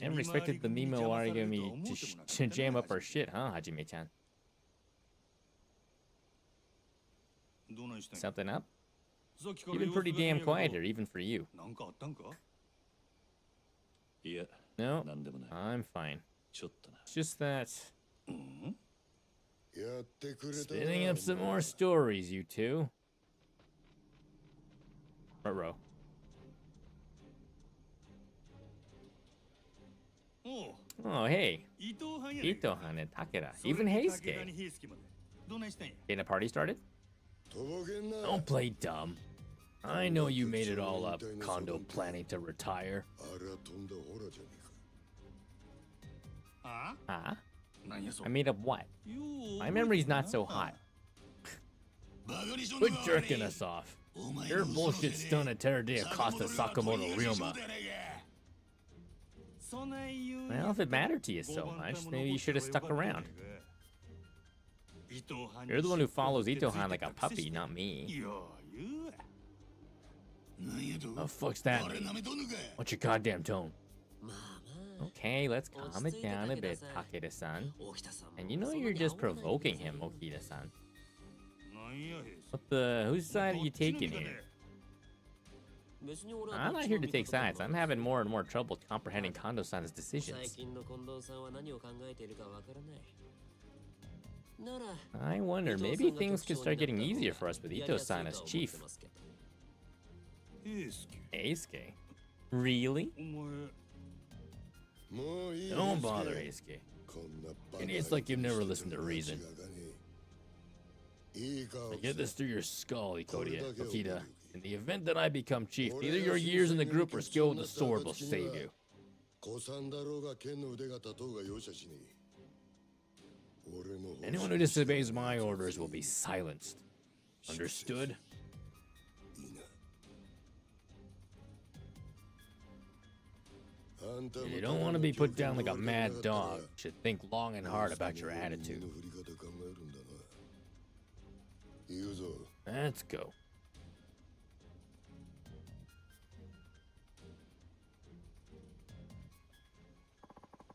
Never expected the Mimao Arigumi to jam up our shit, huh, Hajime-chan? Something up? You've been pretty damn quiet here, even for you. No, I'm fine. It's just that... Spinning up some more stories, you two. Ruh-roh. Oh, hey. Itohan and Takeda. Even Heisuke. Getting a party started? Don't play dumb. I know you made it all up, Kondo planning to retire. Huh? I made up what? My memory's not so hot. Quit jerking us off. Your bullshit stunt at Teradea cost us Sakamoto Ryoma. Well, if it mattered to you so much, maybe you should have stuck around. You're the one who follows Itohan like a puppy, not me. Oh, fuck's that? What's your goddamn tone? Okay, let's calm it down a bit, Takeda-san. And you know you're just provoking him, Okita-san. What the... Whose side are you taking here? I'm not here to take sides. I'm having more and more trouble comprehending Kondo-san's decisions. I wonder, maybe things could start getting easier for us with Ito-san as chief. Eisuke? Really? Don't bother, Eisuke. It's like you've never listened to reason. Get this through your skull, Okita. In the event that I become chief, either your years in the group or skill with the sword will save you. Anyone who disobeys my orders will be silenced. Understood? If you don't want to be put down like a mad dog, you should think long and hard about your attitude. Let's go.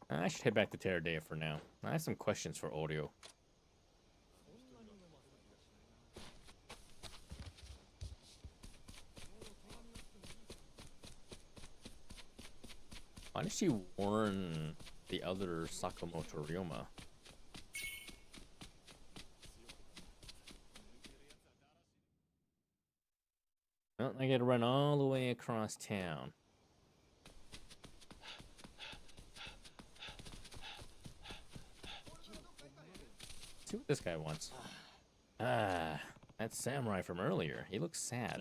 I should head back to Teradea for now. I have some questions for Oreo. Why did she warn the other Sakamoto Ryoma? Well, I gotta run all the way across town. see what this guy wants. Ah, that samurai from earlier. He looks sad.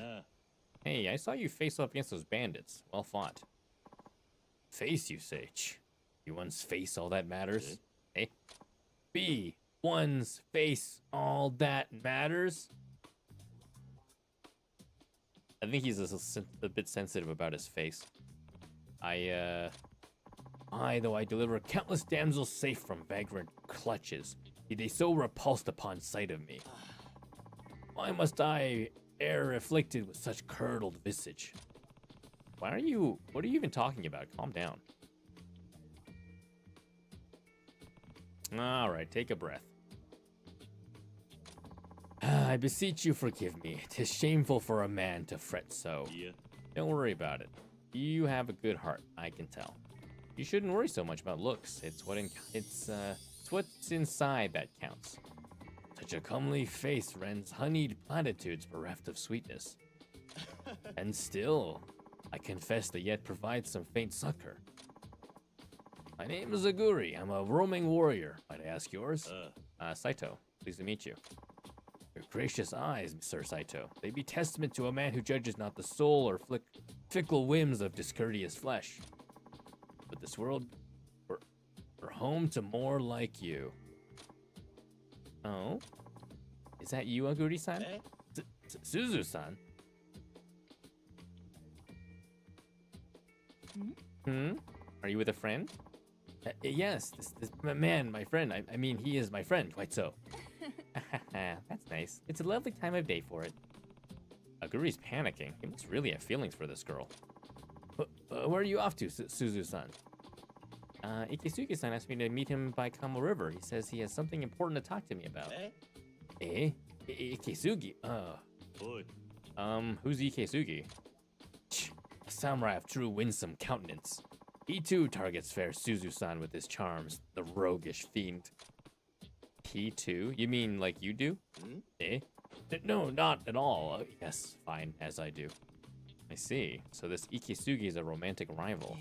Hey, I saw you face up against those bandits. Well fought. Face, you say? You one's face all that matters? Eh? B, one's face all that matters? I think he's a bit sensitive about his face. I though I deliver countless damsels safe from vagrant clutches, be they so repulsed upon sight of me. Why must I err afflicted with such curdled visage? What are you even talking about? Calm down. Alright, take a breath. I beseech you forgive me. 'Tis shameful for a man to fret so. Yeah. Don't worry about it. You have a good heart, I can tell. You shouldn't worry so much about looks. It's what's inside that counts. Such a comely face rends honeyed platitudes bereft of sweetness. And still, I confess that yet provides some faint succor. My name is Aguri. I'm a roaming warrior. Might I ask yours? Saito. Pleased to meet you. Your gracious eyes, Sir Saito. They be testament to a man who judges not the soul or fickle whims of discourteous flesh. But this world, we're home to more like you. Oh? Is that you, Aguri-san? Suzu-san? Are you with a friend? Yes, this man, my friend. I mean, he is my friend, quite so. That's nice. It's a lovely time of day for it. Aguri's panicking. He must really have feelings for this girl. Where are you off to, Suzu-san? Ikisugi-san asked me to meet him by Kamo River. He says he has something important to talk to me about. Ikisugi? Who's Ikisugi? A samurai of true winsome countenance. He too targets fair Suzu-san with his charms, the roguish fiend. He too? You mean like you do? No, not at all. Yes, fine, as I do. I see. So this Ikisugi is a romantic rival.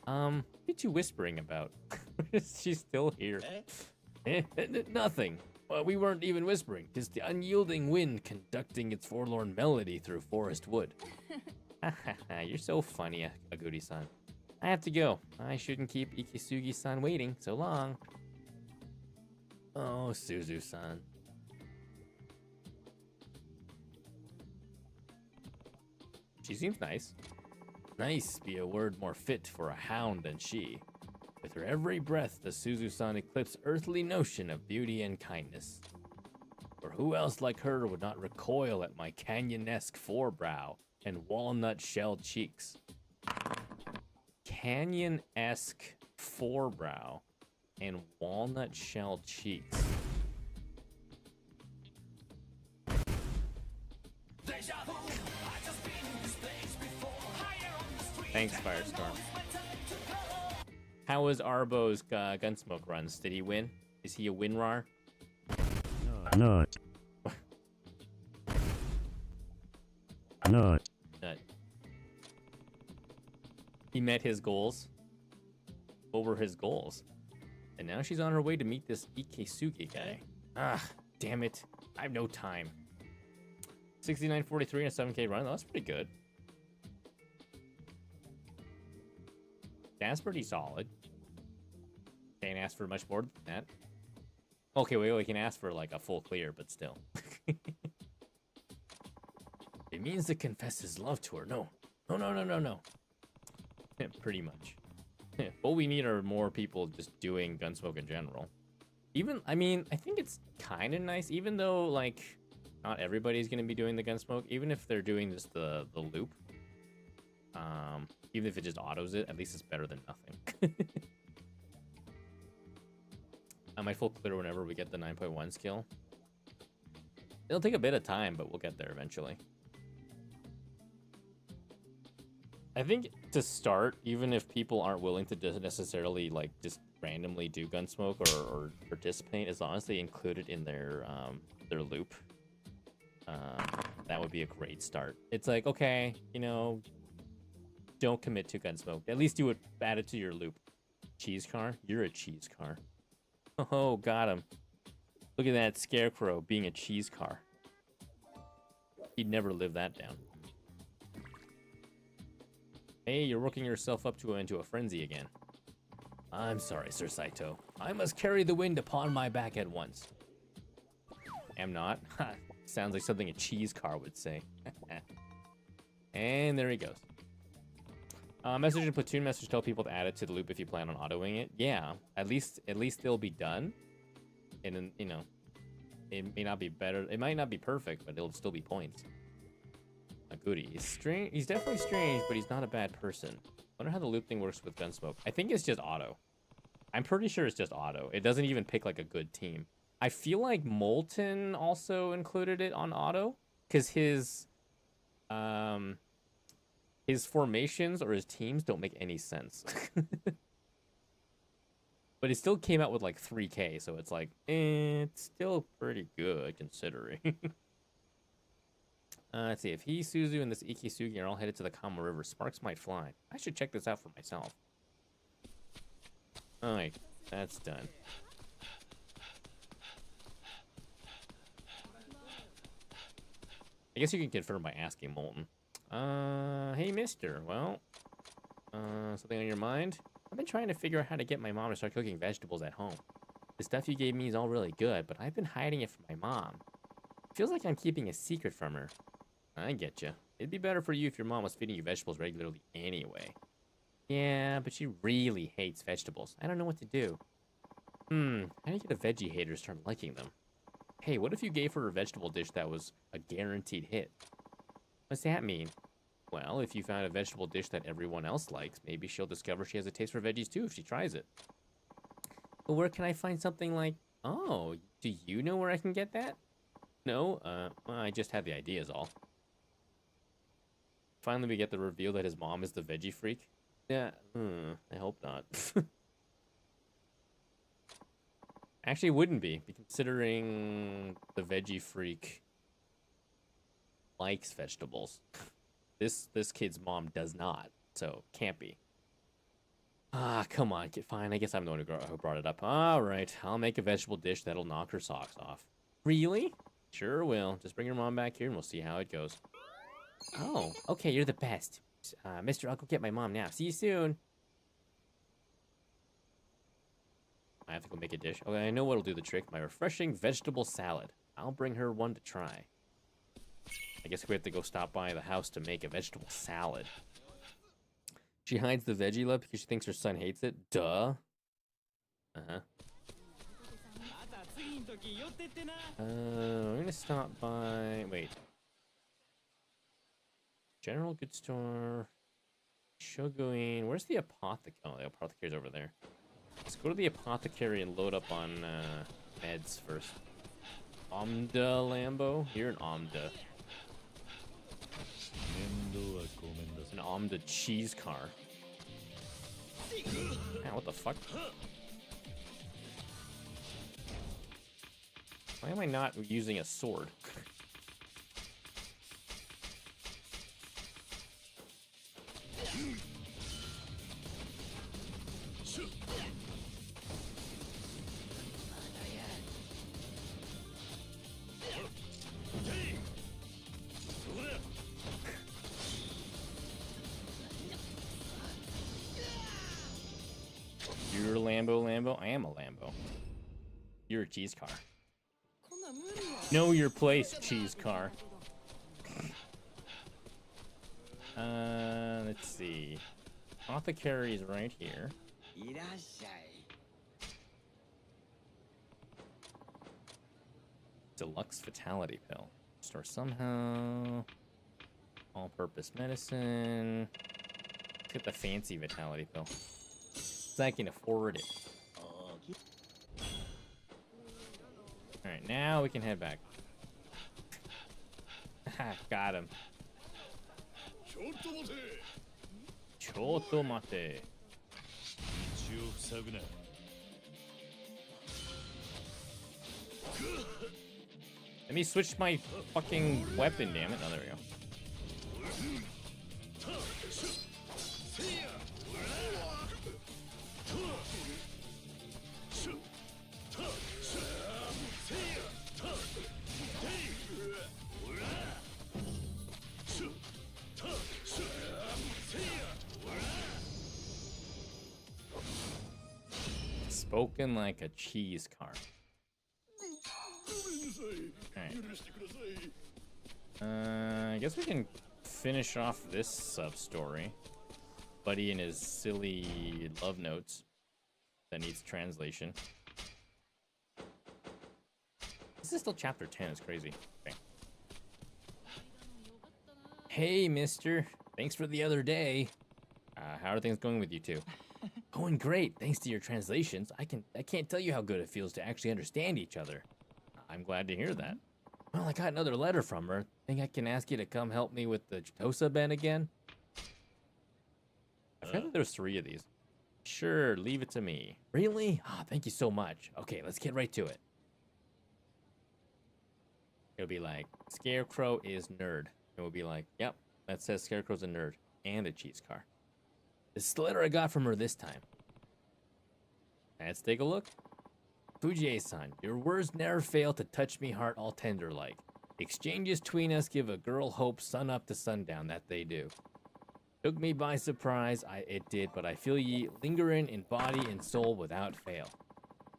What are you whispering about? She's still here. Nothing. We weren't even whispering. 'Tis the unyielding wind conducting its forlorn melody through forest wood. You're so funny, Aguri-san. I have to go. I shouldn't keep Ikisugi-san waiting so long. Oh, Suzu-san. She seems nice. Nice be a word more fit for a hound than she. With her every breath, the Suzu-san eclipsed earthly notion of beauty and kindness. For who else like her would not recoil at my canyon-esque forebrow and walnut-shelled cheeks? Canyon-esque forebrow and walnut-shelled cheeks. Thanks, Firestorm. How was Arbo's Gunsmoke runs? Did he win? Is he a WinRAR? Not. Not. He met his goals. What were his goals? And now she's on her way to meet this Ikisugi guy. Ah, damn it. I have no time. 69.43 and a 7K run. That's pretty good. That's pretty solid. Can't ask for much more than that. Okay, we can ask for like a full clear, but still. It means to confess his love to her. No. Pretty much. What we need are more people just doing Gunsmoke in general. Even, I mean, I think it's kind of nice, even though, like, not everybody's going to be doing the Gunsmoke, even if they're doing just the loop. Even if it just autos it, at least it's better than nothing. I might full clear whenever we get the 9.1 skill. It'll take a bit of time, but we'll get there eventually. I think to start, even if people aren't willing to necessarily like just randomly do Gunsmoke or participate, as long as they include it in their loop, that would be a great start. It's like, okay, you know, don't commit to Gunsmoke. At least you would add it to your loop. Cheese car? You're a cheese car. Oh, got him. Look at that scarecrow being a cheese car. He'd never live that down. Hey, you're working yourself up into a frenzy again. I'm sorry, Sir Saito. I must carry the wind upon my back at once. Am not. Sounds like something a cheese car would say. And there he goes. Message in Platoon message, tell people to add it to the loop if you plan on autoing it. Yeah, at least they'll be done. And then, you know, it may not be better. It might not be perfect, but it'll still be points. A goodie. He's strange. He's definitely strange, but he's not a bad person. I wonder how the loop thing works with Gunsmoke. I think it's just auto. I'm pretty sure it's just auto. It doesn't even pick like a good team. I feel like Molten also included it on auto because his formations or his teams don't make any sense. But it still came out with like 3K, so it's like, it's still pretty good considering. Let's see, if he, Suzu, and this Ikisugi are all headed to the Kamo River, sparks might fly. I should check this out for myself. Alright, that's done. I guess you can confirm by asking Molten. Hey mister, well, something on your mind? I've been trying to figure out how to get my mom to start cooking vegetables at home. The stuff you gave me is all really good, but I've been hiding it from my mom. Feels like I'm keeping a secret from her. I get you. It'd be better for you if your mom was feeding you vegetables regularly anyway. Yeah, but she really hates vegetables. I don't know what to do. How do you get a veggie hater to start liking them? Hey, what if you gave her a vegetable dish that was a guaranteed hit? What's that mean? Well, if you found a vegetable dish that everyone else likes, maybe she'll discover she has a taste for veggies too if she tries it. But where can I find something like... Oh, do you know where I can get that? No? Well, I just had the idea is all. Finally, we get the reveal that his mom is the veggie freak. Yeah, I hope not. Actually, it wouldn't be, considering the veggie freak likes vegetables. This kid's mom does not, so can't be. Ah, come on, fine. I guess I'm the one who brought it up. All right, I'll make a vegetable dish that'll knock her socks off. Really? Sure will. Just bring your mom back here and we'll see how it goes. Oh, okay, you're the best. Mister, I'll go get my mom now. See you soon. I have to go make a dish. Okay, I know what'll do the trick. My refreshing vegetable salad. I'll bring her one to try. I guess we have to go stop by the house to make a vegetable salad. She hides the veggie love because she thinks her son hates it. Duh. Uh-huh. We're gonna stop by... Wait. General goods store. Shoguin. Where's the apothecary? Oh, the apothecary's over there. Let's go to the apothecary and load up on meds first. Omda Lambo? You're an Omda. An Omda cheese car. Man, what the fuck? Why am I not using a sword? You're a Lambo? I am a Lambo. You're a cheese car. Know your place, cheese car. Let's see. Apothecary is right here. Deluxe Vitality Pill. Store somehow. All-purpose medicine. Let's get the fancy Vitality Pill. So I can afford it. Alright, now we can head back. Got him. Choto mate. Let me switch my fucking weapon, damn it. Oh, there we go. Spoken like a cheese car. Alright. I guess we can finish off this sub-story. Buddy and his silly love notes that needs translation. This is still chapter 10, it's crazy. Okay. Hey, mister. Thanks for the other day. How are things going with you two? Going great, thanks to your translations. I can't tell you how good it feels to actually understand each other. I'm glad to hear that. Well, I got another letter from her. Think I can ask you to come help me with the Chitosa Ben again? I forgot that there's 3 of these. Sure, leave it to me. Really? Ah, thank you so much. Okay, let's get right to it. It'll be like, Scarecrow is nerd. It will be like, yep, that says Scarecrow's a nerd and a cheese car. This is the letter I got from her this time. Let's take a look. Fujie-san, your words never fail to touch me heart all tender like. Exchanges between us give a girl hope sun up to sundown, that they do. Took me by surprise, it did, but I feel ye lingering in body and soul without fail.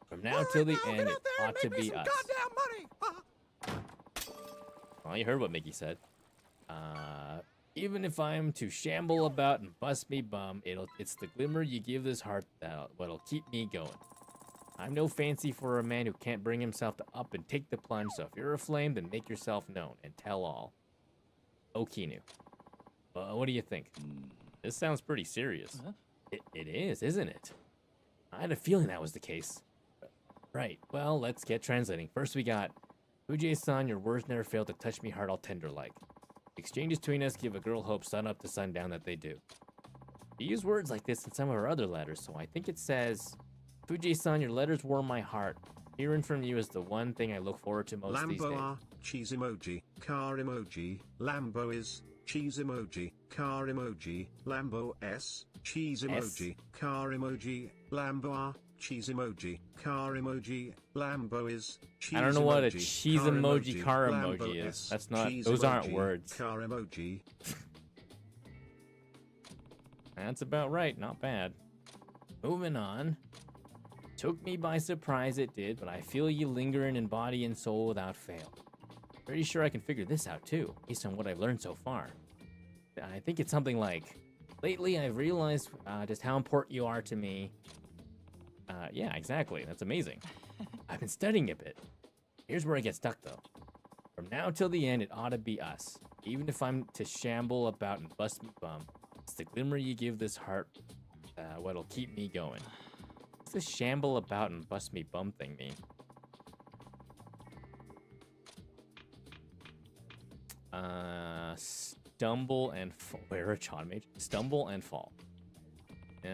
From now till the end, it ought to be us. Well, you heard what Mickey said. Even if I'm to shamble about and bust me bum, it's the glimmer you give this heart what'll keep me going. I'm no fancy for a man who can't bring himself to up and take the plunge, so if you're aflame, then make yourself known and tell all. Okinu. What do you think? This sounds pretty serious. It is, isn't it? I had a feeling that was the case. Right, well, let's get translating. First we got, Fujie-san, your words never fail to touch me heart all tender like. Exchanges between us give a girl hope sun up to sundown, that they do. We use words like this in some of our other letters, so I think it says, Fujie-san, your letters warm my heart. Hearing from you is the one thing I look forward to most these days. Lambo R, cheese emoji, car emoji, Lambo is, cheese emoji, car emoji, Lambo S, cheese emoji, car emoji, Lambo R, cheese emoji, car emoji, Lambo is, cheese emoji. I don't know what a cheese emoji, car emoji is. That's not, those aren't words. Car emoji. That's about right, not bad. Moving on. Took me by surprise, it did, but I feel you lingering in body and soul without fail. Pretty sure I can figure this out too, based on what I've learned so far. I think it's something like, lately I've realized just how important you are to me. Yeah, exactly, that's amazing. I've been studying a bit. Here's where I get stuck though. From now till the end, it ought to be us. Even if I'm to shamble about and bust me bum, it's the glimmer you give this heart what'll keep me going. What's this shamble about and bust me bum thing mean? Stumble and fall. Where a Chon mage? Stumble and fall.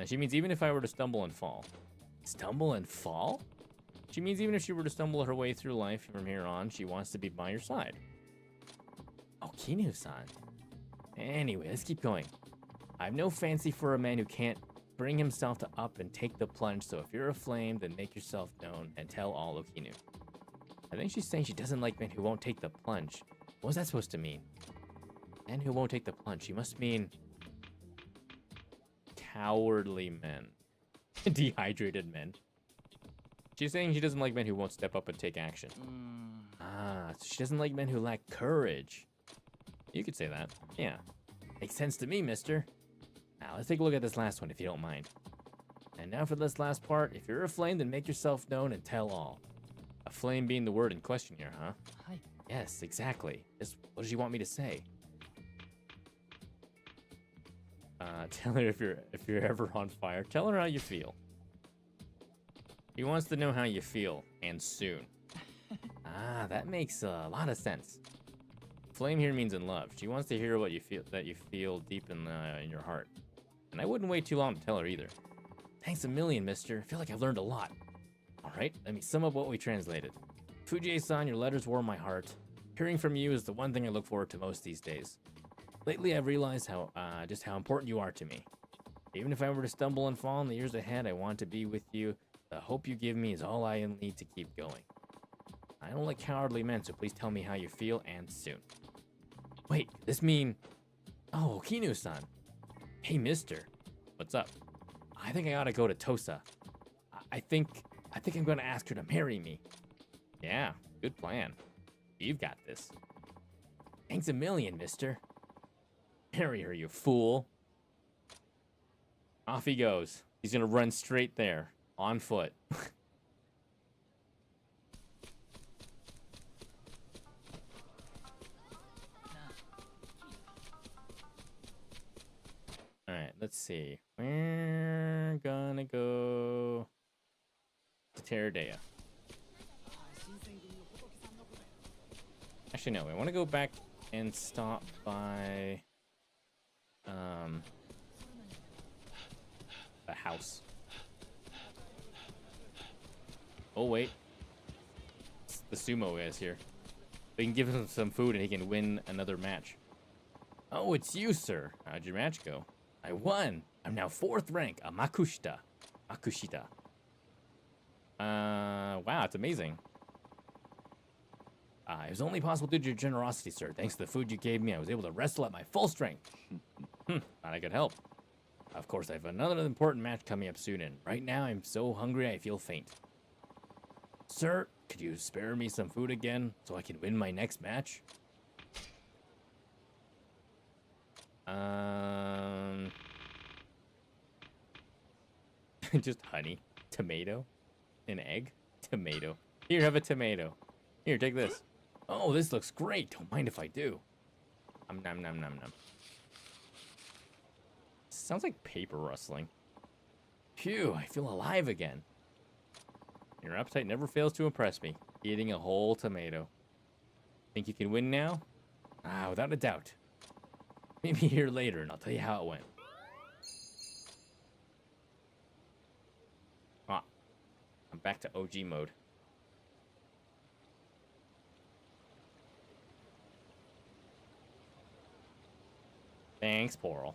She means even if I were to stumble and fall. Stumble and fall? She means even if she were to stumble her way through life from here on, she wants to be by your side. Oh, Kinu-san. Anyway, let's keep going. I've no fancy for a man who can't bring himself to up and take the plunge, so if you're aflame, then make yourself known and tell all of Kinu. I think she's saying she doesn't like men who won't take the plunge. What's that supposed to mean? Men who won't take the plunge. She must mean cowardly men. Dehydrated men. She's saying she doesn't like men who won't step up and take action. So she doesn't like men who lack courage. You could say that. Yeah. Makes sense to me, mister. Now, let's take a look at this last one, if you don't mind. And now for this last part. If you're aflame, then make yourself known and tell all. Aflame being the word in question here, huh? Hi. Yes, exactly. What does she want me to say? Tell her if you're ever on fire. Tell her how you feel. She wants to know how you feel, and soon. That makes a lot of sense. Flame here means in love. She wants to hear what you feel deep in your heart. And I wouldn't wait too long to tell her either. Thanks a million, mister. I feel like I've learned a lot. Alright, let me sum up what we translated. Fujie-san, your letters warm my heart. Hearing from you is the one thing I look forward to most these days. Lately, I've realized just how important you are to me. Even if I were to stumble and fall in the years ahead, I want to be with you. The hope you give me is all I need to keep going. I don't like cowardly men, so please tell me how you feel, and soon. Wait, this mean... Oh, Kinu-san. Hey, mister. What's up? I think I ought to go to Tosa. I think I'm gonna ask her to marry me. Yeah, good plan. You've got this. Thanks a million, mister. Marry her, you fool. Off he goes. He's gonna run straight there, on foot. Alright, let's see. We're gonna go to Terradea. Actually, no, I want to go back and stop by the house. Oh, wait. The sumo is here. We can give him some food and he can win another match. Oh, it's you, sir. How'd your match go? I won. I'm now 4th rank, a Makushita. Wow, it's amazing. It was only possible due to your generosity, sir. Thanks to the food you gave me, I was able to wrestle at my full strength. Thought I could help. Of course, I have another important match coming up soon, and right now I'm so hungry I feel faint. Sir, could you spare me some food again so I can win my next match? Just honey, tomato, an egg, tomato. Here, have a tomato. Here, take this. Oh, this looks great. Don't mind if I do. Nom nom nom nom. Sounds like paper rustling. Phew, I feel alive again. Your appetite never fails to impress me. Eating a whole tomato. Think you can win now? Without a doubt. Meet me here later and I'll tell you how it went. I'm back to OG mode. Thanks, Poral.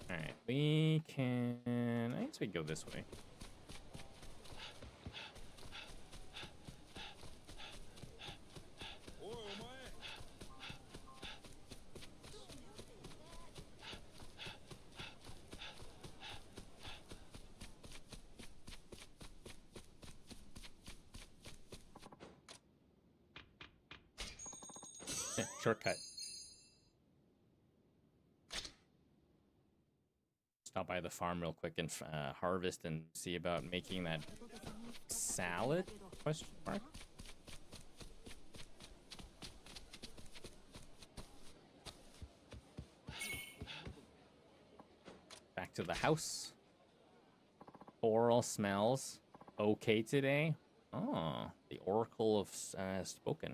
Alright, we can... I guess we can go this way. Shortcut. Stop by the farm real quick and harvest and see about making that salad? Question mark. Back to the house. Oral smells okay today. Oh, the Oracle of spoken.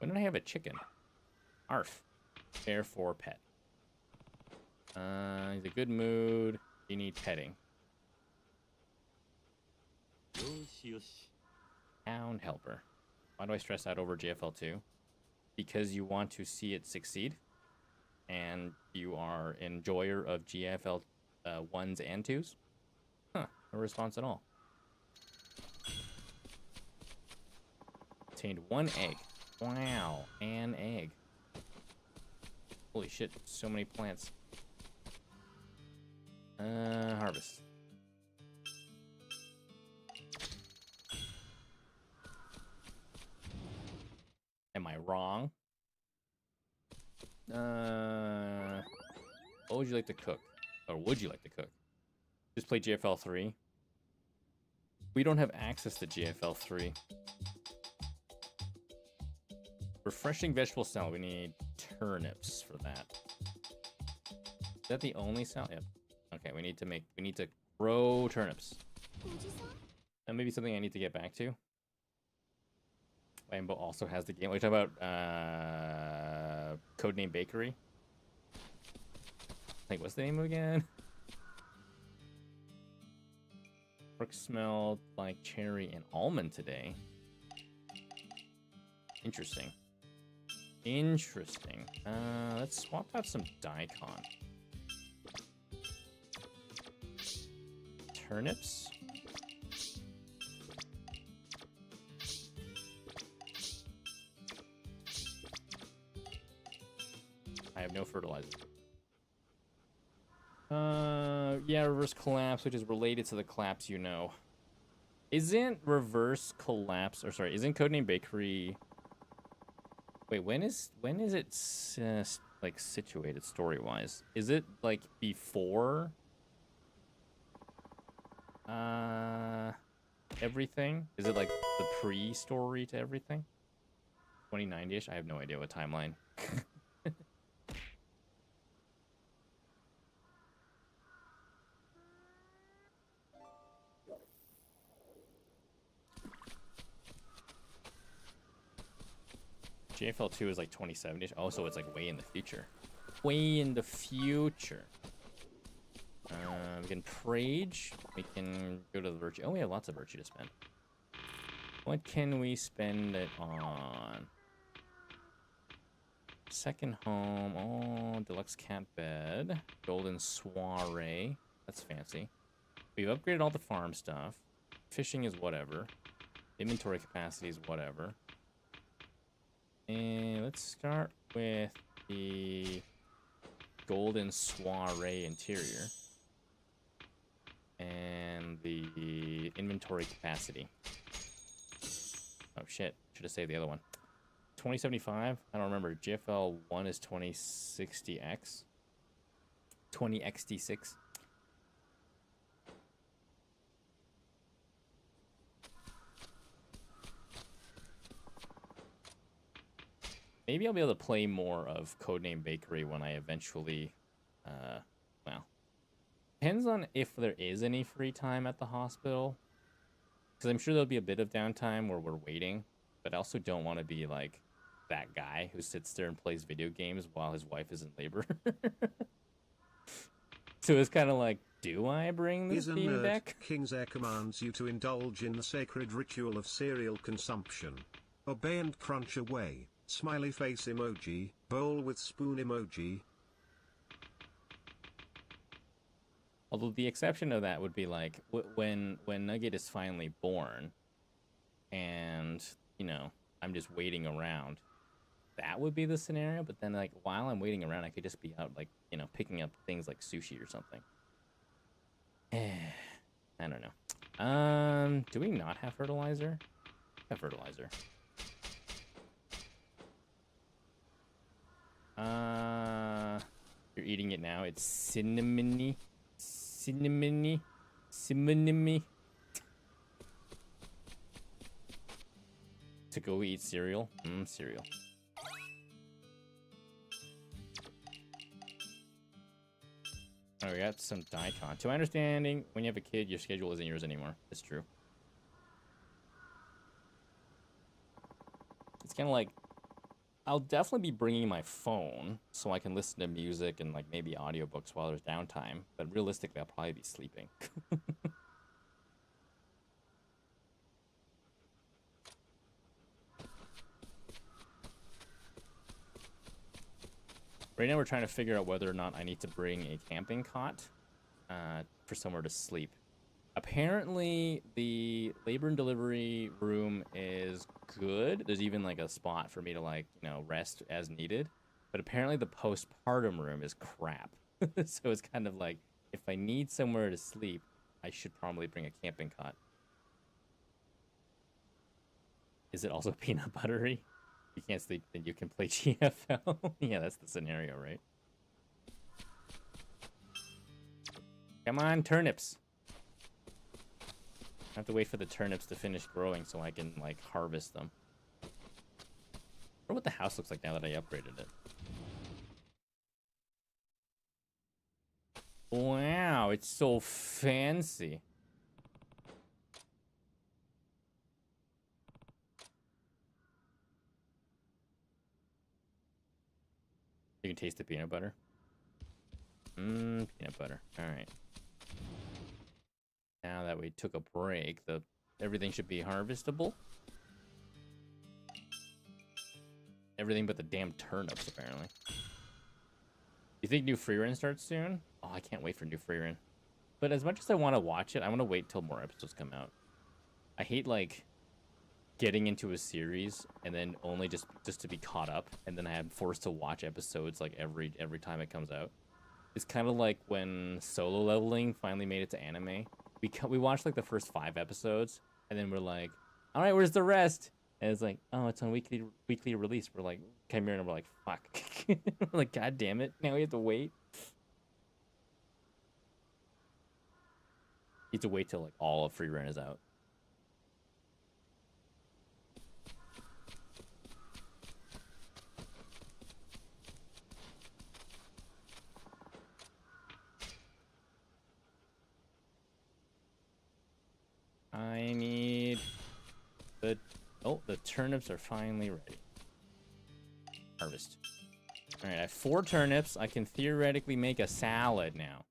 When did I have a chicken? Arf. Care for pet. He's a good mood. You need petting. Hound helper. Why do I stress out over GFL2? Because you want to see it succeed. And you are an enjoyer of GFL 1s and 2s? Huh. No response at all. Obtained 1 egg. Wow, an egg. Holy shit, so many plants. Harvest. Am I wrong? What would you like to cook? Or would you like to cook? Just play GFL 3? We don't have access to GFL 3. Refreshing vegetable salad. We need turnips for that. Is that the only salad? Yep. Okay, we need to grow turnips. That may be something I need to get back to. Lambo also has the game. We're talking about Codename Bakery. Like, what's the name again? Pork smelled like cherry and almond today. Interesting. Interesting. Let's swap out some daikon. Turnips. I have no fertilizer. Yeah, reverse collapse, which is related to the collapse you know. Isn't reverse collapse, or sorry, isn't Codename Bakery... Wait, when is it like situated story-wise? Is it like before everything? Is it like the pre-story to everything? 2090-ish? I have no idea what timeline. JFL 2 is like 2070-ish. Oh, so it's like way in the future. Way in the future. We can Prage. We can go to the Virtue. Oh, we have lots of Virtue to spend. What can we spend it on? Second home. Oh, deluxe cat bed. Golden soiree. That's fancy. We've upgraded all the farm stuff. Fishing is whatever. Inventory capacity is whatever. And let's start with the golden soiree interior. And the inventory capacity. Oh shit, should have saved the other one. 2075? I don't remember. GFL 1 is 2060X. 20XT6. Maybe I'll be able to play more of Codename Bakery when I eventually, well, depends on if there is any free time at the hospital. Because I'm sure there'll be a bit of downtime where we're waiting, but I also don't want to be like that guy who sits there and plays video games while his wife is in labor. So it's kind of like, do I bring this bean back? King's Air commands you to indulge in the sacred ritual of cereal consumption. Obey and crunch away. Smiley face emoji, bowl with spoon emoji. Although the exception of that would be like when Nugget is finally born, and you know I'm just waiting around. That would be the scenario. But then like while I'm waiting around, I could just be out like picking up things like sushi or something. I don't know. Do we not have fertilizer? We have fertilizer. You're eating it now. It's cinnamony. Cinnamony. Cinnamony. To go eat cereal? Cereal. Oh, we got some daikon. To my understanding, when you have a kid, your schedule isn't yours anymore. It's true. It's kind of like, I'll definitely be bringing my phone so I can listen to music and like maybe audiobooks while there's downtime. But realistically, I'll probably be sleeping. Right now we're trying to figure out whether or not I need to bring a camping cot for somewhere to sleep. Apparently, the labor and delivery room is good. There's even like a spot for me to like, rest as needed. But apparently the postpartum room is crap. So it's kind of like, if I need somewhere to sleep, I should probably bring a camping cot. Is it also peanut buttery? You can't sleep, then you can play GFL. Yeah, that's the scenario, right? Come on, turnips. I have to wait for the turnips to finish growing so I can, like, harvest them. I wonder what the house looks like now that I upgraded it. Wow, it's so fancy. You can taste the peanut butter. Peanut butter. All right. Now that we took a break, everything should be harvestable. Everything but the damn turnips, apparently. You think new free run starts soon? Oh, I can't wait for new free run. But as much as I want to watch it, I want to wait till more episodes come out. I hate, like, getting into a series and then only just to be caught up, and then I am forced to watch episodes like every time it comes out. It's kind of like when Solo Leveling finally made it to anime. We watched like the first 5 episodes, and then we're like, all right, where's the rest? And it's like, oh, it's on weekly release. We're like, come here, and we're like, fuck. We're like, god damn it, now we have to wait. You have to wait till like all of Free Run is out. I need the turnips are finally ready. Harvest. All right, I have 4 turnips. I can theoretically make a salad now.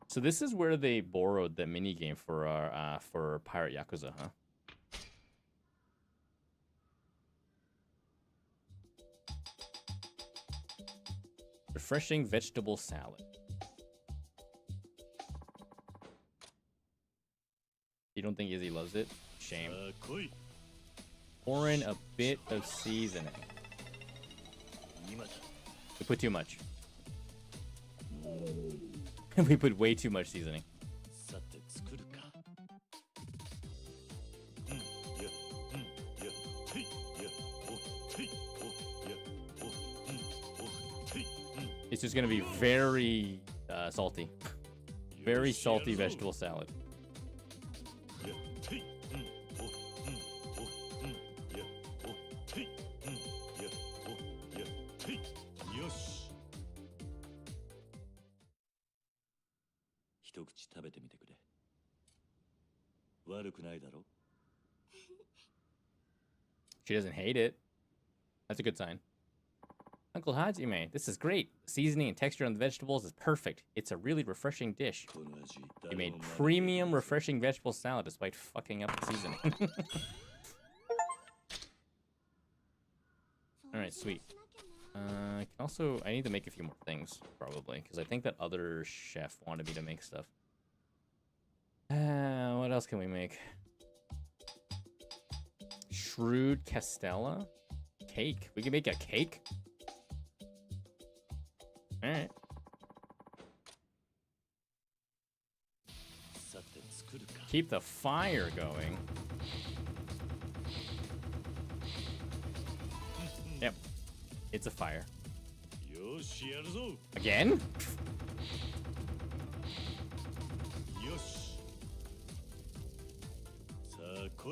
So this is where they borrowed the minigame for Pirate Yakuza, huh? Refreshing vegetable salad. You don't think Izzy loves it? Shame. Pour in a bit of seasoning. We put too much. We put way too much seasoning. It's just gonna be very salty. Very salty vegetable salad. She doesn't hate it. That's a good sign. Uncle Hajime, this is great. The seasoning and texture on the vegetables is perfect. It's a really refreshing dish. You made premium refreshing vegetable salad despite fucking up the seasoning. Alright, sweet. I need to make a few more things, probably, because I think that other chef wanted me to make stuff. What else can we make? Shrewd Castella? Cake. We can make a cake? Alright. Keep the fire going. Yep. It's a fire. Again?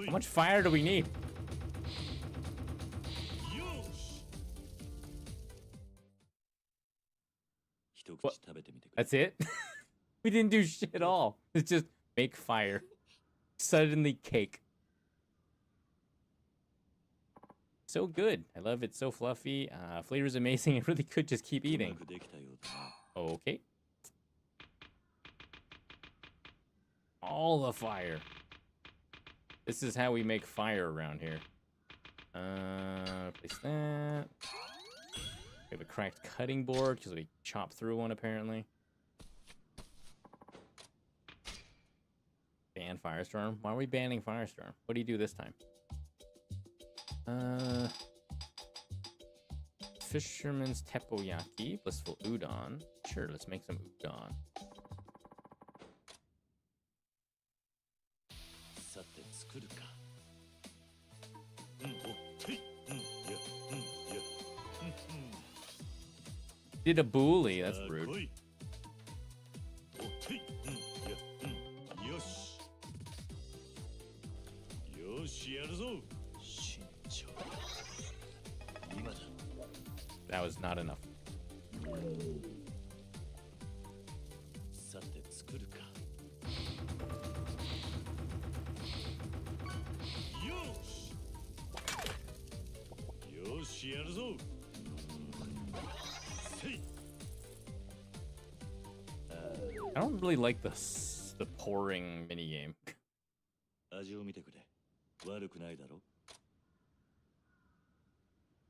How much fire do we need? What? That's it? We didn't do shit at all. It's just make fire. Suddenly cake. So good. I love it. So fluffy. Flavor's amazing. I really could just keep eating. Okay. All the fire. This is how we make fire around here. Place that. We have a cracked cutting board because we chopped through one apparently. Ban Firestorm. Why are we banning Firestorm? What do you do this time? Fisherman's Teppanyaki. Blissful Udon. Sure, let's make some udon. Did a bully, that's rude. That was not enough. I don't really like the pouring minigame.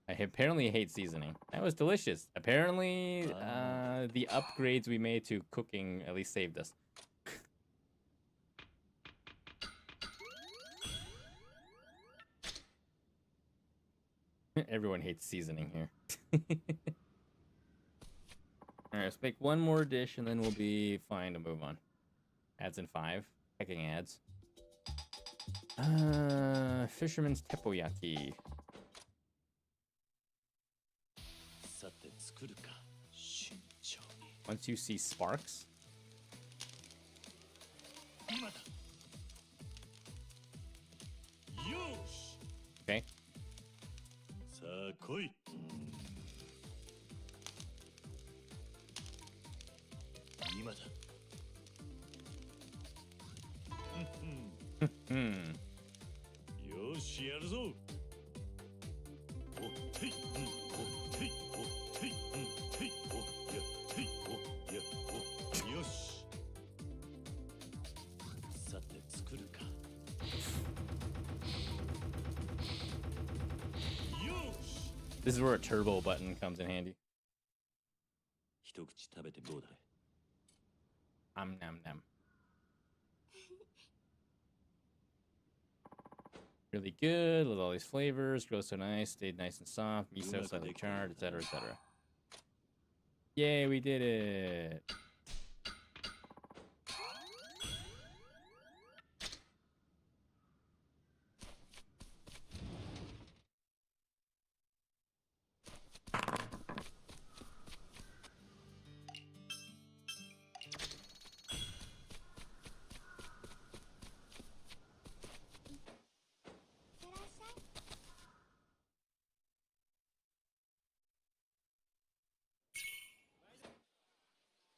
I apparently hate seasoning. That was delicious. Apparently, the upgrades we made to cooking at least saved us. Everyone hates seasoning here. Alright, let's make one more dish and then we'll be fine to move on. Ads in 5. Pecking ads. Fisherman's teppanyaki. Once you see sparks. Okay. This is where a turbo button comes in handy. Nom nom. Really good with all these flavors. Grows so nice, stayed nice and soft. Miso slightly charred, etc., etc. Yay, we did it!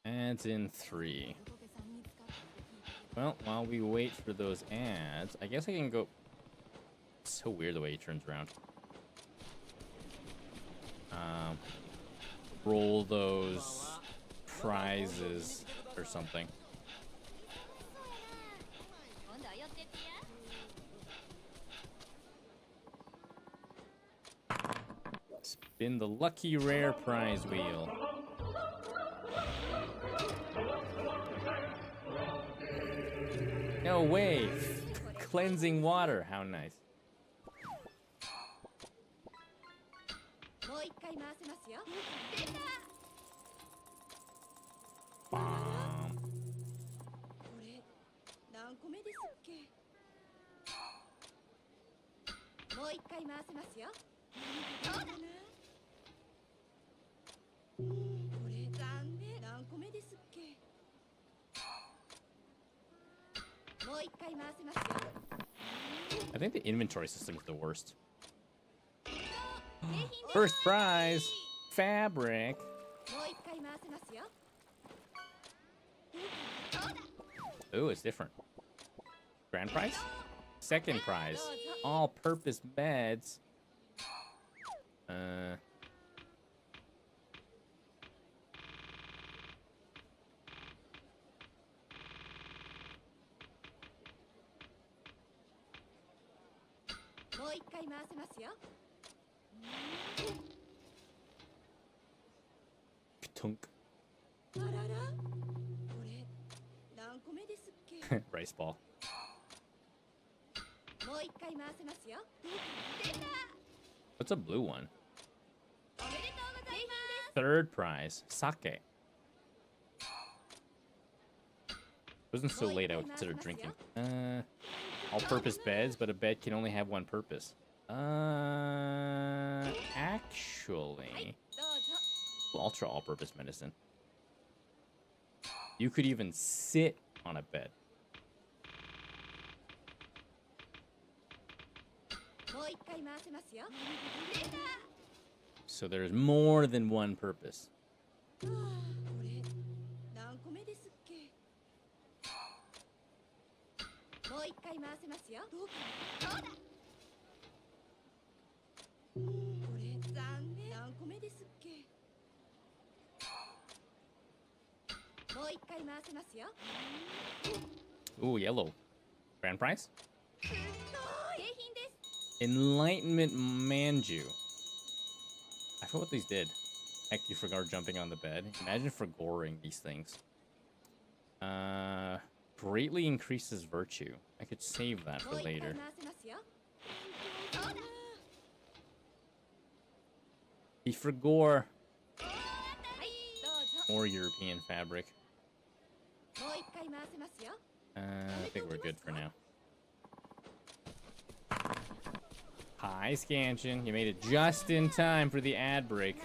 Ads in 3. Well, while we wait for those ads, I guess I can go... It's so weird the way he turns around. Roll those prizes or something. Spin the lucky rare prize wheel. No way! Cleansing water, how nice. Bomb. I think the inventory system is the worst. First prize! Fabric! Ooh, it's different. Grand prize? Second prize. All-purpose beds. Tunk. Rice ball. What's a blue one? Third prize. Sake. Wasn't so late I would consider drinking. All-purpose beds, but a bed can only have one purpose. Actually... Ultra all-purpose medicine. You could even sit on a bed. So there's more than one purpose. Ooh, yellow. Grand prize? Enlightenment Manju. I forgot what these did. Heck, you forgot jumping on the bed. Imagine forgoring these things. Greatly increases virtue. I could save that for later. He forgore. More European fabric. I think we're good for now. Hi, Scanchin. You made it just in time for the ad break.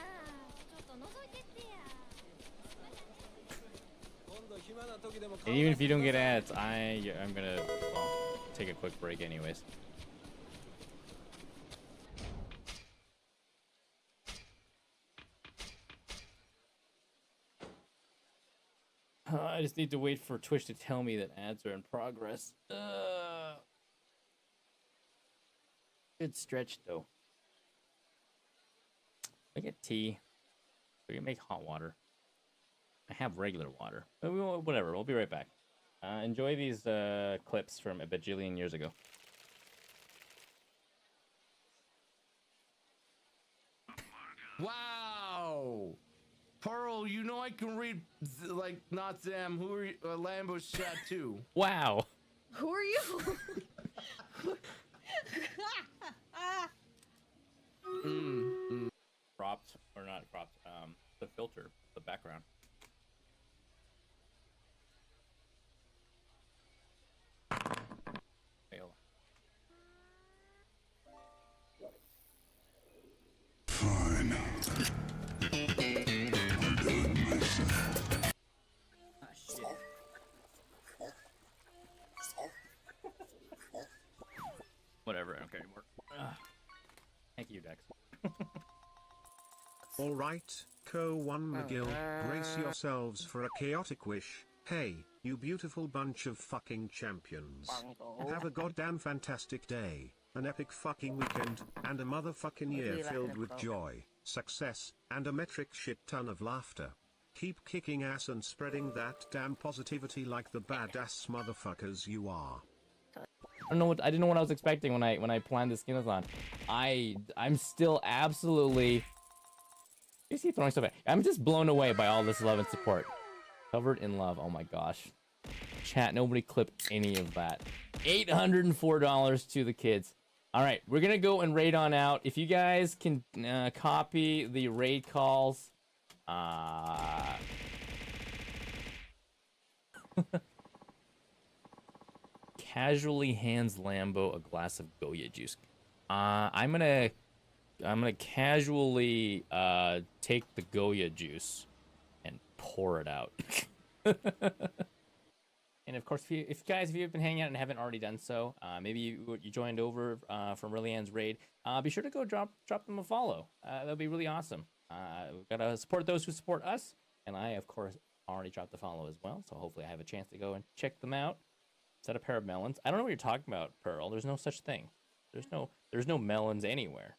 And even if you don't get ads, I'm gonna take a quick break anyways. I just need to wait for Twitch to tell me that ads are in progress. Good stretch though. I get tea. We can make hot water. I have regular water. But whatever, we'll be right back. Enjoy these clips from a bajillion years ago. Wow! Pearl, you know I can read, like, not them. Who are you? Lambo's chat too. Wow! Who are you? Cropped, or not cropped, the filter, the background. Fail. Fine. Whatever, I don't care anymore. Thank you, Dex. Alright, Co-1 McGill, brace yourselves for a chaotic wish. Hey, you beautiful bunch of fucking champions. Have a goddamn fantastic day, an epic fucking weekend, and a motherfucking year filled with joy, success, and a metric shit ton of laughter. Keep kicking ass and spreading that damn positivity like the badass motherfuckers you are. I didn't know what I was expecting when I planned this skinathon. I'm still absolutely. You see throwing stuff at. I'm just blown away by all this love and support. Covered in love. Oh my gosh. Chat, nobody clipped any of that. $804 to the kids. All right, we're gonna go and raid on out. If you guys can copy the raid calls, casually hands Lambo a glass of Goya juice. I'm gonna casually take the Goya juice and pour it out. And of course, if you've been hanging out and haven't already done so, maybe you joined over from Rillian's raid, be sure to go drop them a follow. That'll be really awesome. We've got to support those who support us, and I of course already dropped the follow as well. So hopefully I have a chance to go and check them out. Set a pair of melons. I don't know what you're talking about, Pearl. There's no such thing. There's no melons anywhere.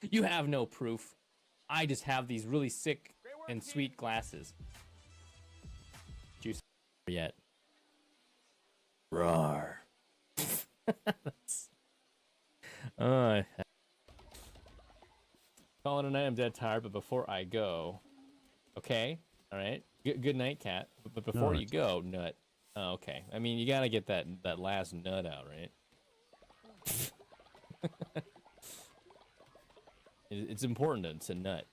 You have no proof. I just have these really sick and sweet glasses. Juice yet. Roar. Calling it a night. I'm dead tired, but before I go, okay, all right. Good night, cat. But before you go, nut. Oh, okay. I mean, you gotta get that last nut out, right? It's important to nut.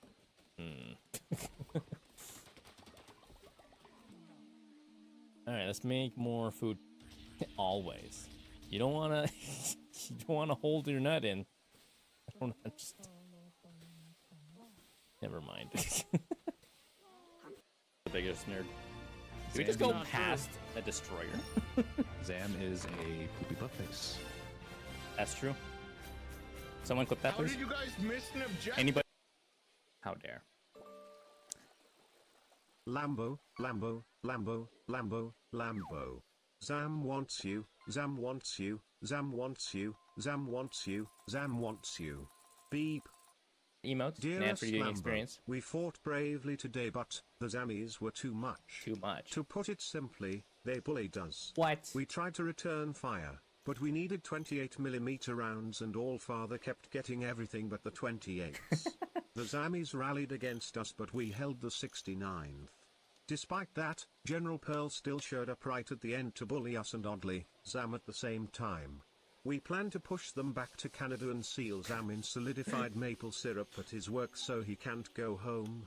All right, let's make more food. Always. You don't wanna hold your nut in. I don't understand. Never mind. The biggest nerd. Did we just go past a destroyer? Zam is a poopy butt face. That's true. Someone clip that, How please. did you guys miss an objective? Anybody? How dare? Lambo, Lambo, Lambo, Lambo, Lambo. Zam wants you, Zam wants you, Zam wants you, Zam wants you, Zam wants you. Beep. Emotes, Dearest for getting Lambo, experience. we fought bravely today, but the Zammies were too much. Too much. To put it simply, they bullied us. What? We tried to return fire, but we needed 28mm rounds and all father kept getting everything but the 28s. The Zammies rallied against us, but we held the 69th. Despite that, General Pearl still showed up right at the end to bully us and oddly, Zam at the same time. We plan to push them back to Canada and seal Zam in solidified maple syrup at his work so he can't go home.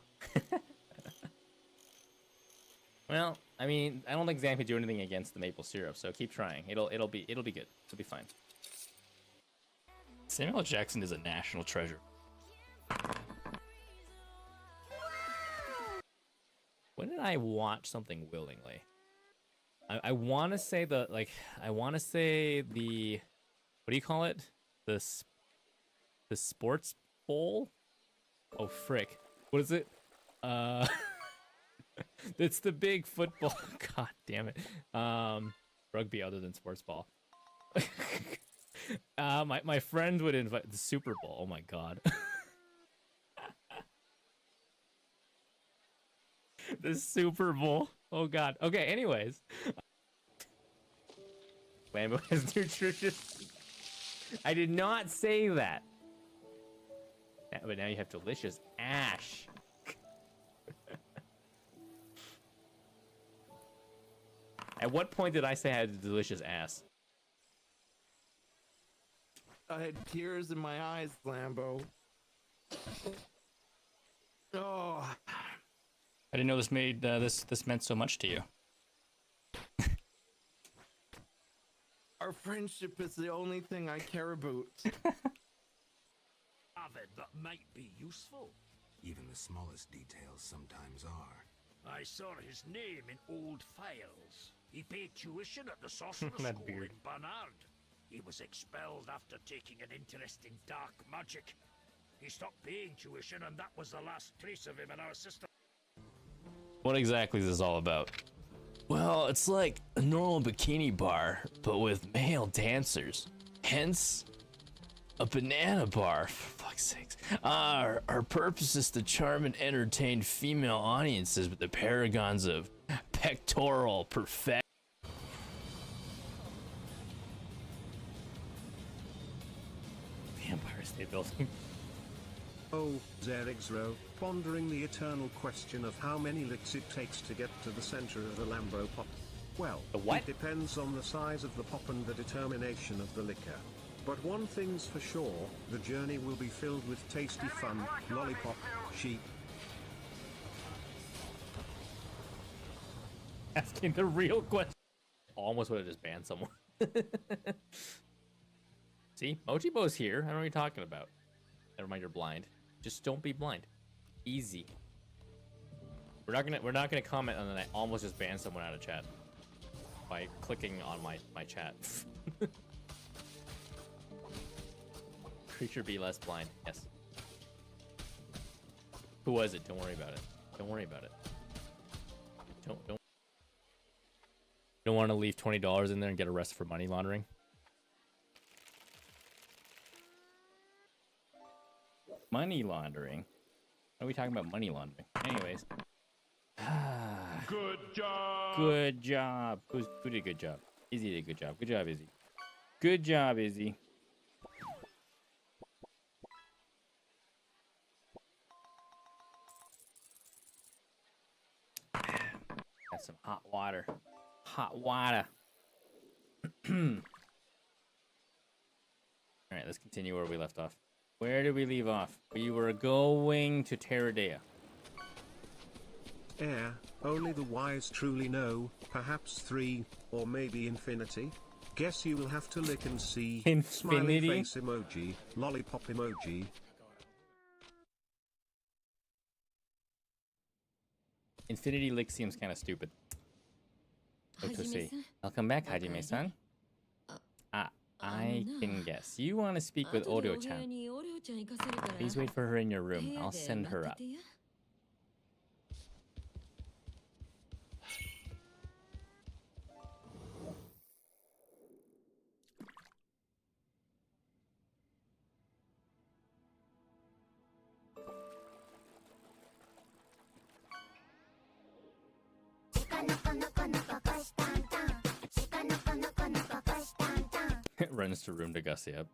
Well, I mean, I don't think Zam can do anything against the maple syrup, so keep trying. It'll be good. It'll be fine. Samuel L. Jackson is a national treasure. When did I watch something willingly? I want to say what do you call it? The sports bowl? Oh, frick. What is it? It's the big football. God damn it. Rugby other than sports ball. My friend would invite the Super Bowl. Oh my God. The Super Bowl. Oh God. Okay, anyways. Lambo has nutritious. I did not say that. But now you have delicious ash. At what point did I say I had a delicious ass? I had tears in my eyes, Lambo. Oh. I didn't know this made this meant so much to you. Our friendship is the only thing I care about. That might be useful. Even the smallest details sometimes are. I saw his name in old files. He paid tuition at the sorcerer school in Barnard. He was expelled after taking an interest in dark magic. He stopped paying tuition, and that was the last trace of him in our system. What exactly is this all about? Well, it's like a normal bikini bar, but with male dancers. Hence, a banana bar, for fuck's sakes. Our purpose is to charm and entertain female audiences with the paragons of pectoral perfection. Vampire State Building. Oh, Zerixro, pondering the eternal question of how many licks it takes to get to the center of a Lambo pop. Well, it depends on the size of the pop and the determination of the liquor. But one thing's for sure, the journey will be filled with tasty fun, lollipop, sheep. Asking the real question. Almost would have just banned someone. See, Mochibo's here. I don't know what you're talking about. Never mind, you're blind. Just don't be blind. Easy. We're not gonna comment on that. I almost just banned someone out of chat by clicking on my chat. Creature be less blind. Yes. Who was it? Don't worry about it. Don't worry about it. Don't want to leave $20 in there and get arrested for money laundering. Money laundering? What are we talking about money laundering? Anyways. Good job! Good job. Who did a good job? Izzy did a good job. Good job, Izzy. Good job, Izzy. Got some hot water. Hot water. Alright, let's continue where we left off. Where did we leave off? We were going to Terradea. Only the wise truly know, perhaps 3, or maybe infinity? Guess you will have to lick and see. Smiley Infinity? face emoji, lollipop emoji. Infinity Lick seems kind of stupid. What to see? Welcome back, Hajime-san. I can guess. You want to speak with Oreo-chan. Please wait for her in your room. I'll send her up. Runs to room to gussy up.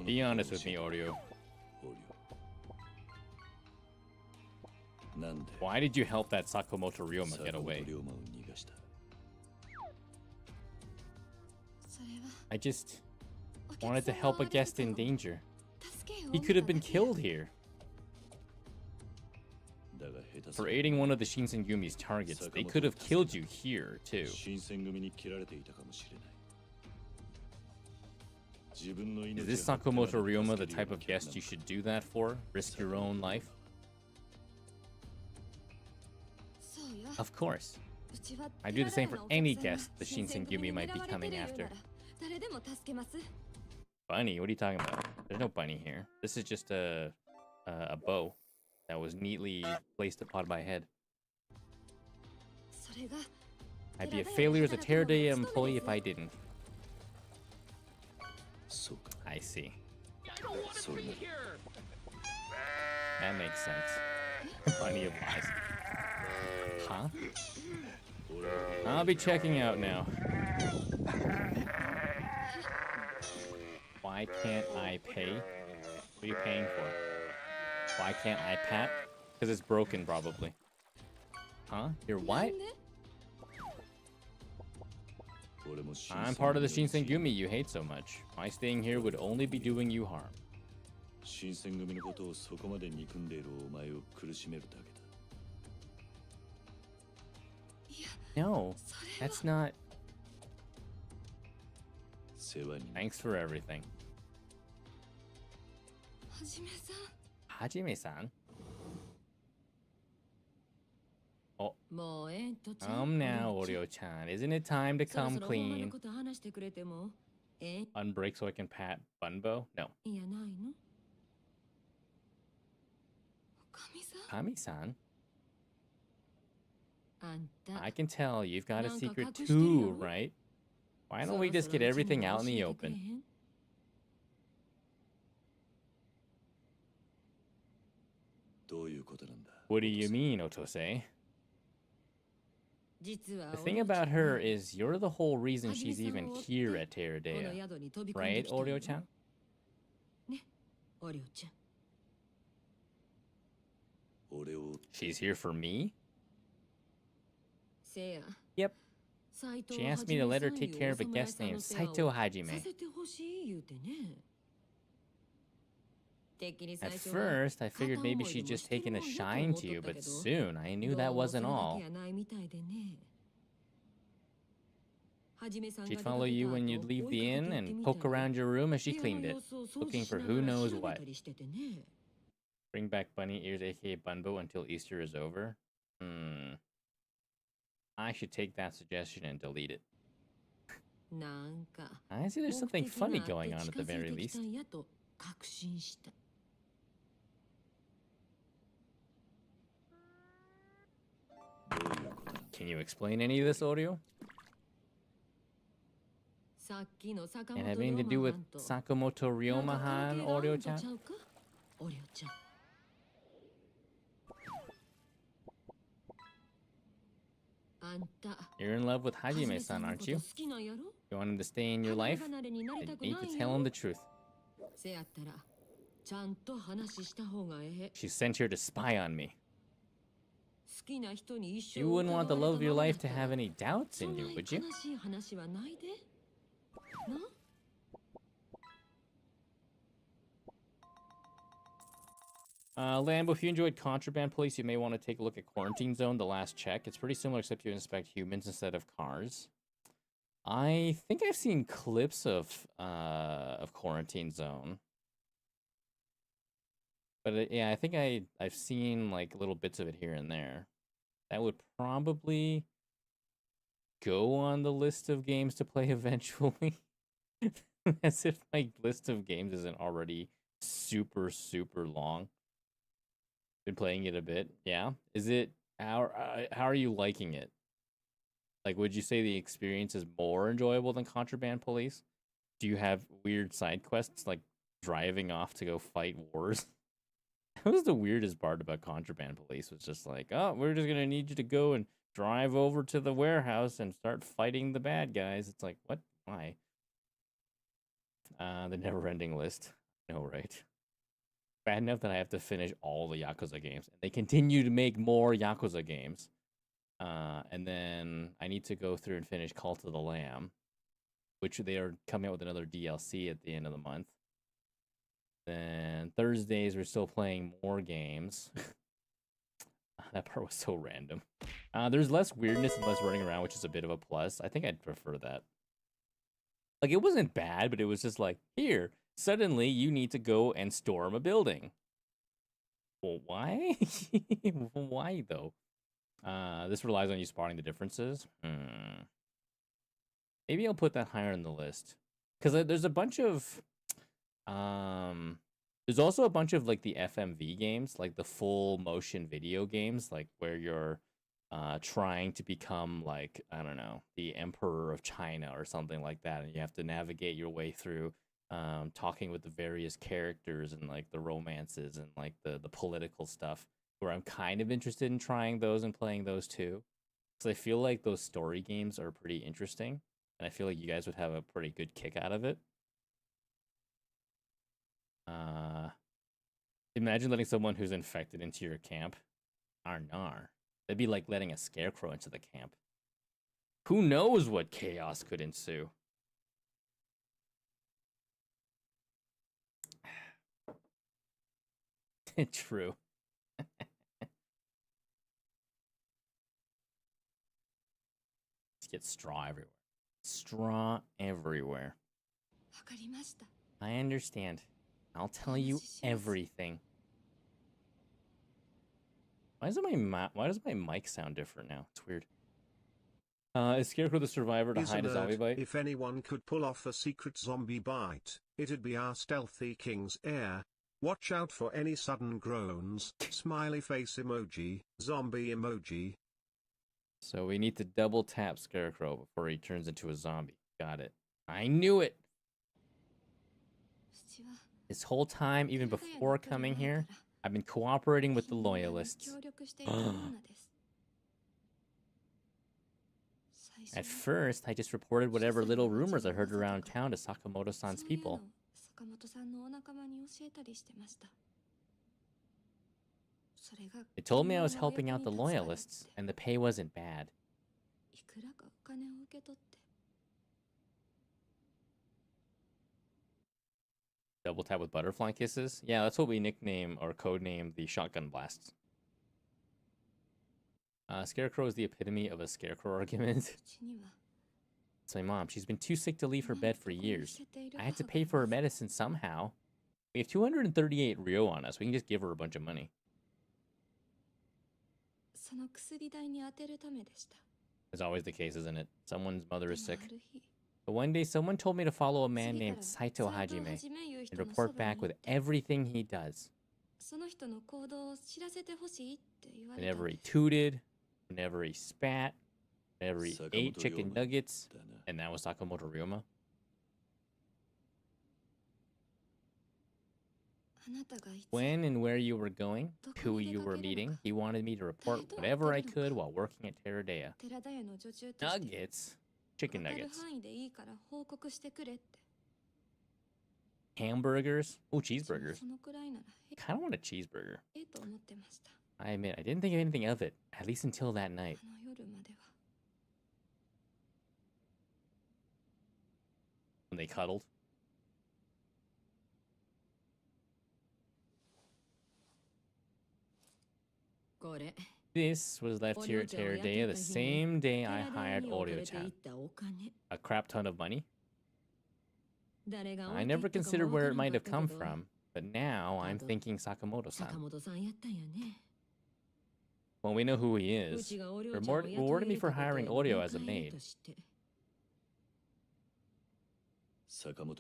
Be honest with me, Oreo. Why did you help that Sakamoto Ryoma get away? I just wanted to help a guest in danger. He could have been killed here. For aiding one of the Shinsengumi's targets, they could have killed you here, too. Is this Sakamoto Ryoma the type of guest you should do that for? Risk your own life? Of course. I do the same for any guest the Shinsengumi might be coming after. Bunny? What are you talking about? There's no bunny here. This is just a bow that was neatly placed upon my head. I'd be a failure as a Teradea employee if I didn't. I see. That makes sense. Bunny of lies. Huh? I'll be checking out now. Why can't I pay? What are you paying for? Why can't I pat? Because it's broken, probably. Huh? You're what? I'm part of the Shinsengumi you hate so much. My staying here would only be doing you harm. No, that's not... Thanks for everything. Hajime-san? Oh. Now, Oreo-chan. Isn't it time to come clean? Unbreak so I can pat Bunbo? No. Kami-san? I can tell you've got a secret too, right? Why don't we just get everything out in the open? What do you mean, Otose? The thing about her is you're the whole reason she's even here at Teradea. Right, Oreo-chan? She's here for me? Yep. She asked me to let her take care of a guest named Saito Hajime. At first, I figured maybe she'd just taken a shine to you, but soon I knew that wasn't all. She'd follow you when you'd leave the inn and poke around your room as she cleaned it, looking for who knows what. Bring back bunny ears aka Bunbo until Easter is over? I should take that suggestion and delete it. I see there's something funny going on at the very least. Can you explain any of this, Oreo? And having to do with Sakamoto Ryoma-han, Oreo-chan? You're in love with Hajime-san, aren't you? You want him to stay in your life? Then you need to tell him the truth. She's sent here to spy on me. You wouldn't want the love of your life to have any doubts in you, would you? Lambo, if you enjoyed Contraband Police, you may want to take a look at Quarantine Zone, the last check. It's pretty similar, except you inspect humans instead of cars. I think I've seen clips of Quarantine Zone. But yeah, I think I've seen like little bits of it here and there. That would probably go on the list of games to play eventually. As if my list of games isn't already super, super long. Been playing it a bit, yeah. Is it how are you liking it? Like, would you say the experience is more enjoyable than Contraband Police? Do you have weird side quests like driving off to go fight wars? That was the weirdest part about Contraband Police. Was just like, oh, we're just gonna need you to go and drive over to the warehouse and start fighting the bad guys. It's like, what? Why? The never-ending list. No, right? Bad enough that I have to finish all the Yakuza games. They continue to make more Yakuza games. And then I need to go through and finish Cult of the Lamb, which they are coming out with another DLC at the end of the month. Then Thursdays, we're still playing more games. That part was so random. There's less weirdness and less running around, which is a bit of a plus. I think I'd prefer that. Like, it wasn't bad, but it was just like, here, suddenly you need to go and storm a building. Well, why? Why, though? This relies on you spotting the differences. Maybe I'll put that higher on the list. Because there's a bunch of... there's also a bunch of, like, the FMV games, like the full motion video games, like, where you're trying to become, like, I don't know, the Emperor of China or something like that, and you have to navigate your way through talking with the various characters and, like, the romances and, like, the political stuff, where I'm kind of interested in trying those and playing those too. Because I feel like those story games are pretty interesting, and I feel like you guys would have a pretty good kick out of it. Imagine letting someone who's infected into your camp. Arnar. That'd be like letting a scarecrow into the camp. Who knows what chaos could ensue? True. Let's get straw everywhere. Straw everywhere. I understand. I'll tell you everything. Why does my mic sound different now? It's weird. Is Scarecrow the survivor to hide a zombie bite? If anyone could pull off a secret zombie bite, it'd be our stealthy king's heir. Watch out for any sudden groans. Smiley face emoji, zombie emoji. So we need to double tap Scarecrow before he turns into a zombie. Got it. I knew it! This whole time, even before coming here, I've been cooperating with the loyalists. At first, I just reported whatever little rumors I heard around town to Sakamoto-san's people. They told me I was helping out the loyalists, and the pay wasn't bad. Double tap with butterfly kisses? Yeah, that's what we nickname or codename the shotgun blasts. Scarecrow is the epitome of a scarecrow argument. It's my mom. She's been too sick to leave her bed for years. I had to pay for her medicine somehow. We have 238 Ryo on us. We can just give her a bunch of money. It's always the case, isn't it? Someone's mother is sick. But one day, someone told me to follow a man named Saito Hajime and report back with everything he does. Whenever he tooted, whenever he spat, whenever he ate chicken nuggets, and that was Sakamoto Ryoma. When and where you were going, who you were meeting, he wanted me to report whatever I could while working at Teradea. Nuggets? Chicken nuggets. Hamburgers? Oh, cheeseburgers. I kind of want a cheeseburger. I admit, I didn't think anything of it, at least until that night. When they cuddled. This was left here at Teradea the same day I hired Oreo-chan. A crap ton of money? I never considered where it might have come from, but now I'm thinking Sakamoto-san. Well, we know who he is. Rewarded me for hiring Oreo as a maid.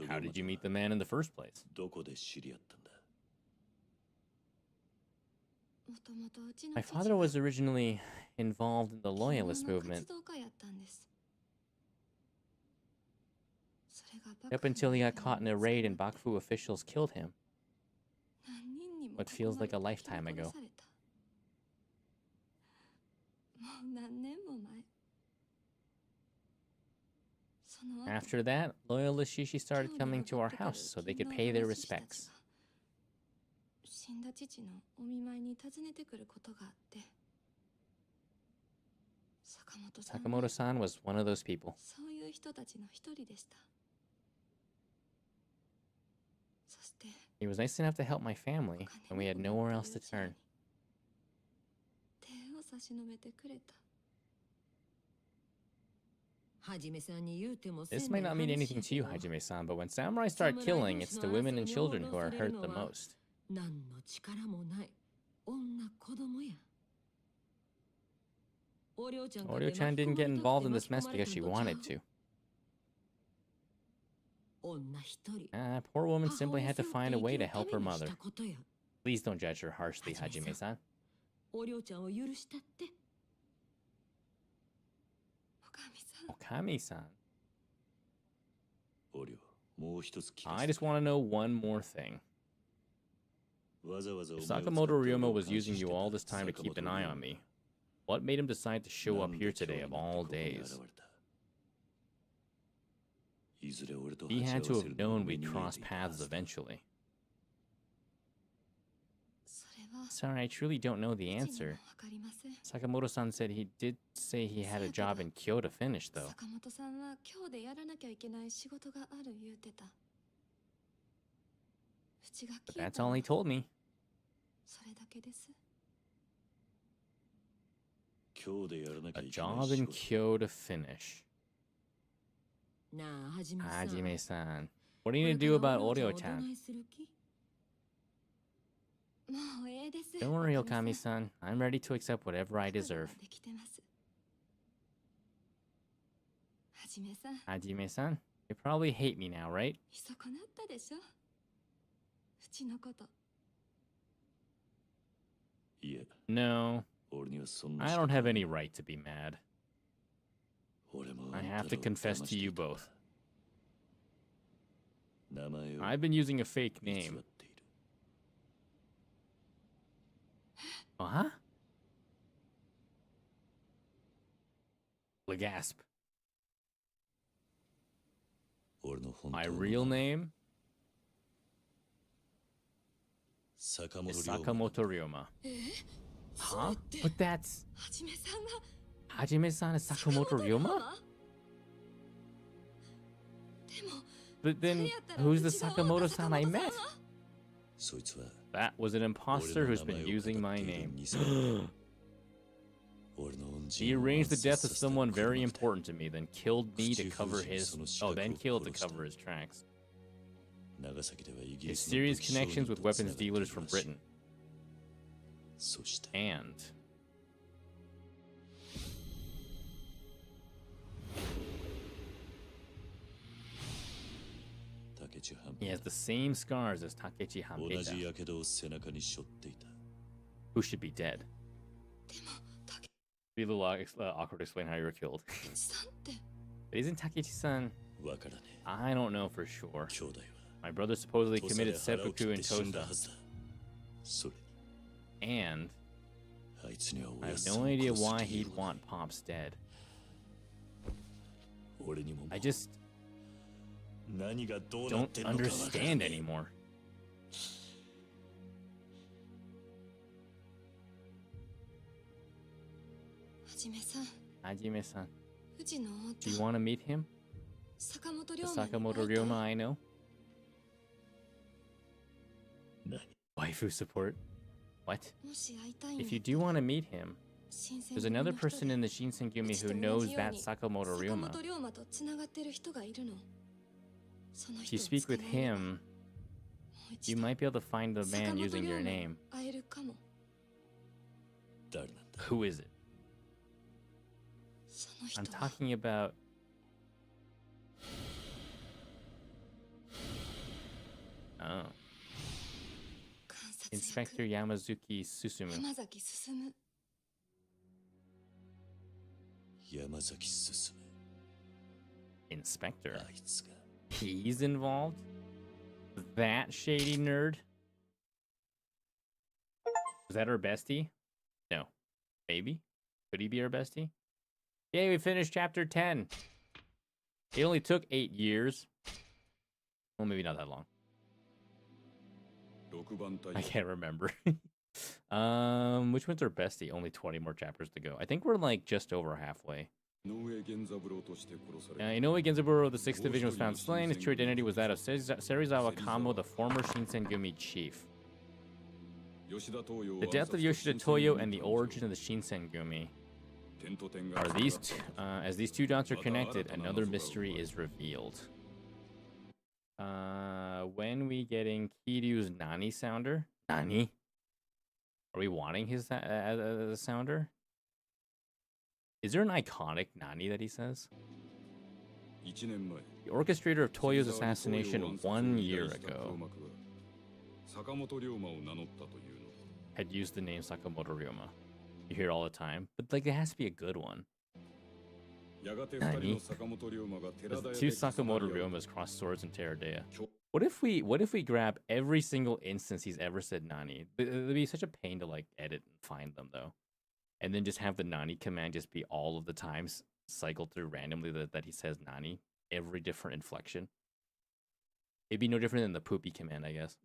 How did you meet the man in the first place? My father was originally involved in the Loyalist movement. Up until he got caught in a raid and Bakufu officials killed him. What feels like a lifetime ago. After that, loyalist Shishi started coming to our house so they could pay their respects. 死んだ父のお見舞いに訪ねてくることがあって、Sakamoto-san was one of those people. そういう人たちの一人でした。そして、He was nice enough to help my family, and we had nowhere else to turn. 手を差し伸べてくれた。 This might not mean anything to you, Hajime-san, but when samurai start killing, it's the women and children who are hurt the most. Oryo-chan didn't get involved in this mess because she wanted to. Poor woman simply had to find a way to help her mother. Please don't judge her harshly, Hajime-san. Okami-san. I just want to know one more thing. If Sakamoto Ryoma was using you all this time to keep an eye on me, what made him decide to show up here today of all days? He had to have known we'd cross paths eventually. Sorry, I truly don't know the answer. Sakamoto-san said he did say he had a job in Kyoto to finish, though. But that's all he told me. A job in Kyoto to finish. Hajime-san, what are you going to do about Oryo-chan? Don't worry, Okami-san. I'm ready to accept whatever I deserve. Hajime-san, you probably hate me now, right? No, I don't have any right to be mad. I have to confess to you both. I've been using a fake name. Huh? The gasp. My real name is Sakamoto Ryoma. Huh? But that's... Hajime-san is Sakamoto Ryoma? But then, who's the Sakamoto-san I met? That was an imposter who's been using my name. He arranged the death of someone very important to me, then killed me to cover his... Oh, then killed to cover his tracks. His serious connections with weapons dealers from Britain. And... he has the same scars as Takechi Hanbeta, who should be dead. Be a little awkward to explain how you were killed. But isn't Takechi-san? I don't know for sure. My brother supposedly committed seppuku in Tosa. And I have no idea why he'd want Pops dead. I just don't understand anymore. Hajime-san, do you want to meet him? The Sakamoto Ryoma I know? Waifu support? What? If you do want to meet him, there's another person in the Shinsengumi who knows that Sakamoto Ryoma. If you speak with him, you might be able to find the man using your name. Who is it? I'm talking about... Oh. Inspector Yamazuki Susumu. Inspector? He's involved? That shady nerd? Is that her bestie? No. Maybe? Could he be her bestie? Yay, we finished chapter 10. It only took 8 years. Well, maybe not that long. I can't remember. Which one's our bestie? Only 20 more chapters to go. I think we're like just over halfway. Inoue Genzaburo, the 6th Division, was found slain. His true identity was that of Serizawa Kamo, the former Shinsengumi chief. The death of Yoshida Toyo and the origin of the Shinsengumi. As these two dots are connected, another mystery is revealed. When we getting Kiryu's Nani sounder? Nani? Are we wanting his as a sounder? Is there an iconic Nani that he says? The orchestrator of Toyo's assassination 1 year ago had used the name Sakamoto Ryoma. You hear it all the time, but like it has to be a good one. Nani? There's 2 Sakamoto Ryomas cross swords in Terradea. What if we grab every single instance he's ever said Nani? It'd be such a pain to like edit and find them though. And then just have the Nani command just be all of the times cycled through randomly that he says Nani. Every different inflection. It'd be no different than the poopy command, I guess.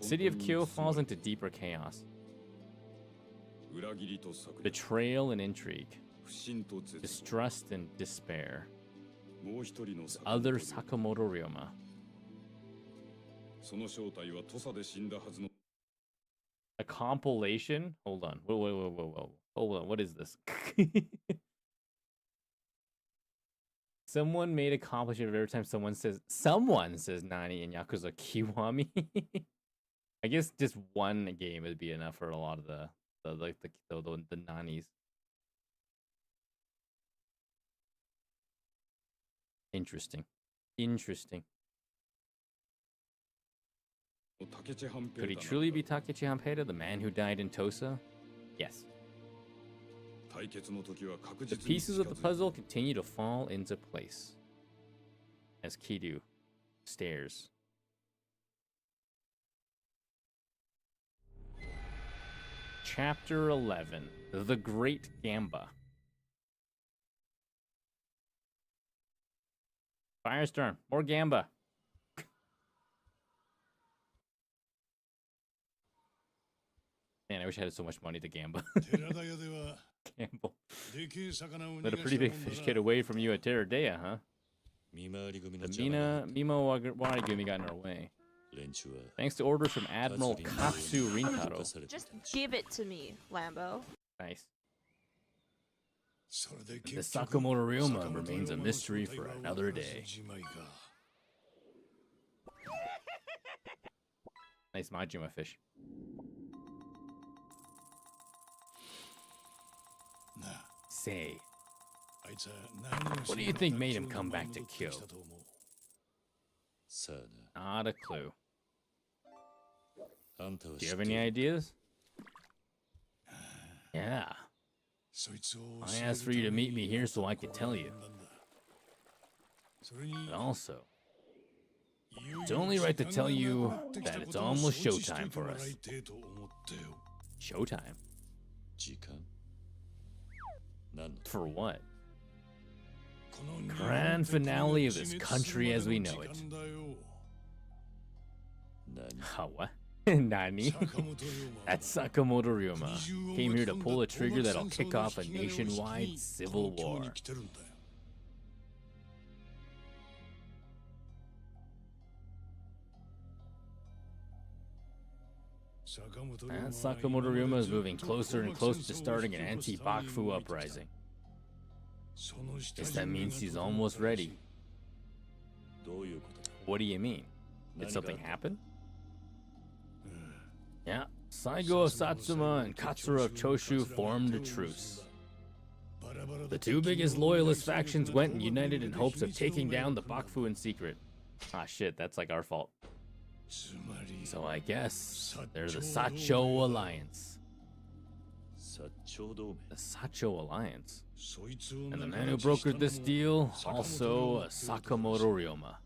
City of Kyo falls into deeper chaos. Betrayal and intrigue. Distrust and despair. Other Sakamoto Ryoma. A compilation? Hold on. Whoa. Hold on. What is this? Someone made a compilation of every time someone says Nani in Yakuza Kiwami. I guess just one game would be enough for a lot of the Nanis. Interesting. Could he truly be Takechi Hampeida, the man who died in Tosa? Yes. The pieces of the puzzle continue to fall into place as Kiryu stares. Chapter 11, The Great Gamba. Firestorm, more Gamba. Man, I wish I had so much money to gamble. Gamble. Let a pretty big fish get away from you at Terradea, huh? The Mimo Warigumi got in our way. Thanks to orders from Admiral Katsu Rintaro. Just give it to me, Lambo. Nice. The Sakamoto Ryoma remains a mystery for another day. Nice Majima fish. Say, what do you think made him come back to Kyo? Not a clue. Do you have any ideas? Yeah. I asked for you to meet me here so I could tell you. And also, it's only right to tell you that it's almost showtime for us. Showtime? For what? Grand finale of this country as we know it. What? Nani? That's Sakamoto Ryoma. Came here to pull a trigger that'll kick off a nationwide civil war. And Sakamoto Ryoma is moving closer and closer to starting an anti-Bakufu uprising. Guess that means he's almost ready. What do you mean? Did something happen? Yeah, Saigo of Satsuma and Katsura of Choshu formed a truce. The two biggest loyalist factions went and united in hopes of taking down the Bakufu in secret. Ah shit, that's like our fault. So I guess they're the Sacho Alliance. The Sacho Alliance? And the man who brokered this deal, also a Sakamoto Ryoma.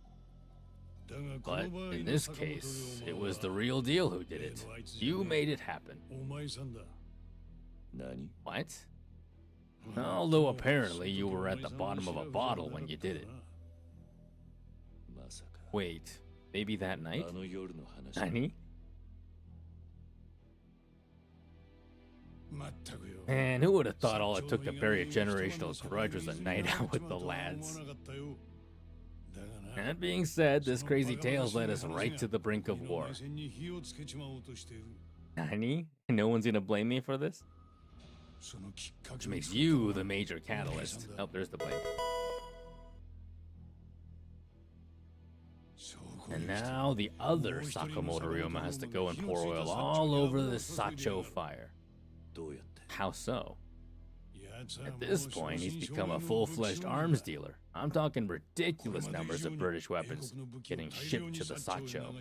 But in this case, it was the real deal who did it. You made it happen. What? Although apparently you were at the bottom of a bottle when you did it. Wait, maybe that night? Nani? Man, who would have thought all it took to bury a generational grudge was a night out with the lads? That being said, this crazy tale's led us right to the brink of war. Nani? No one's gonna blame me for this? Which makes you the major catalyst. Oh, there's the blame. And now the other Sakamoto Ryoma has to go and pour oil all over the Sacho fire. How so? At this point, he's become a full-fledged arms dealer. I'm talking ridiculous numbers of British weapons getting shipped to the Sacho.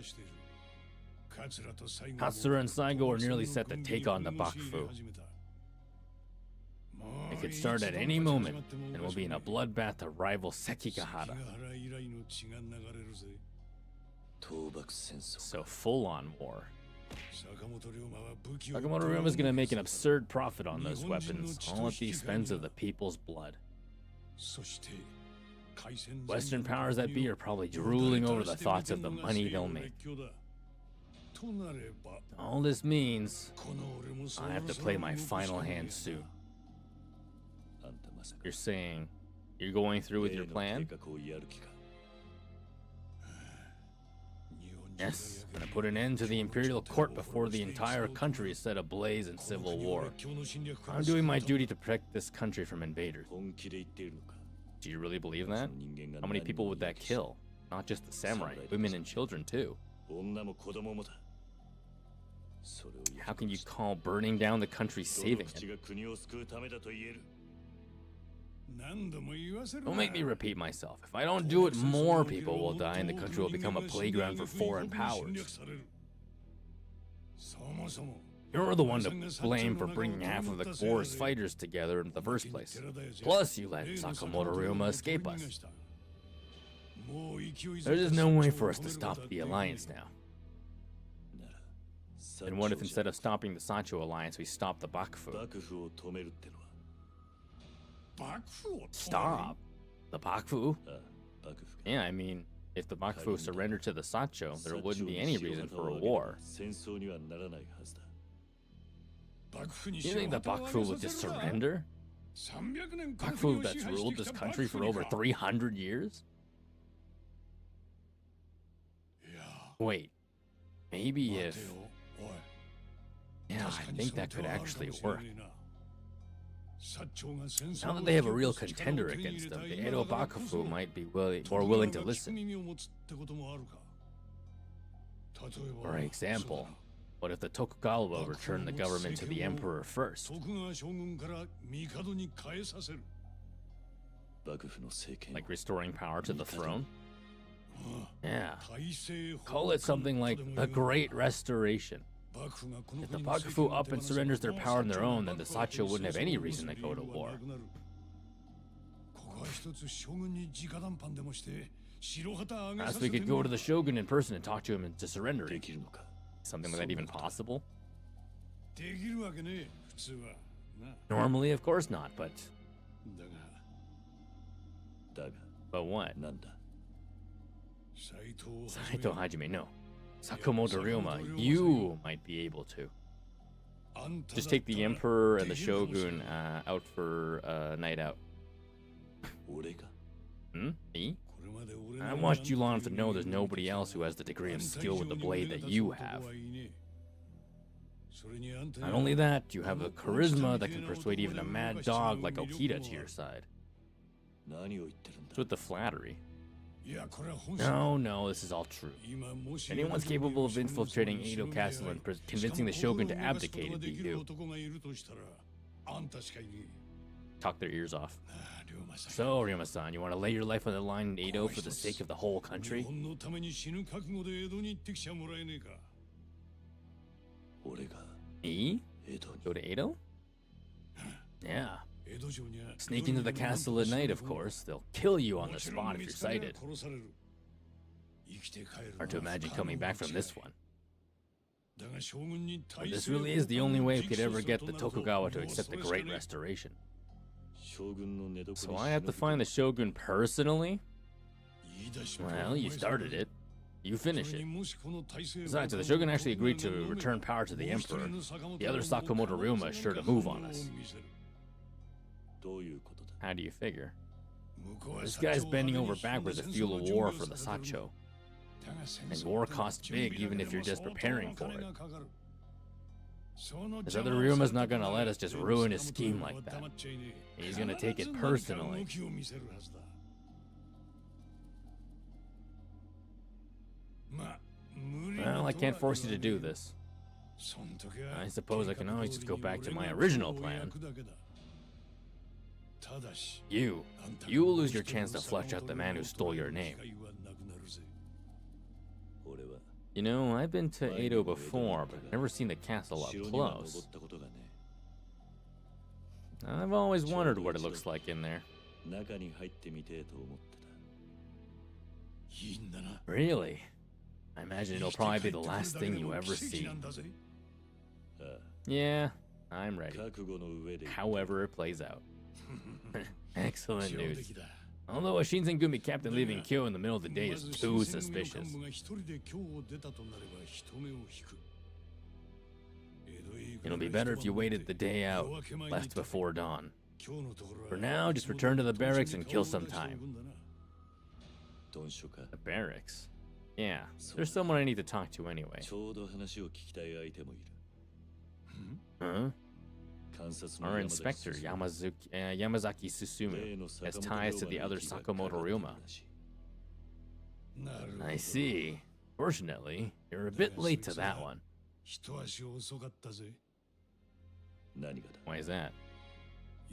Katsura and Saigo are nearly set to take on the Bakufu. It could start at any moment, and we'll be in a bloodbath to rival Sekigahara. So full-on war. Sakamoto Ryoma is going to make an absurd profit on those weapons, all at the expense of the people's blood. Western powers that be are probably drooling over the thoughts of the money they'll make. All this means, I have to play my final hand soon. You're saying, you're going through with your plan? Yes, I'm gonna put an end to the imperial court before the entire country is set ablaze in civil war. I'm doing my duty to protect this country from invaders. Do you really believe that? How many people would that kill? Not just the samurai, women and children too. How can you call burning down the country saving it? Don't make me repeat myself. If I don't do it, more people will die and the country will become a playground for foreign powers. You're the one to blame for bringing half of the war's fighters together in the first place. Plus, you let Sakamoto Ryoma escape us. There's just no way for us to stop the alliance now. And what if instead of stopping the Sacho alliance, we stop the Bakufu? Stop? The Bakufu? Yeah, I mean, if the Bakufu surrendered to the Sacho, there wouldn't be any reason for a war. You think the Bakufu would just surrender? Bakufu that's ruled this country for over 300 years? Wait, maybe if... Yeah, I think that could actually work. Now that they have a real contender against them, the Edo Bakufu might be more willing to listen. For example, what if the Tokugawa returned the government to the emperor first? Like restoring power to the throne? Yeah. Call it something like the Great Restoration. If the Bakufu up and surrenders their power on their own, then the Sacho wouldn't have any reason to go to war. Perhaps we could go to the Shogun in person and talk to him into surrendering. Something like that even possible? Normally, of course not, but... But what? Saito Hajime, no. Sakamoto Ryoma, you might be able to. Just take the Emperor and the Shogun out for a night out. Me? I watched you long enough to know there's nobody else who has the degree of skill with the blade that you have. Not only that, you have a charisma that can persuade even a mad dog like Okita to your side. What's with the flattery? No, this is all true. Anyone's capable of infiltrating Edo Castle and convincing the Shogun to abdicate would be you. Talk their ears off. So, Ryoma-san, you want to lay your life on the line in Edo for the sake of the whole country? Me? Go to Edo? Yeah. Sneak into the castle at night, of course. They'll kill you on the spot if you're sighted. Hard to imagine coming back from this one. But this really is the only way we could ever get the Tokugawa to accept the Great Restoration. So I have to find the Shogun personally? Well, you started it. You finish it. Besides, if the Shogun actually agreed to return power to the Emperor, the other Sakamoto Ryuma is sure to move on us. How do you figure? This guy's bending over backwards to fuel a war for the Sacho. And war costs big even if you're just preparing for it. This other Ryuma's not gonna let us just ruin his scheme like that. He's gonna take it personally. Well, I can't force you to do this. I suppose I can always just go back to my original plan. You will lose your chance to flush out the man who stole your name. You know, I've been to Edo before, but never seen the castle up close. I've always wondered what it looks like in there. Really? I imagine it'll probably be the last thing you ever see. Yeah, I'm ready. However it plays out. Excellent news. Although a Shinsengumi captain leaving Kyo in the middle of the day is too suspicious. It'll be better if you waited the day out, left before dawn. For now, just return to the barracks and kill some time. The barracks? Yeah, there's someone I need to talk to anyway. Huh? Our inspector, Yamazaki Susumu, has ties to the other Sakamoto Ryuma. I see. Fortunately, you're a bit late to that one. Why is that?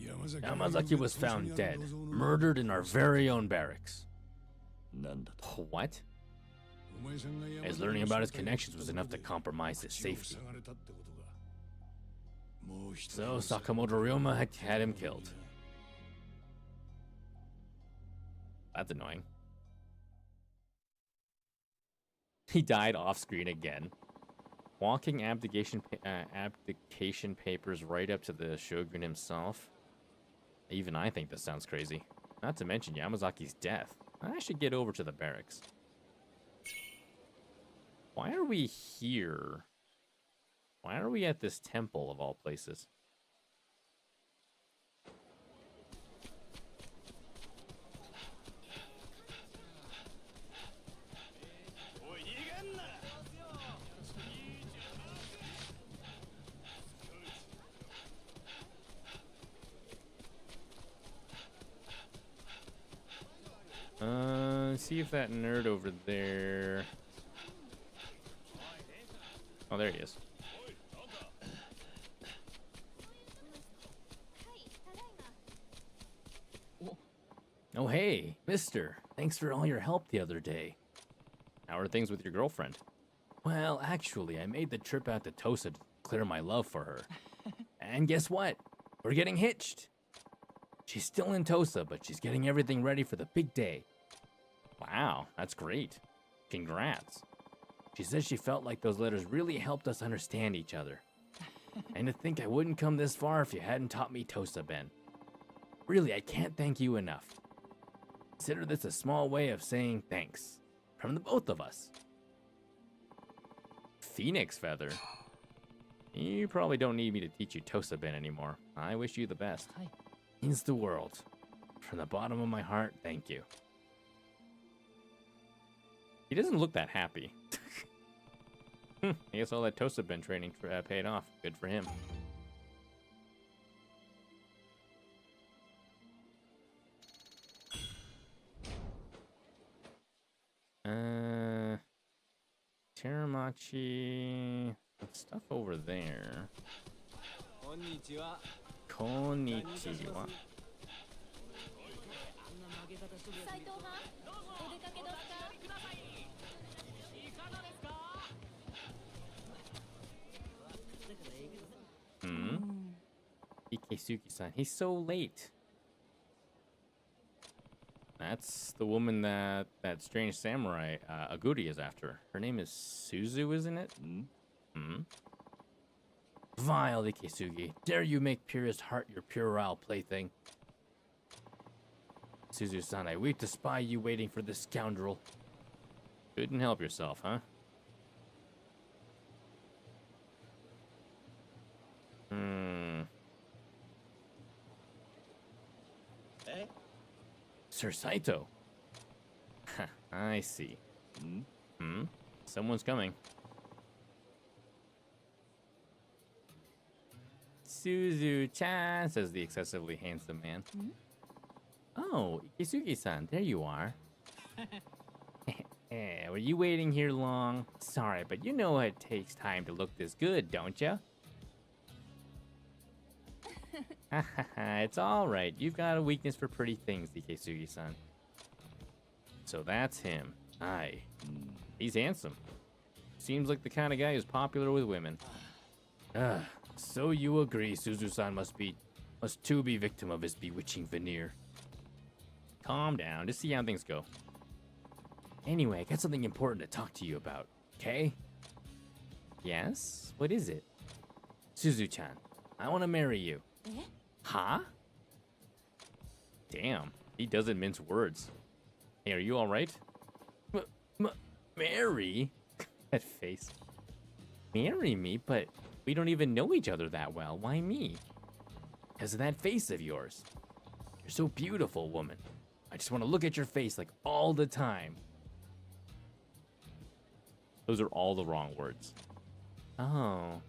Yamazaki was found dead, murdered in our very own barracks. What? As learning about his connections was enough to compromise his safety. So Sakamoto Ryuma had him killed. That's annoying. He died off screen again. Walking abdication papers right up to the Shogun himself. Even I think this sounds crazy. Not to mention Yamazaki's death. I should get over to the barracks. Why are we here? Why are we at this temple of all places? See if that nerd over there... Oh, there he is. Oh, hey, mister. Thanks for all your help the other day. How are things with your girlfriend? Well, actually, I made the trip out to Tosa to clear my love for her. And guess what? We're getting hitched. She's still in Tosa, but she's getting everything ready for the big day. Wow, that's great. Congrats. She says she felt like those letters really helped us understand each other. And to think I wouldn't come this far if you hadn't taught me Tosa, Ben. Really, I can't thank you enough. Consider this a small way of saying thanks. From the both of us. Phoenix Feather? You probably don't need me to teach you Tosa, Ben, anymore. I wish you the best. Means the world. From the bottom of my heart, thank you. He doesn't look that happy. I guess all that Tosa Ben training paid off. Good for him. Teramachi... stuff over there. Konnichiwa. Konnichiwa. Ikesuki-san. He's so late. That's the woman that strange samurai Aguri is after. Her name is Suzu, isn't it? Vile Ikesugi. Dare you make purest heart your puerile plaything? Suzu-san, I wait to spy you waiting for this scoundrel. Couldn't help yourself, huh? Eh? Sir Saito. I see. Someone's coming. Suzu-chan, says the excessively handsome man. Oh, Ikisugi-san, there you are. Were you waiting here long? Sorry, but you know it takes time to look this good, don't ya? It's all right. You've got a weakness for pretty things, Ikisugi-san. So that's him. Aye. He's handsome. Seems like the kind of guy who's popular with women. So you agree Suzu-san must too be victim of his bewitching veneer. Calm down, just see how things go. Anyway, I got something important to talk to you about, okay? Yes? What is it? Suzu-chan, I want to marry you. Huh? Damn, he doesn't mince words. Hey, are you alright? Marry? That face. Marry me? But we don't even know each other that well. Why me? Because of that face of yours. You're so beautiful, woman. I just want to look at your face like all the time. Those are all the wrong words. Oh.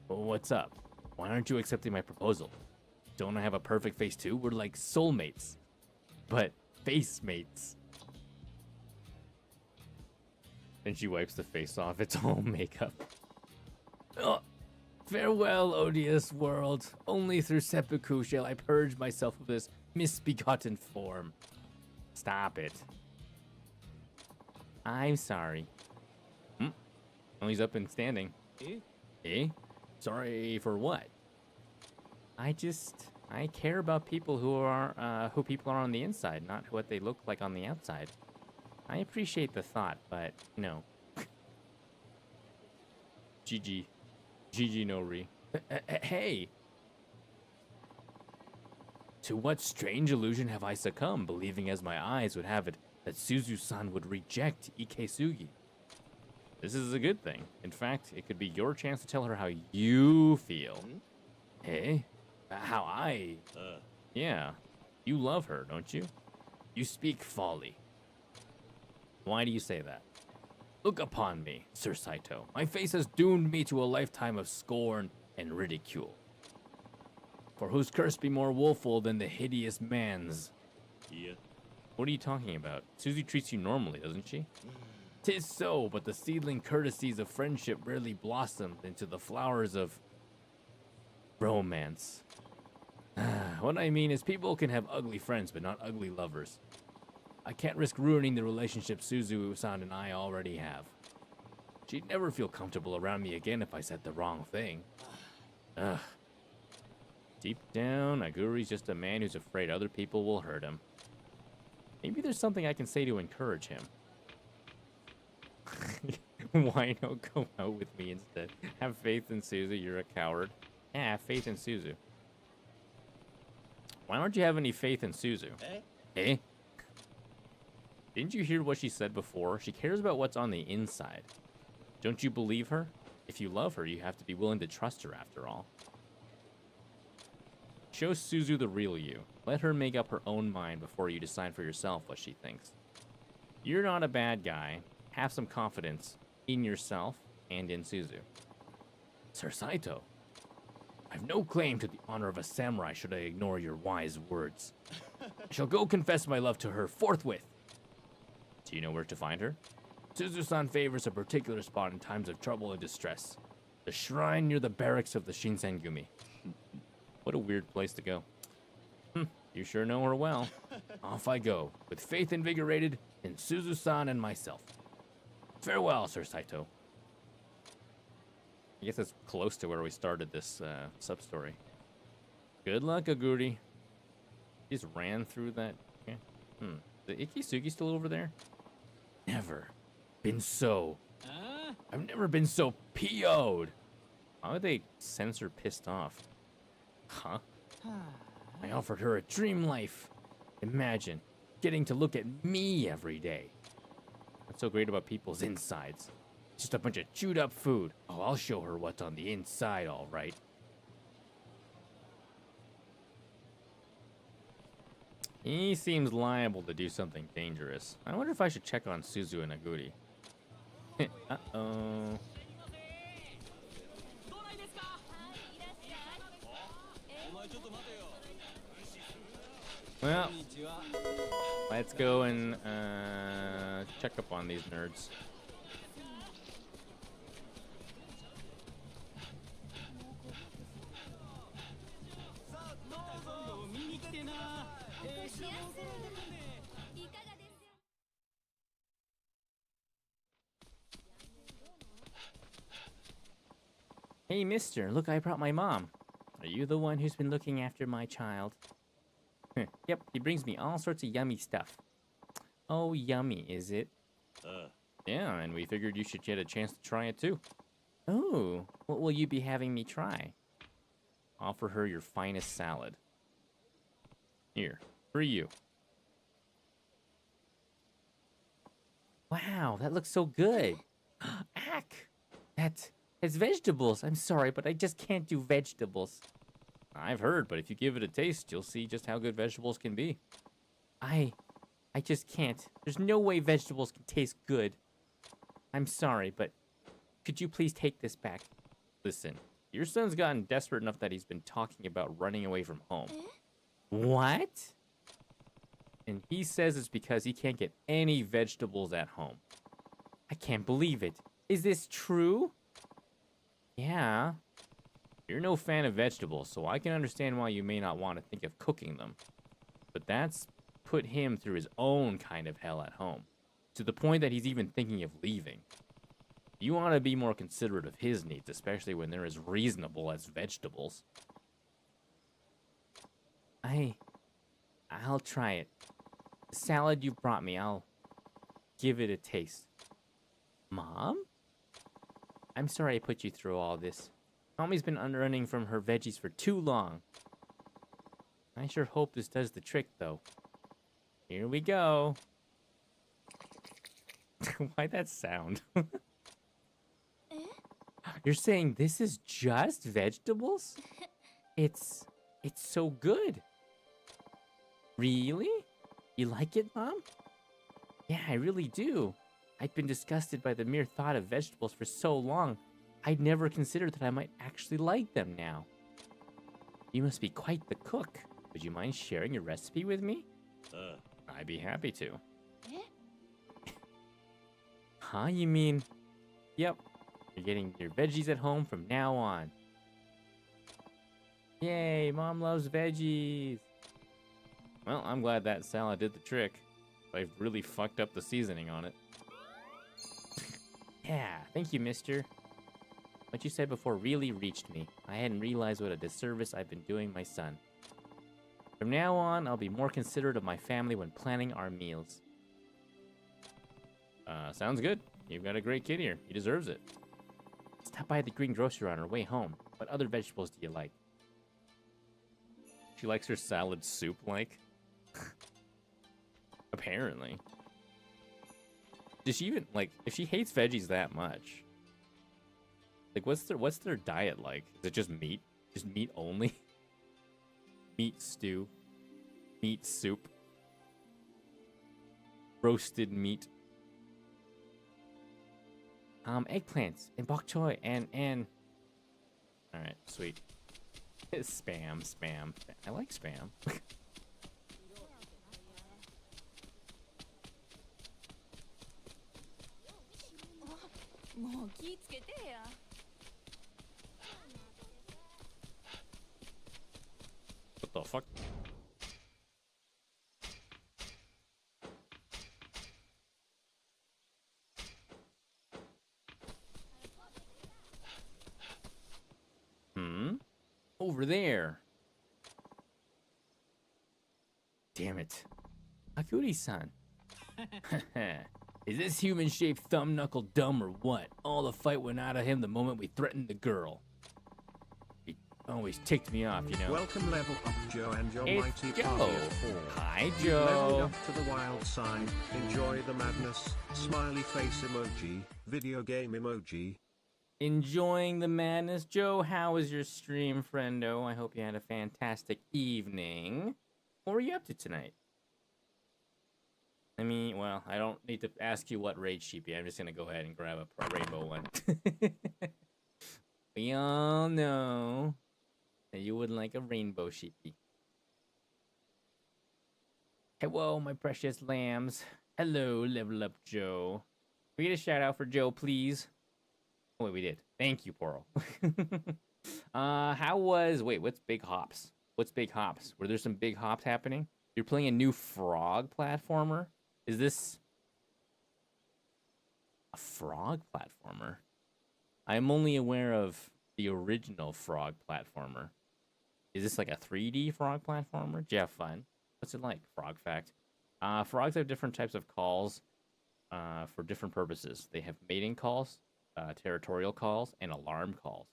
Well, what's up? Why aren't you accepting my proposal? Don't I have a perfect face too? We're like soulmates. But face mates. And she wipes the face off. It's all makeup. Oh, farewell, odious world. Only through seppuku shall I purge myself of this misbegotten form. Stop it. I'm sorry. Oh, he's up and standing. Eh? Sorry for what? I care about people who people are on the inside, not what they look like on the outside. I appreciate the thought, but no. GG no re. Hey! To what strange illusion have I succumbed, believing as my eyes would have it that Suzu-san would reject Ikesugi? This is a good thing. In fact, it could be your chance to tell her how you feel. Hey? How I... Yeah. You love her, don't you? You speak folly. Why do you say that? Look upon me, Sir Saito. My face has doomed me to a lifetime of scorn and ridicule. For whose curse be more woeful than the hideous man's? Yeah. What are you talking about? Susie treats you normally, doesn't she? 'Tis so, but the seedling courtesies of friendship rarely blossom into the flowers of romance. What I mean is people can have ugly friends, but not ugly lovers. I can't risk ruining the relationship Suzu-san and I already have. She'd never feel comfortable around me again if I said the wrong thing. Ugh. Deep down, Aguri's just a man who's afraid other people will hurt him. Maybe there's something I can say to encourage him. Why not go out with me instead? Have faith in Suzu, you're a coward. Yeah, have faith in Suzu. Why don't you have any faith in Suzu? Eh? Didn't you hear what she said before? She cares about what's on the inside. Don't you believe her? If you love her, you have to be willing to trust her after all. Show Suzu the real you. Let her make up her own mind before you decide for yourself what she thinks. You're not a bad guy. Have some confidence in yourself and in Suzu. Sir Saito, I've no claim to the honor of a samurai should I ignore your wise words. I shall go confess my love to her forthwith. Do you know where to find her? Suzu-san favors a particular spot in times of trouble and distress. The shrine near the barracks of the Shinsengumi. What a weird place to go. You sure know her well. Off I go, with faith invigorated in Suzu-san and myself. Farewell, Sir Saito. I guess it's close to where we started this sub-story. Good luck, Aguri. He just ran through that. Okay. The Ikisugi still over there? Never been so. I've never been so PO'd. Why would they censor pissed off? Huh? I offered her a dream life, Imagine getting to look at me every day. What's so great about people's insides? Just a bunch of chewed up food. Oh, I'll show her what's on the inside, all right. He seems liable to do something dangerous. I wonder if I should check on Suzu and Aguri. Uh-oh. Well, let's go and check up on these nerds. Hey, mister, look, I brought my mom. Are you the one who's been looking after my child? Yep, he brings me all sorts of yummy stuff. Oh, yummy, is it? Yeah, and we figured you should get a chance to try it too. Oh, what will you be having me try? Offer her your finest salad. Here, for you. Wow, that looks so good. Ack! It's vegetables. I'm sorry, but I just can't do vegetables. I've heard, but if you give it a taste, you'll see just how good vegetables can be. I just can't. There's no way vegetables can taste good. I'm sorry, but could you please take this back? Listen, your son's gotten desperate enough that he's been talking about running away from home. What? And he says it's because he can't get any vegetables at home. I can't believe it. Is this true? Yeah. You're no fan of vegetables, so I can understand why you may not want to think of cooking them. But that's put him through his own kind of hell at home, to the point that he's even thinking of leaving. You want to be more considerate of his needs, especially when they're as reasonable as vegetables. I'll try it. The salad you brought me, I'll give it a taste. Mom? I'm sorry I put you through all this. Mommy's been running from her veggies for too long. I sure hope this does the trick, though. Here we go. Why'd that sound? You're saying this is just vegetables? It's so good. Really? You like it, Mom? Yeah, I really do. I'd been disgusted by the mere thought of vegetables for so long, I'd never considered that I might actually like them now. You must be quite the cook. Would you mind sharing your recipe with me? I'd be happy to. Huh? You mean... Yep. You're getting your veggies at home from now on. Yay, Mom loves veggies. Well, I'm glad that salad did the trick. I've really fucked up the seasoning on it. Yeah, thank you, mister. What you said before really reached me. I hadn't realized what a disservice I've been doing my son. From now on, I'll be more considerate of my family when planning our meals. Sounds good. You've got a great kid here. He deserves it. Stop by the green grocery on our way home. What other vegetables do you like? She likes her salad soup, like? Apparently. Does she even, like, if she hates veggies that much, like, what's their diet like? Is it just meat? Just meat only? Meat stew. Meat soup. Roasted meat. Eggplants and bok choy and alright, sweet. Spam. I like spam. What the fuck? Over there. Damn it. Akuri-san. Is this human-shaped thumb knuckle dumb or what? All the fight went out of him the moment we threatened the girl. Always ticked me off, you know. Welcome Level Up Joe and your It's mighty Joe. party of 4. Hi, You've Joe. leveled up to the wild side. Enjoy the madness. Smiley face emoji. Video game emoji. Enjoying the madness. Joe, how was your stream, friendo? I hope you had a fantastic evening. What were you up to tonight? I mean, well, I don't need to ask you what raid sheepy. I'm just going to go ahead and grab a rainbow one. We all know that you would like a rainbow sheepy. Hello, my precious lambs. Hello, Level Up Joe. Can we get a shout out for Joe, please? Oh, wait, we did. Thank you, Poro. How was... Wait, what's Big Hops? What's Big Hops? Were there some big hops happening? You're playing a new frog platformer? Is this... a frog platformer? I'm only aware of the original frog platformer. Is this like a 3D frog platformer? Did you have fun? What's it like? Frog fact. Frogs have different types of calls for different purposes. They have mating calls, territorial calls, and alarm calls.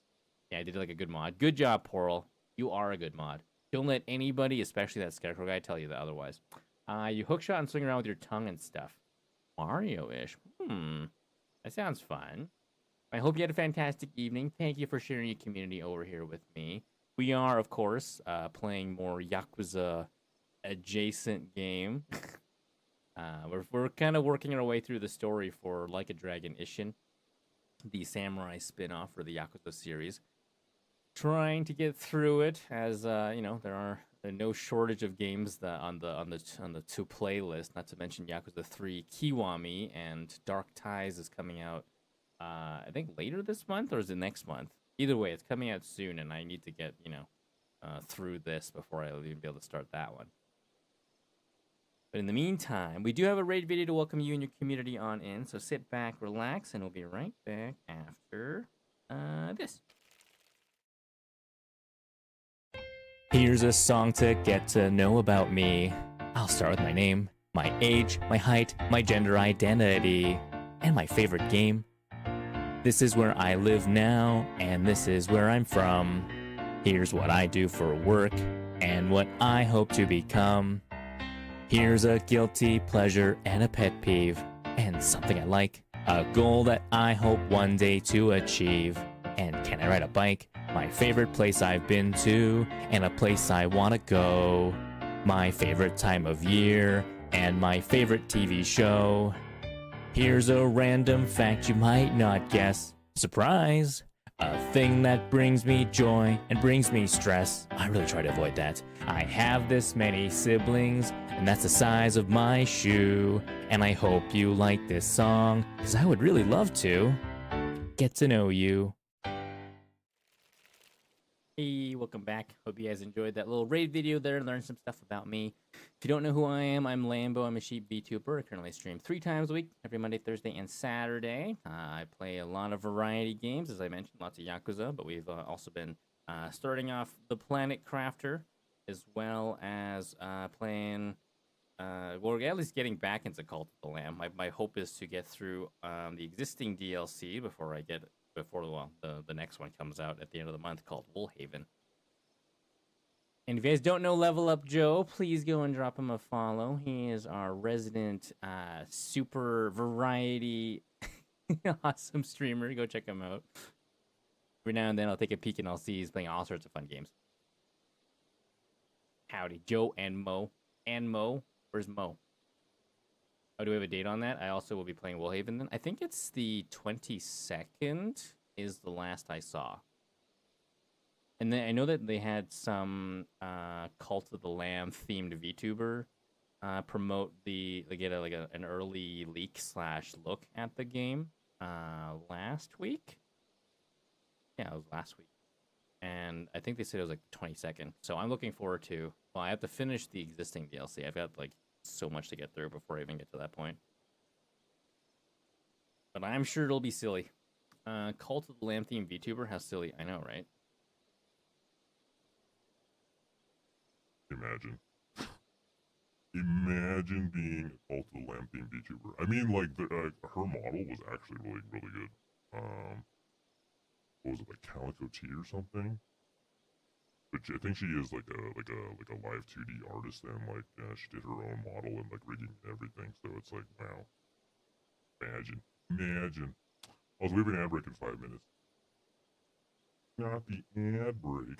Yeah, I did like a good mod. Good job, Poral. You are a good mod. Don't let anybody, especially that scarecrow guy, tell you that otherwise. You hookshot and swing around with your tongue and stuff. Mario-ish. That sounds fun. I hope you had a fantastic evening. Thank you for sharing your community over here with me. We are, of course, playing more Yakuza adjacent game. We're kind of working our way through the story for Like a Dragon Ishin, the samurai spin-off for the Yakuza series. Trying to get through it, as you know, there's no shortage of games on the to play list. Not to mention Yakuza 3 Kiwami and Dark Ties is coming out. I think later this month, or is it next month? Either way, it's coming out soon, and I need to get through this before I'll even be able to start that one. But in the meantime, we do have a raid video to welcome you and your community on in. So sit back, relax, and we'll be right back after this. Here's a song to get to know about me. I'll start with my name, my age, my height, my gender identity, and my favorite game. This is where I live now, and this is where I'm from. Here's what I do for work, and what I hope to become. Here's a guilty pleasure and a pet peeve, and something I like, a goal that I hope one day to achieve. And can I ride a bike? My favorite place I've been to, and a place I want to go. My favorite time of year, and my favorite TV show. Here's a random fact you might not guess. Surprise! A thing that brings me joy and brings me stress. I really try to avoid that. I have this many siblings, and that's the size of my shoe. And I hope you like this song, because I would really love to get to know you. Hey, welcome back. Hope you guys enjoyed that little raid video there and learned some stuff about me. If you don't know who I am, I'm Lambo. I'm a sheep VTuber. I currently stream 3 times a week, every Monday, Thursday, and Saturday. I play a lot of variety games, as I mentioned, lots of Yakuza, but we've also been starting off the Planet Crafter, as well as playing, well, at least getting back into Cult of the Lamb. My hope is to get through the existing DLC before the next one comes out at the end of the month, called Woolhaven. And if you guys don't know Level Up Joe, please go and drop him a follow. He is our resident super variety awesome streamer. Go check him out. Every now and then I'll take a peek and I'll see he's playing all sorts of fun games. Howdy, Joe and Mo. And Mo. Where's Mo? Oh, do we have a date on that? I also will be playing Woolhaven then. I think it's the 22nd is the last I saw. And then I know that they had some Cult of the Lamb themed VTuber promote an early leak / look at the game last week. Yeah, it was last week. And I think they said it was like the 22nd. So I'm looking forward to, well, I have to finish the existing DLC. I've got like so much to get through before I even get to that point. But I'm sure it'll be silly. Cult of the Lamb themed VTuber, how silly. I know, right? Imagine being a Cult of the Lamb themed VTuber. I mean, like, her model was actually really, really good. What was it, like Calico Tea or something? But I think she is like a live 2D artist, and like she did her own model and like rigging and everything. So it's like, wow, imagine. I was leaving ad break in 5 minutes. Not the ad break.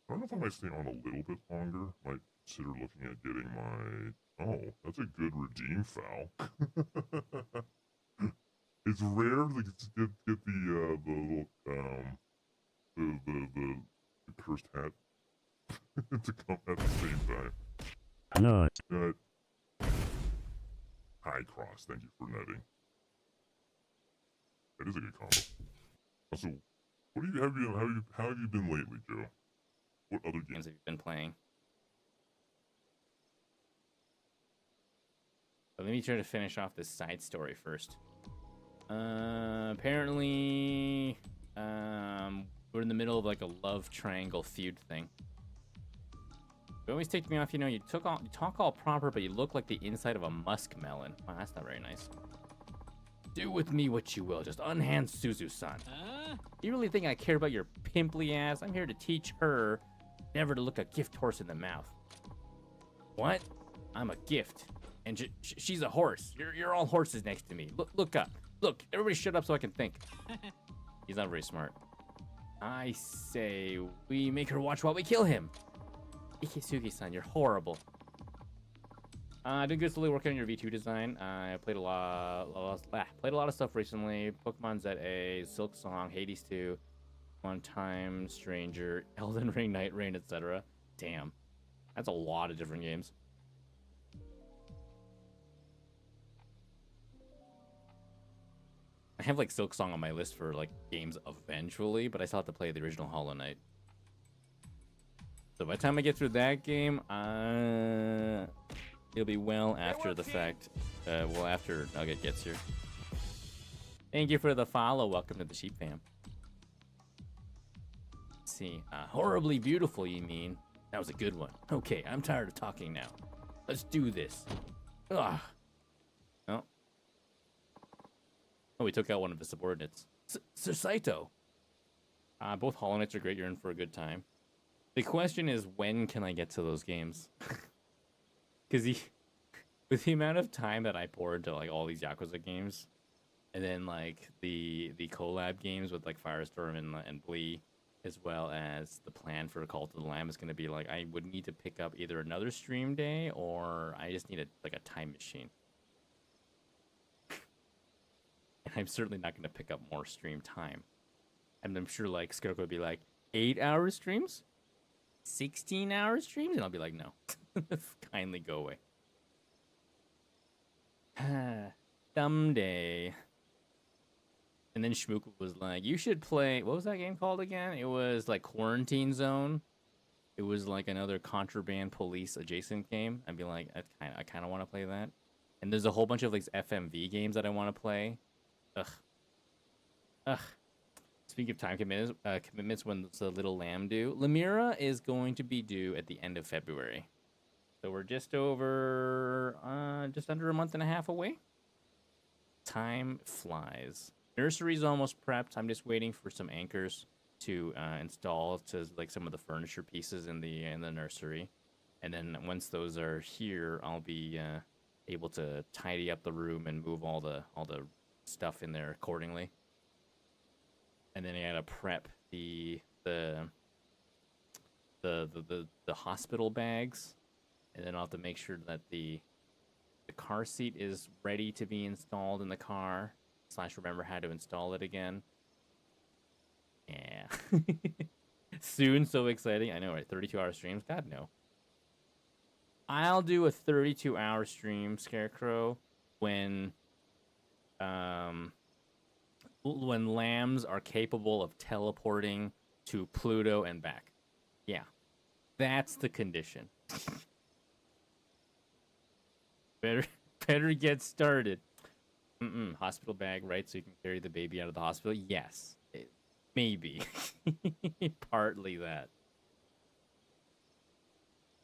I don't know if I might stay on a little bit longer. Might consider looking at getting my. Oh, that's a good redeem foul. It's rare to get the little the cursed hat to come at the same time. Nut. Nut. High cross. Thank you for nutting. That is a good combo. Also, what do you have you how have you been lately, Joe? What other games have you been playing? But let me try to finish off this side story first. Apparently, we're in the middle of like a love triangle feud thing. It always takes me off, you know, you talk all proper, but you look like the inside of a muskmelon. Wow, that's not very nice. Do with me what you will, just unhand Suzu-san. You really think I care about your pimply ass? I'm here to teach her never to look a gift horse in the mouth. What? I'm a gift, and she's a horse. You're all horses next to me. Look up. Look, everybody shut up so I can think. He's not very smart. I say we make her watch while we kill him. Ikisugi-san, you're horrible. Doing good, slowly working on your V2 design. I played a lot of stuff recently. Pokemon ZA, Silk Song, Hades 2, One Time, Stranger, Elden Ring, Night Rain, etc. Damn, that's a lot of different games. I have like Silk Song on my list for like games eventually, but I still have to play the original Hollow Knight. So by the time I get through that game, it'll be well after the fact. Well, after Nugget gets here. Thank you for the follow. Welcome to the Sheep Fam. Let's see. Horribly beautiful, you mean? That was a good one. Okay, I'm tired of talking now. Let's do this. Ugh. Oh. Oh, we took out one of his subordinates. Sir Saito. Both Hollow Knights are great. You're in for a good time. The question is, when can I get to those games? Because with the amount of time that I pour into like all these Yakuza games, and then like the collab games with like Firestorm and Blee, as well as the plan for Cult of the Lamb is going to be like, I would need to pick up either another stream day or I just need a time machine. And I'm certainly not going to pick up more stream time. And I'm sure like Scarecrow would be like, 8-hour streams? 16-hour streams? And I'll be like, no. Kindly go away. Someday. And then Shmook was like, you should play, what was that game called again? It was like Quarantine Zone. It was like another contraband police adjacent game. I'd be like, I kind of want to play that. And there's a whole bunch of like FMV games that I want to play. Ugh. Speaking of time commitments, when the Little Lamb due? Lemira is going to be due at the end of February. So we're just over, just under a month and a half away. Time flies. Nursery's almost prepped. I'm just waiting for some anchors to install to like some of the furniture pieces in the nursery. And then once those are here, I'll be able to tidy up the room and move all the stuff in there accordingly. And then I gotta prep the hospital bags, and then I'll have to make sure that the car seat is ready to be installed in the car. / remember how to install it again. Yeah. Soon, so exciting. I know, right? 32-hour streams? God, no. I'll do a 32-hour stream, Scarecrow, when lambs are capable of teleporting to Pluto and back. Yeah. That's the condition. Better get started. Hospital bag, right? So you can carry the baby out of the hospital? Yes. Maybe. Partly that.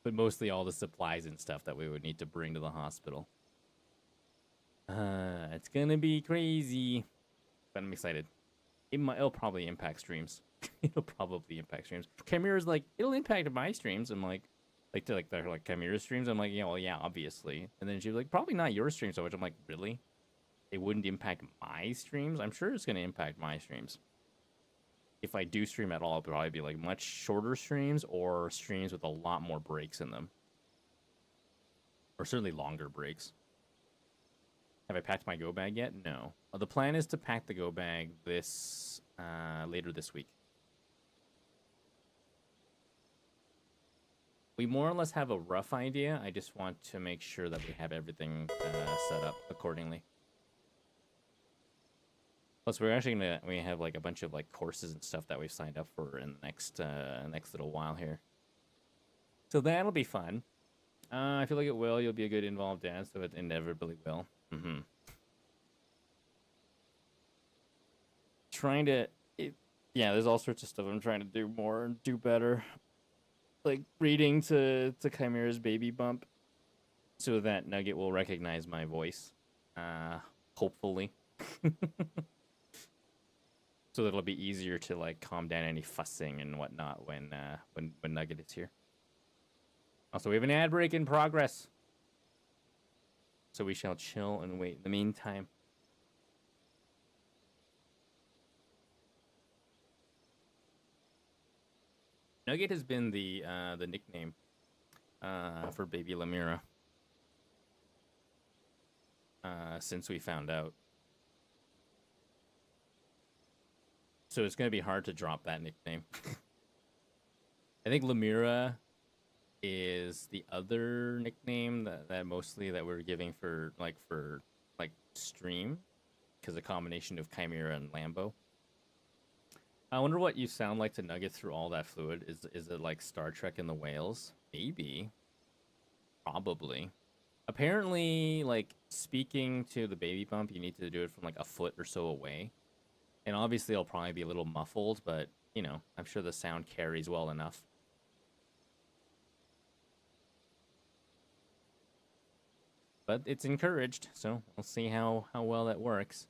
But mostly all the supplies and stuff that we would need to bring to the hospital. It's gonna be crazy. But I'm excited. It'll probably impact streams. It'll probably impact streams. Chimera's like, it'll impact my streams. I'm like they're like Chimera streams. I'm like, yeah, well, yeah, obviously. And then she was like, probably not your stream so much. I'm like, really? It wouldn't impact my streams? I'm sure it's gonna impact my streams. If I do stream at all, it'll probably be like much shorter streams or streams with a lot more breaks in them. Or certainly longer breaks. Have I packed my go bag yet? No. The plan is to pack the go bag this later this week. We more or less have a rough idea. I just want to make sure that we have everything set up accordingly. Plus, we're actually we have like a bunch of like courses and stuff that we've signed up for in the next little while here. So that'll be fun. I feel like it will. You'll be a good involved dad, so it inevitably will. Mm-hmm. Yeah, there's all sorts of stuff I'm trying to do more and do better. Like reading to Chimera's baby bump so that Nugget will recognize my voice. Hopefully. So that it'll be easier to like calm down any fussing and whatnot when Nugget is here. Also, we have an ad break in progress. So we shall chill and wait in the meantime. Nugget has been the nickname for baby Lemira since we found out. So it's going to be hard to drop that nickname. I think Lemira is the other nickname that mostly that we're giving for stream, because a combination of Chimera and Lambo. I wonder what you sound like to Nugget through all that fluid. Is it like Star Trek and the whales? Maybe. Probably. Apparently, like, speaking to the baby bump, you need to do it from like a foot or so away. And obviously it'll probably be a little muffled, but, you know, I'm sure the sound carries well enough. But it's encouraged, so we'll see how well that works.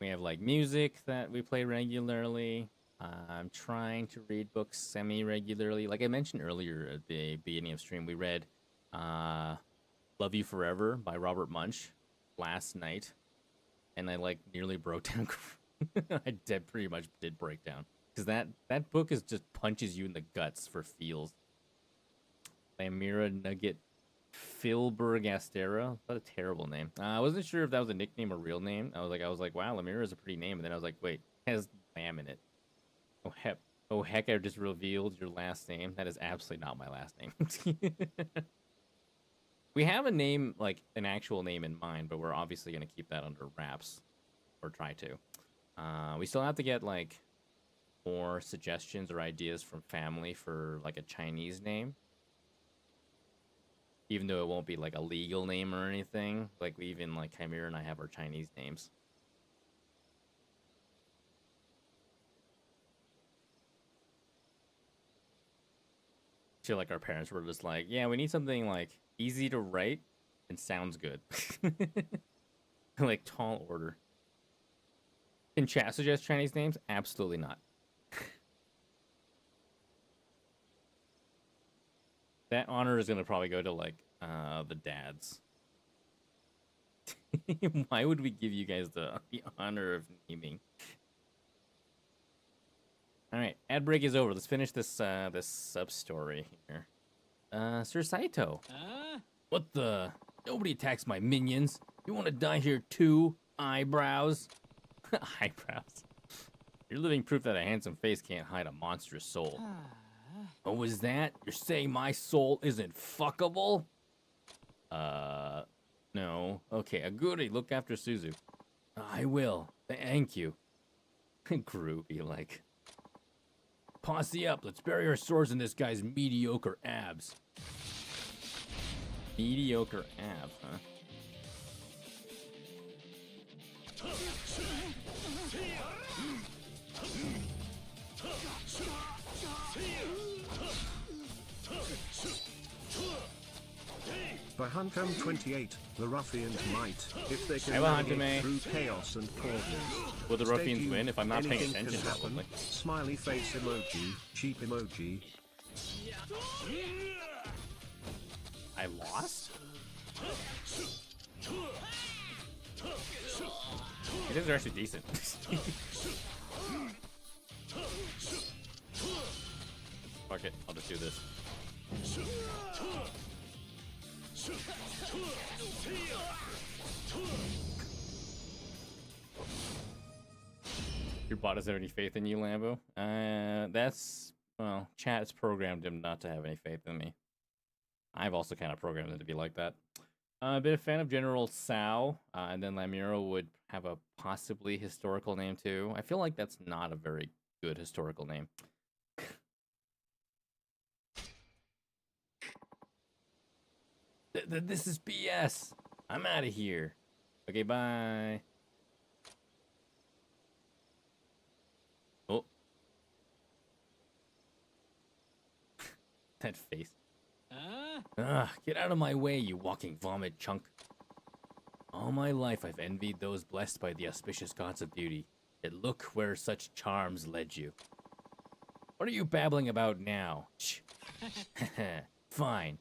We have, like, music that we play regularly. I'm trying to read books semi-regularly. Like I mentioned earlier at the beginning of stream, we read Love You Forever by Robert Munsch last night. And I, like, nearly broke down. I pretty much did break down. Because that book is just punches you in the guts for feels. Lamira Nugget Filbergastera. What a terrible name. I wasn't sure if that was a nickname or real name. I was like, wow, Lamira is a pretty name. And then I was like, wait, it has lamb in it. Oh heck, I just revealed your last name. That is absolutely not my last name. We have a name, like an actual name in mind, but we're obviously going to keep that under wraps, or try to. We still have to get like more suggestions or ideas from family for like a Chinese name. Even though it won't be like a legal name or anything. Like even like Chimera and I have our Chinese names. I feel like our parents were just like, yeah, we need something like easy to write and sounds good. Like tall order. Can chat suggest Chinese names? Absolutely not. That honor is gonna probably go to like the dads. Why would we give you guys the honor of naming? All right, ad break is over. Let's finish this this sub story here. Sir Saito. What the? Nobody attacks my minions. You want to die here too? Eyebrows. Eyebrows. You're living proof that a handsome face can't hide a monstrous soul. What was that? You're saying my soul isn't fuckable? No. Okay, a goodie. Look after Suzu. I will. Thank you. Groovy, like. Posse up. Let's bury our swords in this guy's mediocre abs. Mediocre abs, huh? a Huncombe 28, the ruffians might, if they I can have a Huncombe. navigate through chaos and portals. Will the Stay ruffians tuned, win if I'm not paying anything attention? can happen. Probably. Smiley face emoji, sheep emoji. I lost? These are actually decent. Fuck it, I'll just do this. Your bot doesn't have any faith in you, Lambo? That's, well, chat has programmed him not to have any faith in me. I've also kind of programmed him to be like that. Been a fan of General Sao, and then Lamuro would have a possibly historical name too. I feel like that's not a very good historical name. This is BS. I'm out of here. Okay, bye. Oh. That face. Get out of my way, you walking vomit chunk. All my life I've envied those blessed by the auspicious gods of beauty. Yet look where such charms led you. What are you babbling about now? Shh. Fine.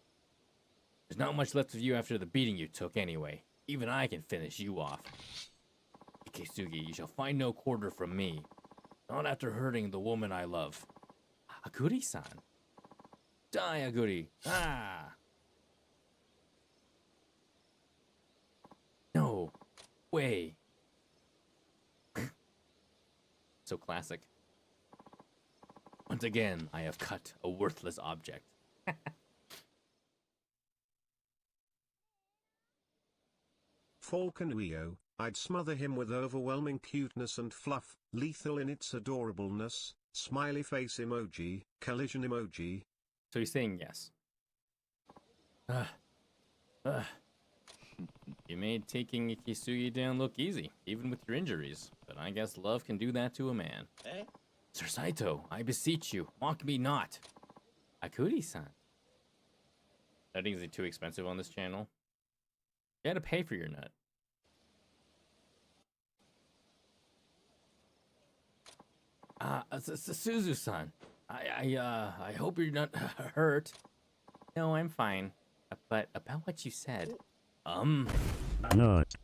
There's not much left of you after the beating you took anyway. Even I can finish you off. Ikesugi, you shall find no quarter from me. Not after hurting the woman I love. Aguri-san. Die, Aguri. Ah! No way. So classic. Once again, I have cut a worthless object. Falconuio, I'd smother him with overwhelming cuteness and fluff, lethal in its adorableness, smiley face emoji, collision emoji. So he's saying yes. You made taking Ikisugi down look easy, even with your injuries. But I guess love can do that to a man. Sir Saito, I beseech you, mock me not. Akuri-san. I think it's too expensive on this channel. You had to pay for your nut. Suzu-san. I hope you're not hurt. No, I'm fine. But about what you said. Nut.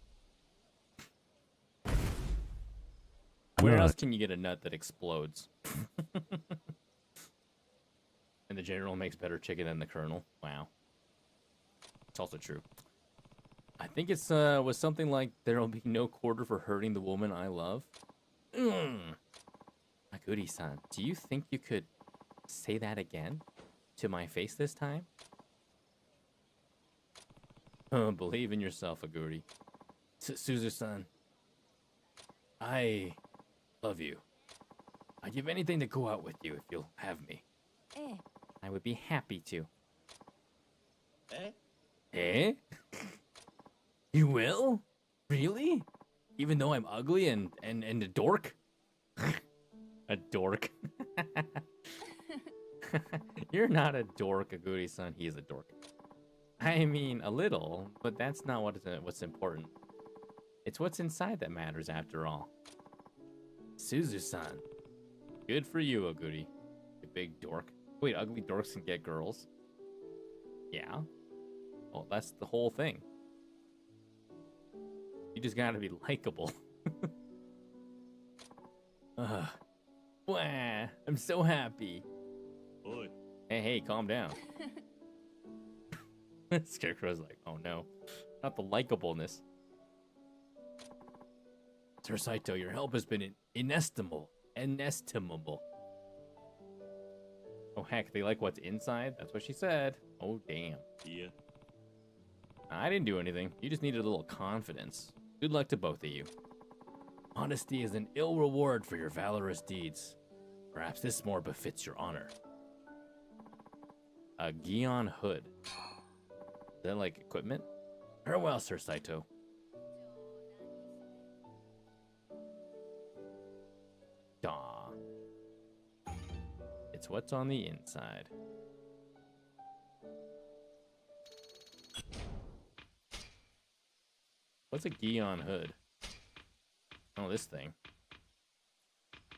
Where else can you get a nut that explodes? And the general makes better chicken than the colonel. Wow. It's also true. I think it's was something like there'll be no quarter for hurting the woman I love. Aguri-san, do you think you could say that again? To my face this time? Believe in yourself, Aguri. Suzu-san, I love you. I'd give anything to go out with you if you'll have me. I would be happy to. Eh? You will? Really? Even though I'm ugly and a dork? A dork. You're not a dork, Aguri-san. He is a dork. I mean, a little, but that's not what's important. It's what's inside that matters, after all. Suzu-san. Good for you, Aguri. You big dork. Wait, ugly dorks can get girls? Yeah. Well, that's the whole thing. You just gotta be likable. Wah, I'm so happy. Boy. Hey, calm down. Scarecrow's like, oh no. Not the likableness. Sir Saito, your help has been inestimable. Inestimable. Oh heck, they like what's inside? That's what she said. Oh damn. Yeah. I didn't do anything. You just needed a little confidence. Good luck to both of you. Honesty is an ill reward for your valorous deeds. Perhaps this more befits your honor. A Gion hood. Is that like equipment? Farewell, Sir Saito. Daw. It's what's on the inside. What's a Gion hood? Oh, this thing.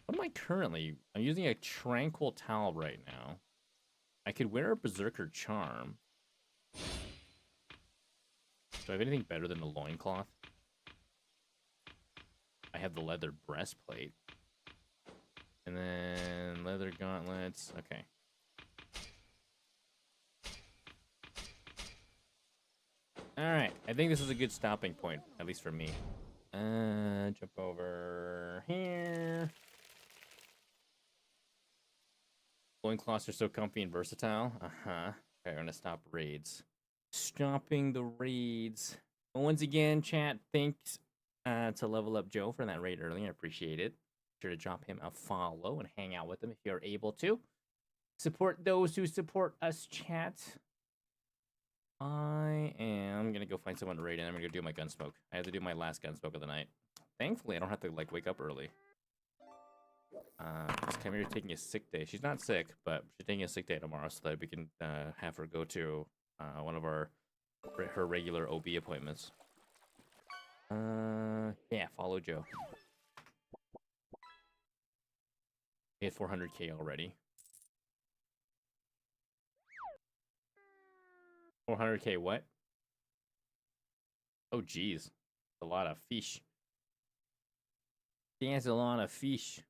What am I currently? I'm using a Tranquil Towel right now. I could wear a Berserker Charm. Do I have anything better than the loincloth? I have the leather breastplate. And then leather gauntlets. Okay. Alright. I think this is a good stopping point, at least for me. Jump over here. Loincloths are so comfy and versatile. Okay, I'm gonna stop raids. Stopping the raids. Once again, chat, thanks to Level Up Joe for that raid earlier. I appreciate it. Be sure to drop him a follow and hang out with him if you're able to. Support those who support us, chat. I am gonna go find someone to raid and I'm gonna go do my Gunsmoke. I have to do my last Gunsmoke of the night. Thankfully, I don't have to like wake up early. Chimera's taking a sick day. She's not sick, but she's taking a sick day tomorrow so that we can have her go to one of her regular OB appointments. Yeah, follow Joe. We hit 400k already. 400k what? Oh, geez. A lot of fish. That's a lot of fish.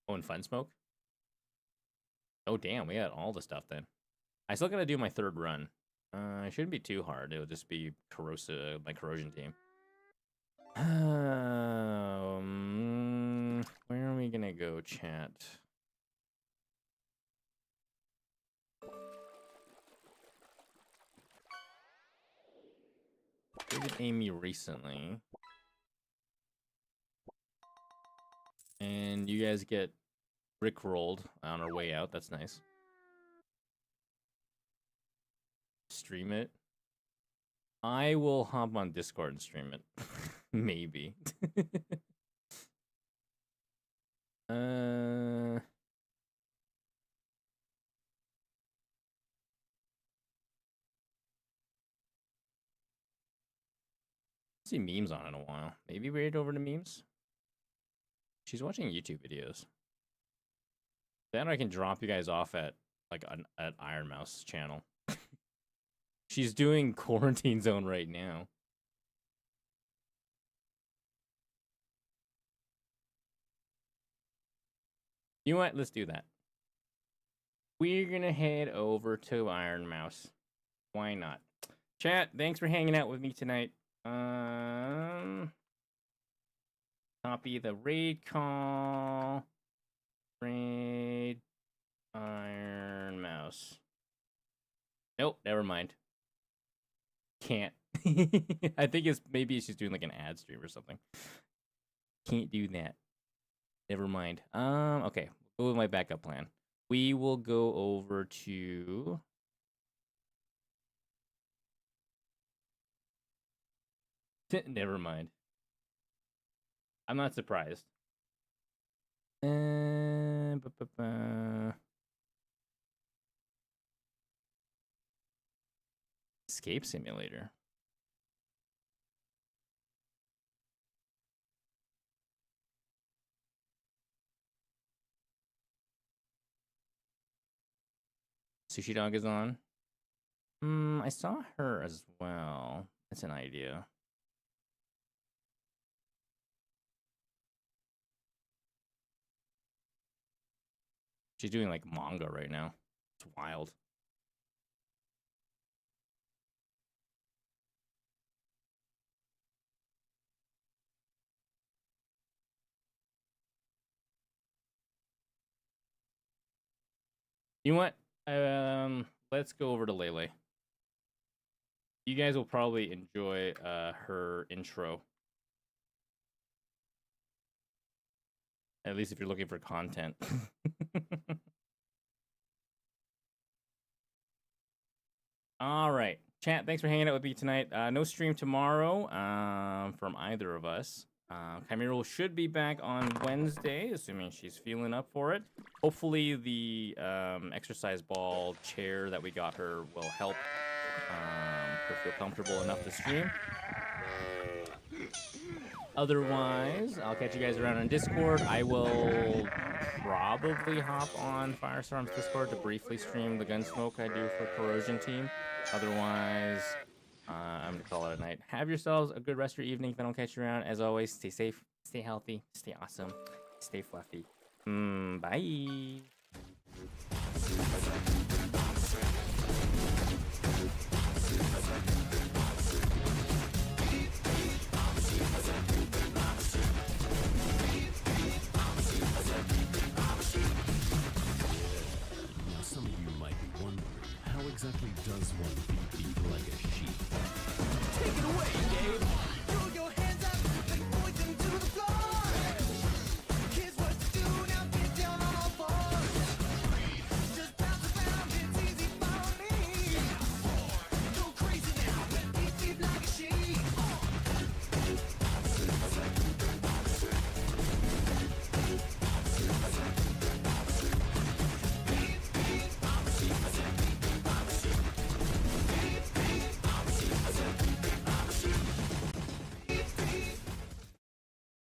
Oh, and Fun Smoke? Oh, damn. We got all the stuff then. I still gotta do my third run. It shouldn't be too hard. It'll just be my corrosion team. Where are we gonna go, chat? I did Amy recently. And you guys get rickrolled on our way out. That's nice. Stream it. I will hop on Discord and stream it. Maybe. See memes on in a while. Maybe raid over to memes. She's watching YouTube videos. Then I can drop you guys off at like at Iron Mouse channel. She's doing Quarantine Zone right now. You know what? Let's do that. We're gonna head over to Iron Mouse. Why not? Chat, thanks for hanging out with me tonight. Copy the raid call. Raid Iron Mouse. Nope, never mind. Can't. I think maybe she's doing like an ad stream or something. Can't do that. Never mind. Okay. We'll go with my backup plan. We will go over to never mind. I'm not surprised. Escape Simulator. Sushi Dog is on. I saw her as well. That's an idea. She's doing like manga right now. It's wild. You know what? Let's go over to Lele. You guys will probably enjoy her intro. At least if you're looking for content. All right. Chat, thanks for hanging out with me tonight. No stream tomorrow from either of us. Chimera should be back on Wednesday, assuming she's feeling up for it. Hopefully the exercise ball chair that we got her will help or feel comfortable enough to stream. Otherwise, I'll catch you guys around on Discord. I will probably hop on Firestorm's Discord to briefly stream the Gunsmoke I do for Corrosion Team. Otherwise, I'm going to call it a night. Have yourselves a good rest of your evening if I don't catch you around. As always, stay safe, stay healthy, stay awesome, stay fluffy. Bye. Now some of you might be wondering, how exactly does one beat like a sheep? Take it away, Dave.